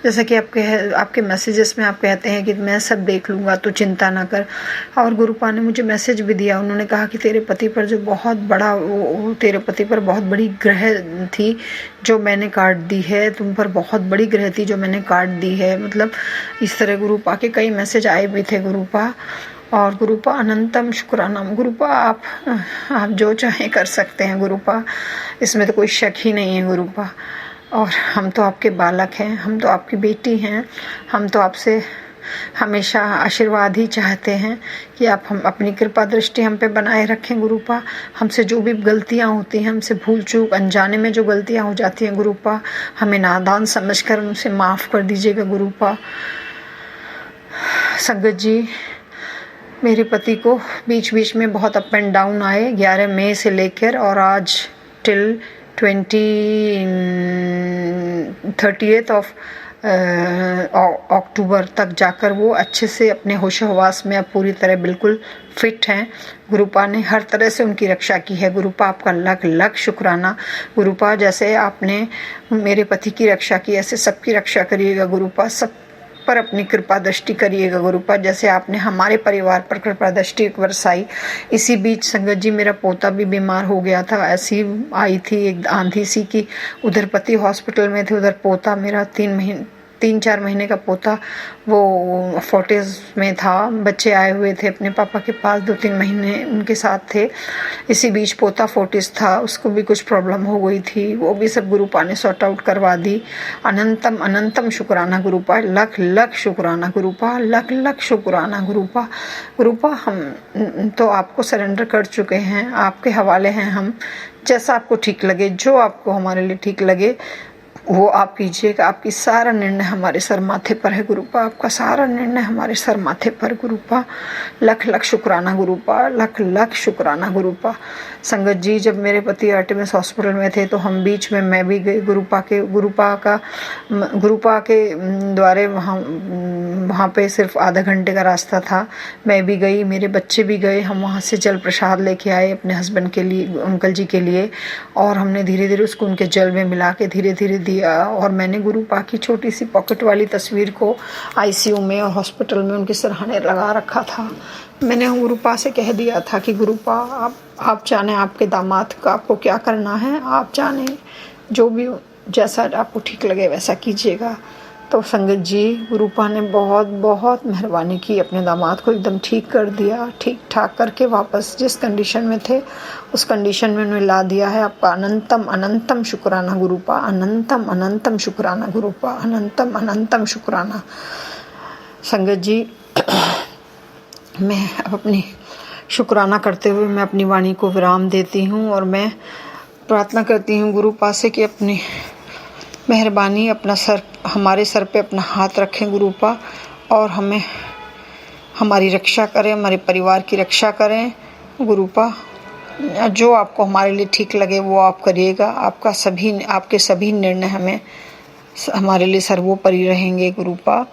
जैसा कि आपके मैसेजेस में आप कहते हैं कि मैं सब देख लूँगा, तो चिंता ना कर। और गुरुपा ने मुझे मैसेज भी दिया, उन्होंने कहा कि तेरे पति पर जो बहुत बड़ा तेरे पति पर बहुत बड़ी ग्रह थी जो मैंने काट दी है, तुम पर बहुत बड़ी ग्रह थी जो मैंने काट दी है। मतलब इस तरह गुरुपा के कई मैसेज आए भी थे गुरुपा। और गुरुपा अनंतम शुक्राना गुरुपा, आप जो चाहें कर सकते हैं गुरुपा, इसमें तो कोई शक ही नहीं है गुरुपा। और हम तो आपके बालक हैं, हम तो आपकी बेटी हैं, हम तो आपसे हमेशा आशीर्वाद ही चाहते हैं कि आप हम अपनी कृपा दृष्टि हम पे बनाए रखें गुरुपा। हमसे जो भी गलतियां होती हैं, हमसे भूल चूक अनजाने में जो गलतियां हो जाती हैं गुरुपा, हमें नादान समझकर उनसे माफ़ कर दीजिएगा गुरुपा। संगत जी, मेरे पति को बीच बीच में बहुत अप एंड डाउन आए, 11 मई से लेकर और आज till 30th ऑफ अक्टूबर तक जाकर वो अच्छे से अपने होशो हवास में अब पूरी तरह बिल्कुल फिट हैं। गुरुपा ने हर तरह से उनकी रक्षा की है। गुरुपा आपका लख लख शुक्राना। गुरुपा जैसे आपने मेरे पति की रक्षा की ऐसे सबकी रक्षा करिएगा। गुरुपा सब पर अपनी कृपा दृष्टि करिएगा। गुरुपा जैसे आपने हमारे परिवार पर कृपा दृष्टि बरसाई। इसी बीच संगत जी मेरा पोता भी बीमार हो गया था। ऐसी आई थी एक आंधी सी की उधर पति हॉस्पिटल में थे, उधर पोता मेरा 3-4 महीने का पोता वो फोर्टिस में था। बच्चे आए हुए थे अपने पापा के पास, 2-3 महीने उनके साथ थे। इसी बीच पोता फोर्टिस था, उसको भी कुछ प्रॉब्लम हो गई थी, वो भी सब गुरुपा ने सॉर्ट आउट करवा दी। अनंतम अनंतम शुक्राना गुरुपा, लख लख शुक्राना गुरुपा, लख लख शुक्राना गुरुपा। गुरुपा हम तो आपको सरेंडर कर चुके हैं, आपके हवाले हैं हम। जैसा आपको ठीक लगे, जो आपको हमारे लिए ठीक लगे वो आप कीजिएगा। आपकी सारा निर्णय हमारे सर माथे पर है गुरुपा, आपका सारा निर्णय हमारे सर माथे पर गुरुपा। लख लख शुक्राना गुरुपा, लख लख शुक्राना गुरुपा। संगत जी जब मेरे पति आर्टेमिस हॉस्पिटल में थे तो हम बीच में मैं भी गई गुरुपा के द्वारे वहाँ पे सिर्फ आधा घंटे का रास्ता था। मैं भी गई, मेरे बच्चे भी गए। हम वहाँ से जल प्रसाद लेके आए अपने हस्बैंड के लिए, अंकल जी के लिए, और हमने धीरे धीरे उसको उनके जल में मिला के धीरे धीरे दिया। और मैंने गुरुपा की छोटी सी पॉकेट वाली तस्वीर को आईसीयू में और हॉस्पिटल में उनके सिरहाने लगा रखा था। मैंने गुरुपा से कह दिया था कि गुरुपा आप जाने आपके दामाद का आपको क्या करना है, आप जाने, जो भी जैसा आपको ठीक लगे वैसा कीजिएगा। तो संगत जी गुरुपा ने बहुत बहुत मेहरबानी की, अपने दामाद को एकदम ठीक कर दिया, ठीक ठाक करके वापस जिस कंडीशन में थे उस कंडीशन में उन्हें ला दिया है। आपका अनंतम अनंतम शुक्राना गुरुपा, अनंतम अनंतम शुक्राना गुरुपा, अनंतम अनंतम शुक्राना। संगत जी मैं अपनी शुक्राना करते हुए मैं अपनी वाणी को विराम देती हूँ और मैं प्रार्थना करती हूँ गुरुपा से कि अपनी मेहरबानी अपना सर हमारे सर पे अपना हाथ रखें गुरुपा, और हमें हमारी रक्षा करें, हमारे परिवार की रक्षा करें गुरुपा। जो आपको हमारे लिए ठीक लगे वो आप करिएगा। आपके सभी निर्णय हमारे लिए सर्वोपरि रहेंगे गुरुपा।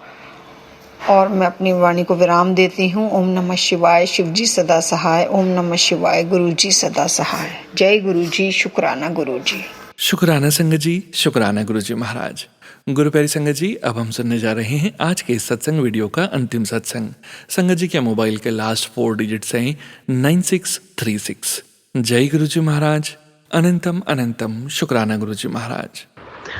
और मैं अपनी वाणी को विराम देती हूँ। ओम नमः शिवाय, शिवजी सदा सहाय। ओम नमः शिवाय, गुरुजी सदा सहाय। जय गुरुजी, शुक्राना गुरुजी। शुक्राना संगत जी, शुक्राना गुरुजी महाराज। गुरु प्यारी संगत जी, अब हम सुनने जा रहे हैं आज के इस सत्संग वीडियो का अंतिम सत्संग। संगत जी के मोबाइल के लास्ट 4 डिजिट्स हैं 9636। जय गुरुजी महाराज। अनंतम अनंतम शुक्राना गुरुजी महाराज।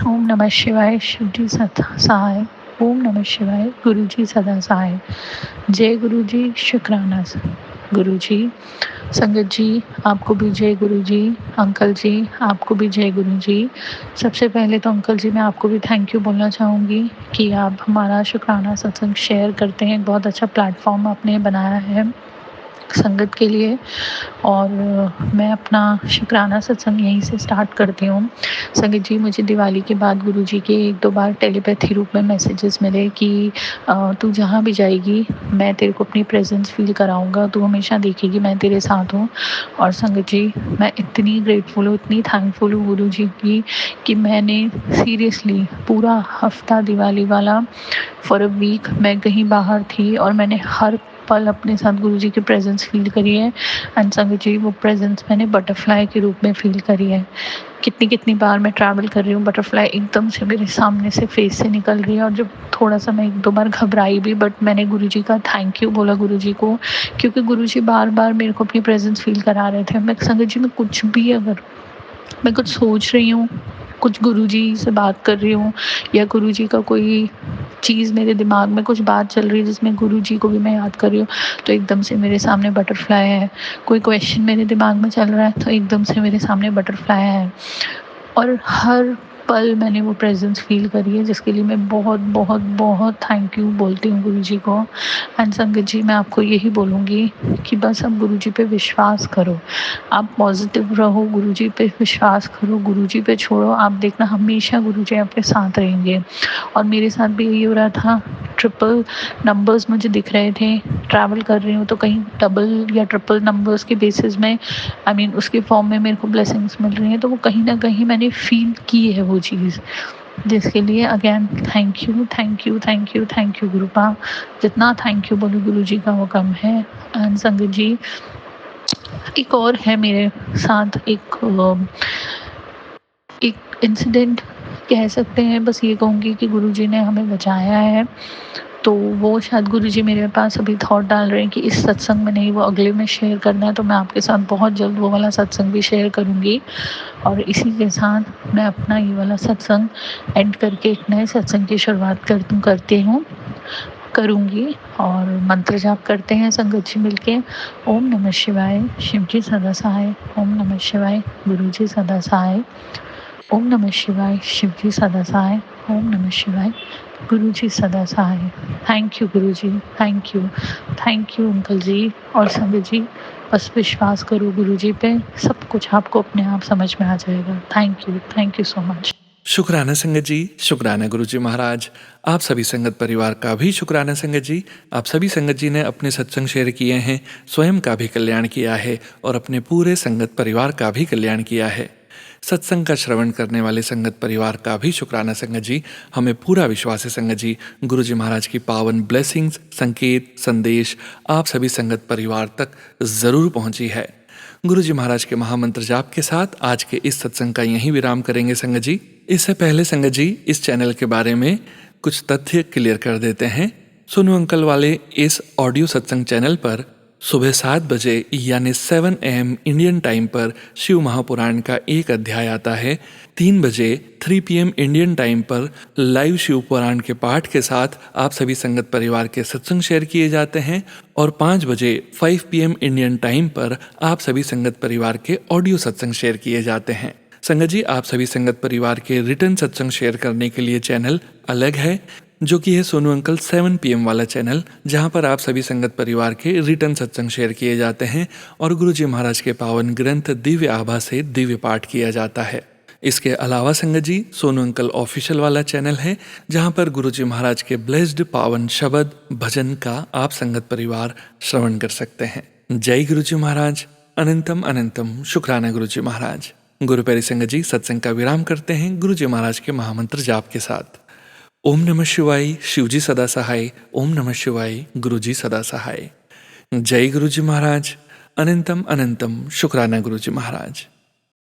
ओम नमः शिवाय, शिवजी सदा सहाय। ओम नमः शिवाय, गुरुजी सदा सहाय। जय गुरुजी, शुक्राना गुरुजी। संगत जी आपको भी जय गुरुजी। अंकल जी आपको भी जय गुरुजी। सबसे पहले तो अंकल जी मैं आपको भी थैंक यू बोलना चाहूँगी कि आप हमारा शुक्राना सत्संग शेयर करते हैं। बहुत अच्छा प्लेटफॉर्म आपने बनाया है संगत के लिए, और मैं अपना शुक्राना सत्संग यहीं से स्टार्ट करती हूँ। संगत जी मुझे दिवाली के बाद गुरुजी के 1-2 बार टेलीपैथी रूप में मैसेजेस मिले कि तू जहाँ भी जाएगी मैं तेरे को अपनी प्रेजेंस फील कराऊंगा, तू हमेशा देखेगी मैं तेरे साथ हूँ। और संगत जी मैं इतनी ग्रेटफुल हूँ, इतनी थैंकफुल हूँ गुरुजी की कि मैंने सीरियसली पूरा हफ्ता दिवाली वाला फॉर अ वीक मैं कहीं बाहर थी और मैंने हर पल अपने साथ गुरुजी की प्रेजेंस फील करी है। एंड संगत जी वो प्रेजेंस मैंने बटरफ्लाई के रूप में फील करी है। कितनी बार मैं ट्रैवल कर रही हूँ, बटरफ्लाई एकदम से मेरे सामने से फेस से निकल रही है। और जब थोड़ा सा मैं 1-2 बार घबराई भी, बट मैंने गुरुजी का थैंक यू बोला गुरुजी को, क्योंकि गुरुजी बार बार मेरे को अपनी प्रेजेंस फील करा रहे थे। मैं संगत जी में कुछ भी, अगर मैं कुछ सोच रही हूँ, कुछ गुरुजी से बात कर रही हूँ, या गुरुजी का कोई चीज़ मेरे दिमाग में कुछ बात चल रही है जिसमें गुरुजी को भी मैं याद कर रही हूँ, तो एकदम से मेरे सामने बटरफ्लाई है। कोई क्वेश्चन मेरे दिमाग में चल रहा है तो एकदम से मेरे सामने बटरफ्लाई है। और हर पल मैंने वो प्रेजेंस फील करी है, जिसके लिए मैं बहुत बहुत बहुत थैंक यू बोलती हूँ गुरुजी को। एंड संगत जी, मैं आपको यही बोलूँगी कि बस अब गुरुजी पे विश्वास करो, आप पॉजिटिव रहो, गुरुजी पे विश्वास करो, गुरुजी पे छोड़ो, आप देखना हमेशा गुरुजी आपके साथ रहेंगे। और मेरे साथ भी यही हो रहा था, ट्रिपल नंबर्स मुझे दिख रहे थे, ट्रैवल कर रही हूँ तो कहीं डबल या ट्रिपल नंबर्स के बेसिस में उसके फॉर्म में मेरे को ब्लेसिंग्स मिल रही हैं, तो वो कहीं ना कहीं मैंने फील की है वो चीज़, जिसके लिए again thank you thank you thank you thank you Gurupa. जितना थैंक यू बोलो गुरुजी का वो कम है। एंड संगत जी, एक और है मेरे साथ एक इंसिडेंट कह सकते हैं, बस ये कहूँगी कि गुरुजी ने हमें बचाया है। तो वो शायद गुरुजी मेरे पास अभी थॉट डाल रहे हैं कि इस सत्संग में नहीं, वो अगले में शेयर करना है, तो मैं आपके साथ बहुत जल्द वो वाला सत्संग भी शेयर करूँगी। और इसी के साथ मैं अपना ये वाला सत्संग एंड करके एक नए सत्संग की शुरुआत करूँगी और मंत्र जाप करते हैं संगत जी मिलके। ओम नमः शिवाय, शिव जी सदा सहाय। ओम नमः शिवाय, गुरु जी सदा सहाय। ओम नमः शिवाय, शिव जी सदा सहाय। ओम नमः शिवाय, गुरु जी सदा सहाय। Thank you Guru ji, thank you uncle जी। और संगत जी, बस विश्वास करो गुरु जी पे, सब कुछ आपको अपने आप समझ में आ जाएगा। Thank you so much. शुक्राना संगत जी, शुक्राना गुरुजी महाराज। आप सभी संगत परिवार का भी शुक्राना संगत जी। आप सभी संगत जी ने अपने सत्संग शेयर किए हैं, स्वयं का भी कल्याण किया है और अपने पूरे संगत परिवार का भी कल्याण किया है। सत्संग का श्रवण करने वाले संगत परिवार का भी शुक्राना संगत जी। हमें पूरा विश्वास है संगत जी, गुरुजी महाराज की पावन ब्लेसिंग्स, संकेत, संदेश आप सभी संगत परिवार तक ज़रूर पहुंची है। गुरुजी महाराज के महामंत्र जाप के साथ आज के इस सत्संग का यहीं विराम करेंगे संगत जी। इससे पहले संगत जी, इस चैनल के बारे में कुछ तथ्य क्लियर कर देते हैं। सोनू अंकल वाले इस ऑडियो सत्संग चैनल पर सुबह 7 बजे यानी 7 AM इंडियन टाइम पर शिव महापुराण का एक अध्याय आता है। 3 बजे 3 PM इंडियन टाइम पर लाइव शिव पुराण के पाठ के साथ आप सभी संगत परिवार के सत्संग शेयर किए जाते हैं और 5 बजे 5 PM इंडियन टाइम पर आप सभी संगत परिवार के ऑडियो सत्संग शेयर किए जाते हैं। संगत जी, आप सभी संगत परिवार के रिटर्न सत्संग शेयर करने के लिए चैनल अलग है, जो कि है सोनू अंकल 7 PM वाला चैनल, जहां पर आप सभी संगत परिवार के रिटर्न सत्संग शेयर किए जाते हैं और गुरुजी महाराज के पावन ग्रंथ दिव्य आभा से दिव्य पाठ किया जाता है। इसके अलावा संगत जी, सोनू अंकल ऑफिशियल वाला चैनल है, जहां पर गुरुजी महाराज के ब्लेस्ड पावन शब्द भजन का आप संगत परिवार श्रवण कर सकते हैं। जय गुरुजी महाराज, अनंतम अनंतम शुक्राना गुरुजी महाराज। गुरु प्यारी संगत जी, सत्संग का विराम करते हैं गुरुजी महाराज के महामंत्र जाप के साथ। ओम नमः शिवाय, शिवजी सदा सहाय। ओम नमः शिवाय, गुरुजी सदा सहाय। जय गुरुजी महाराज, अनंतम अनंतम शुक्राना गुरुजी महाराज।